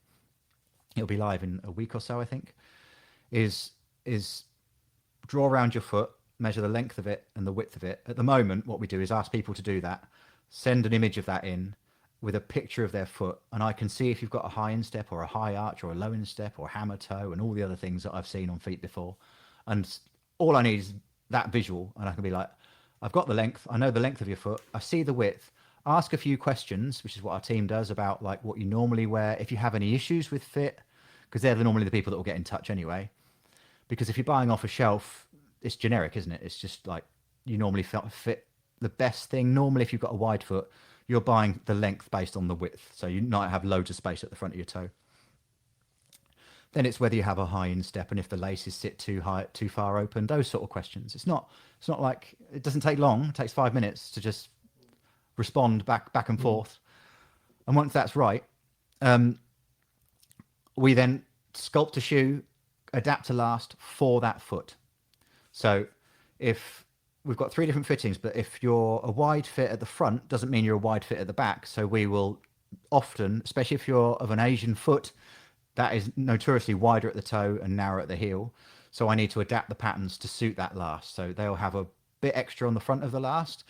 it'll be live in a week or so, I think, is draw around your foot, measure the length of it and the width of it. At the moment, what we do is ask people to do that, send an image of that in with a picture of their foot, and I can see if you've got a high instep or a high arch or a low instep or a hammer toe and all the other things that I've seen on feet before. And all I need is that visual, and I can be like, I've got the length, I know the length of your foot, I see the width, ask a few questions, which is what our team does, about like what you normally wear, if you have any issues with fit, because they're normally the people that will get in touch anyway. Because if you're buying off a shelf, it's generic, isn't it? It's just like you normally fit the best thing. Normally, if you've got a wide foot, you're buying the length based on the width. So you might have loads of space at the front of your toe. Then it's whether you have a high instep and if the laces sit too high, too far open, those sort of questions. It's not like, it doesn't take long. It takes 5 minutes to just respond back and forth. And once that's right, We then sculpt a shoe, adapt to last for that foot. So if we've got 3 different fittings, but if you're a wide fit at the front, doesn't mean you're a wide fit at the back. So we will often, especially if you're of an Asian foot, that is notoriously wider at the toe and narrower at the heel. So I need to adapt the patterns to suit that last. So they'll have a bit extra on the front of the last,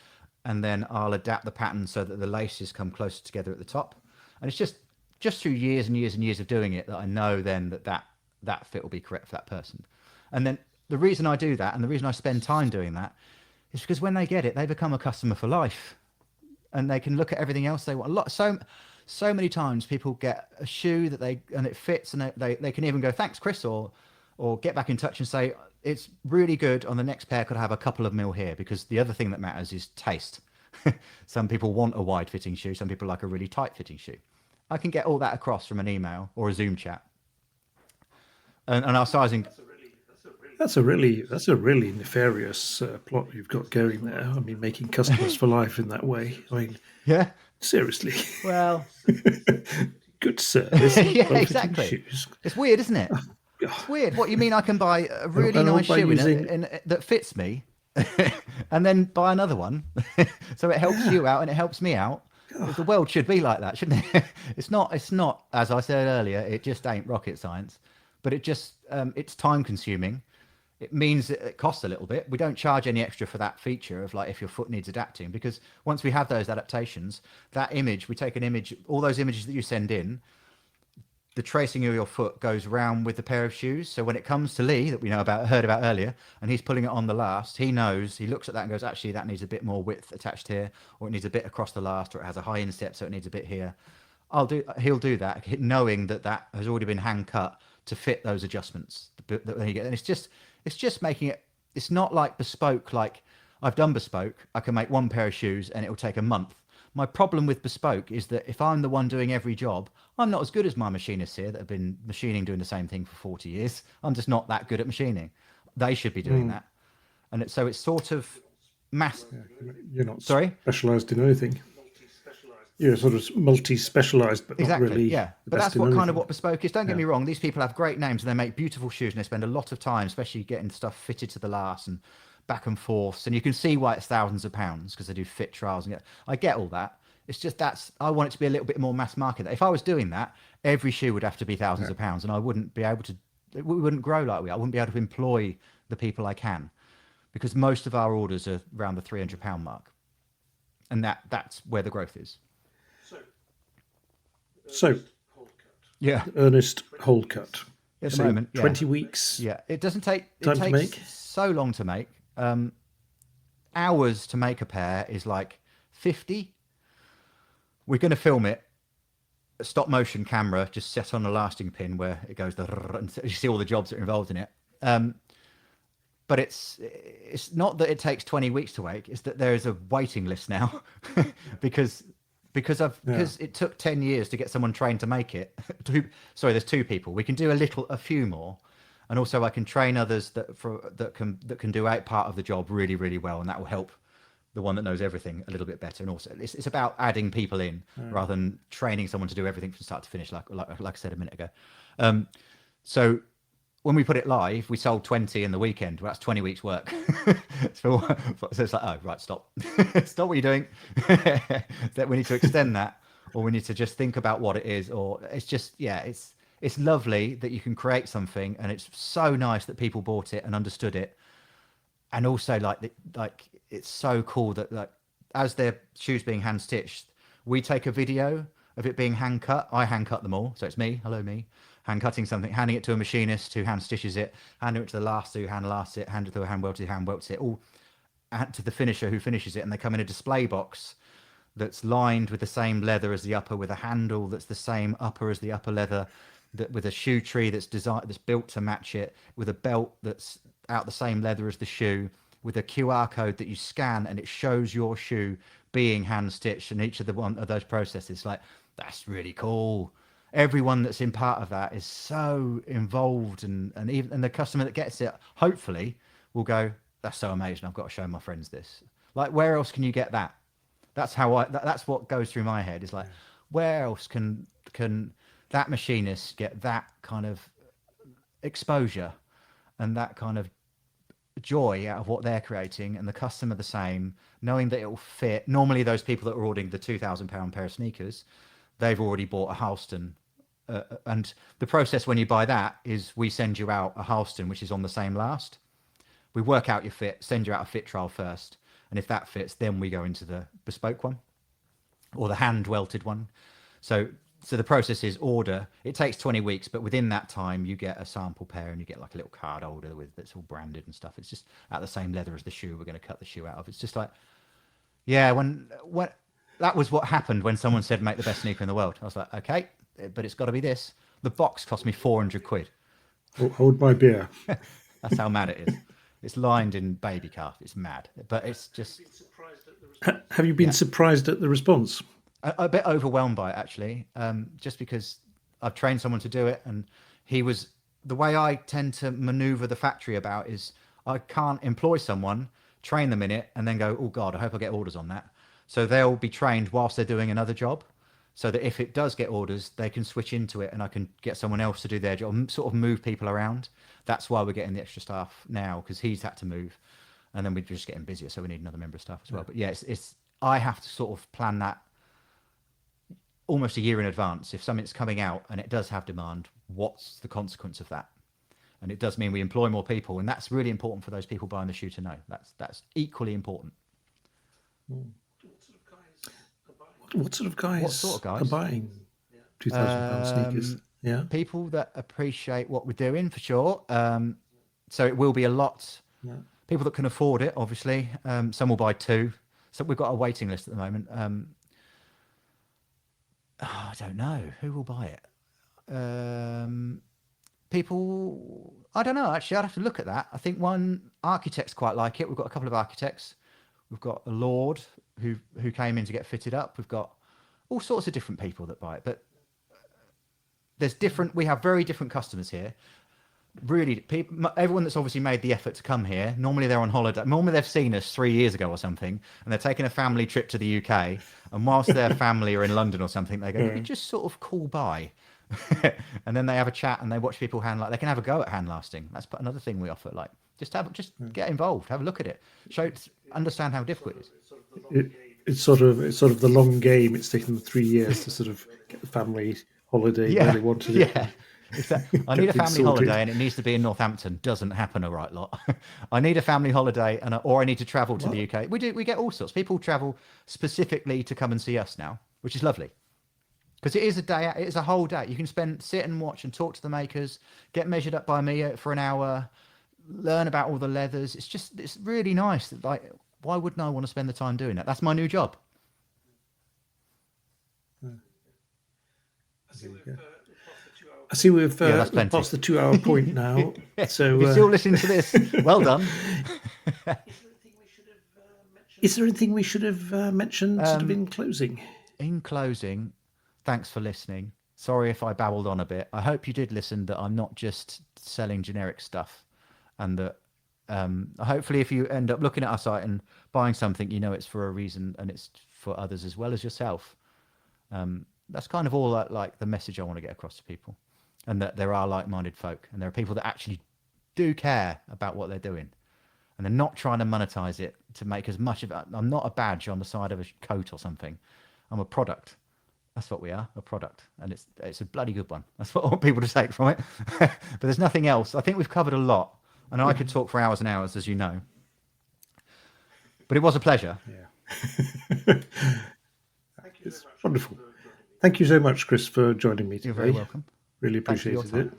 and then I'll adapt the pattern so that the laces come closer together at the top. And it's just through years and years and years of doing it that I know then that fit will be correct for that person. And then the reason I do that and the reason I spend time doing that is because when they get it, they become a customer for life, and they can look at everything else they want. So many times people get a shoe that it fits, and they can even go, thanks, Chris, or get back in touch and say, it's really good. On the next pair, could I have a couple of mil here? Because the other thing that matters is taste. Some people want a wide fitting shoe. Some people like a really tight fitting shoe. I can get all that across from an email or a Zoom chat. And our sizing. That's a really nefarious plot you've got going there. I mean, making customers for life in that way. I mean, Yeah. seriously. Well, Good service. yeah, well-fitting exactly. shoes. It's weird, isn't it? It's weird. What you mean? I can buy a really And all nice by shoe using- that fits me, and then buy another one, so it helps you out and it helps me out. The world should be like that, shouldn't it? It's not. As I said earlier, it just ain't rocket science, but it's time consuming. It means that it costs a little bit. We don't charge any extra for that feature of like if your foot needs adapting, because once we have those adaptations, we take an image, all those images that you send in, the tracing of your foot goes round with the pair of shoes. So when it comes to Lee, that we heard about earlier, and he's pulling it on the last, he looks at that and goes, actually, that needs a bit more width attached here, or it needs a bit across the last, or it has a high instep, so it needs a bit here. He'll do that, knowing that has already been hand cut to fit those adjustments. And it's just making it, it's not like bespoke, like I've done bespoke, I can make one pair of shoes and it'll take a month. My problem with bespoke is that if I'm the one doing every job, I'm not as good as my machinists here that have been machining, doing the same thing for 40 years. I'm just not that good at machining. They should be doing that. And it's sort of mass. Yeah, you're not Sorry? specialised in anything. You're sort of multi-specialised, but Exactly, not really. yeah. But that's what bespoke is. Don't get me wrong. These people have great names and they make beautiful shoes and they spend a lot of time, especially getting stuff fitted to the last and back and forth. And you can see why it's thousands of pounds, because they do fit trials. I get all that. It's just I want it to be a little bit more mass market. If I was doing that, every shoe would have to be thousands of pounds, and I wouldn't be able to. We wouldn't grow like we are. I wouldn't be able to employ the people I can, because most of our orders are around the £300 mark, and that's where the growth is. So, Yeah, Ernest Hold Cut. at the So moment, 20 weeks. Yeah, it doesn't take. Time to make? So long to make. Hours to make a pair is like 50. We're going to film it. A stop motion camera just set on a lasting pin where it goes and you see all the jobs that are involved in it. But it's not that it takes 20 weeks to make. It's that there is a waiting list now because it took 10 years to get someone trained to make it. There's 2 people. We can do a few more, and also I can train others that can do part of the job really, really well, and that will help the one that knows everything a little bit better. And also it's about adding people in rather than training someone to do everything from start to finish, like I said a minute ago. So when we put it live, we sold 20 in the weekend. Well, that's 20 weeks work. So it's like, oh, right, stop. Stop what you're doing. That we need to extend that, or we need to just think about what it is, or it's just, it's lovely that you can create something, and it's so nice that people bought it and understood it. And also like it's so cool that like as their shoes being hand stitched, we take a video of it being hand cut. I hand cut them all. So it's me, hand cutting something, handing it to a machinist who hand stitches it, handing it to the last who hand lasts it, hand it to a hand welts it, all to the finisher who finishes it. And they come in a display box that's lined with the same leather as the upper, with a handle that's the same upper as the upper leather, with a shoe tree that's built to match it, with a belt that's out the same leather as the shoe, with a QR code that you scan and it shows your shoe being hand stitched in each of those processes. Like, that's really cool. Everyone that's in part of that is so involved, and the customer that gets it hopefully will go, that's so amazing, I've got to show my friends this. Like, where else can you get that? That's how that's what goes through my head, is like, where else can that machinists get that kind of exposure and that kind of joy out of what they're creating, and the customer the same, knowing that it will fit. Normally those people that are ordering the £2,000 pair of sneakers, they've already bought a Halston, and the process when you buy that is we send you out a Halston which is on the same last. We work out your fit, send you out a fit trial first, and if that fits, then we go into the bespoke one or the hand welted one. So the process is order. It takes 20 weeks, but within that time you get a sample pair and you get like a little card holder with that's all branded and stuff. It's just at the same leather as the shoe we're going to cut the shoe out of. It's just like, yeah, when that was what happened when someone said make the best sneaker in the world. I was like, okay, but it's got to be this. The box cost me 400 quid. Hold my beer. That's how mad it is. It's lined in baby calf. It's mad, but it's just. Have you been surprised at the response? A bit overwhelmed by it, actually, just because I've trained someone to do it, and the way I tend to maneuver the factory about is I can't employ someone, train them in it, and then go, oh God, I hope I get orders on that. So they'll be trained whilst they're doing another job, so that if it does get orders, they can switch into it and I can get someone else to do their job, sort of move people around. That's why we're getting the extra staff now, because he's had to move, and then we're just getting busier, so we need another member of staff as well. But yeah, it's I have to sort of plan that almost a year in advance. If something's coming out and it does have demand, what's the consequence of that? And it does mean we employ more people, and that's really important for those people buying the shoe to know. That's equally important. What sort of guys are buying £2,000 sneakers? Yeah, people that appreciate what we're doing, for sure. So it will be a lot. Yeah. People that can afford it, obviously. Some will buy two. So we've got a waiting list at the moment. I don't know who will buy it. People, I don't know. Actually, I'd have to look at that. I think one architects quite like it. We've got a couple of architects. We've got a lord who came in to get fitted up. We've got all sorts of different people that buy it. But we have very different customers here. Really, people, everyone that's obviously made the effort to come here, normally they're on holiday. Normally they've seen us 3 years ago or something, and they're taking a family trip to the UK. And whilst their family are in London or something, they go, you just sort of call by. And then they have a chat and they watch people they can have a go at hand lasting. That's another thing we offer. Like, just get involved, have a look at it, understand how difficult it is. It's sort of the long game. It's taken them 3 years to sort of get the family holiday where they wanted it. Yeah. I need a family holiday and it needs to be in Northampton. Doesn't happen a right lot. I need a family holiday or I need to travel to the UK. We get all sorts. People travel specifically to come and see us now, which is lovely. Because it is a day, it is a whole day. You can sit and watch and talk to the makers, get measured up by me for an hour, learn about all the leathers. It's really nice. Like, why wouldn't I want to spend the time doing that? That's my new job. I see we've passed the 2 hour point now. So if you're still listening to this, well done. Is there anything we should have mentioned sort of in closing? In closing, thanks for listening. Sorry if I babbled on a bit. I hope you did listen, that I'm not just selling generic stuff, and that hopefully if you end up looking at our site and buying something, you know it's for a reason and it's for others as well as yourself. That's kind of all like the message I want to get across to people. And that there are like-minded folk, and there are people that actually do care about what they're doing, and they're not trying to monetize it to make as much of it. I'm not a badge on the side of a coat or something. I'm a product. That's what we are, a product, and it's a bloody good one. That's what I want people to take from it. But there's nothing else. I think we've covered a lot, and I could talk for hours and hours, as you know. But it was a pleasure. Yeah. It's wonderful. Thank you so much, Chris, for joining me today. You're very welcome. Really appreciated it.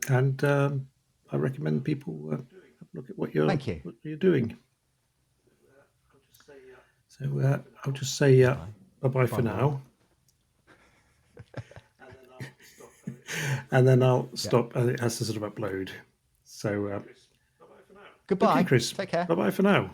And I recommend people look at what you're doing. So I'll just say bye-bye for now. And then I'll stop, and it has to sort of upload. So goodbye. Okay, Chris. Take care. Bye-bye for now.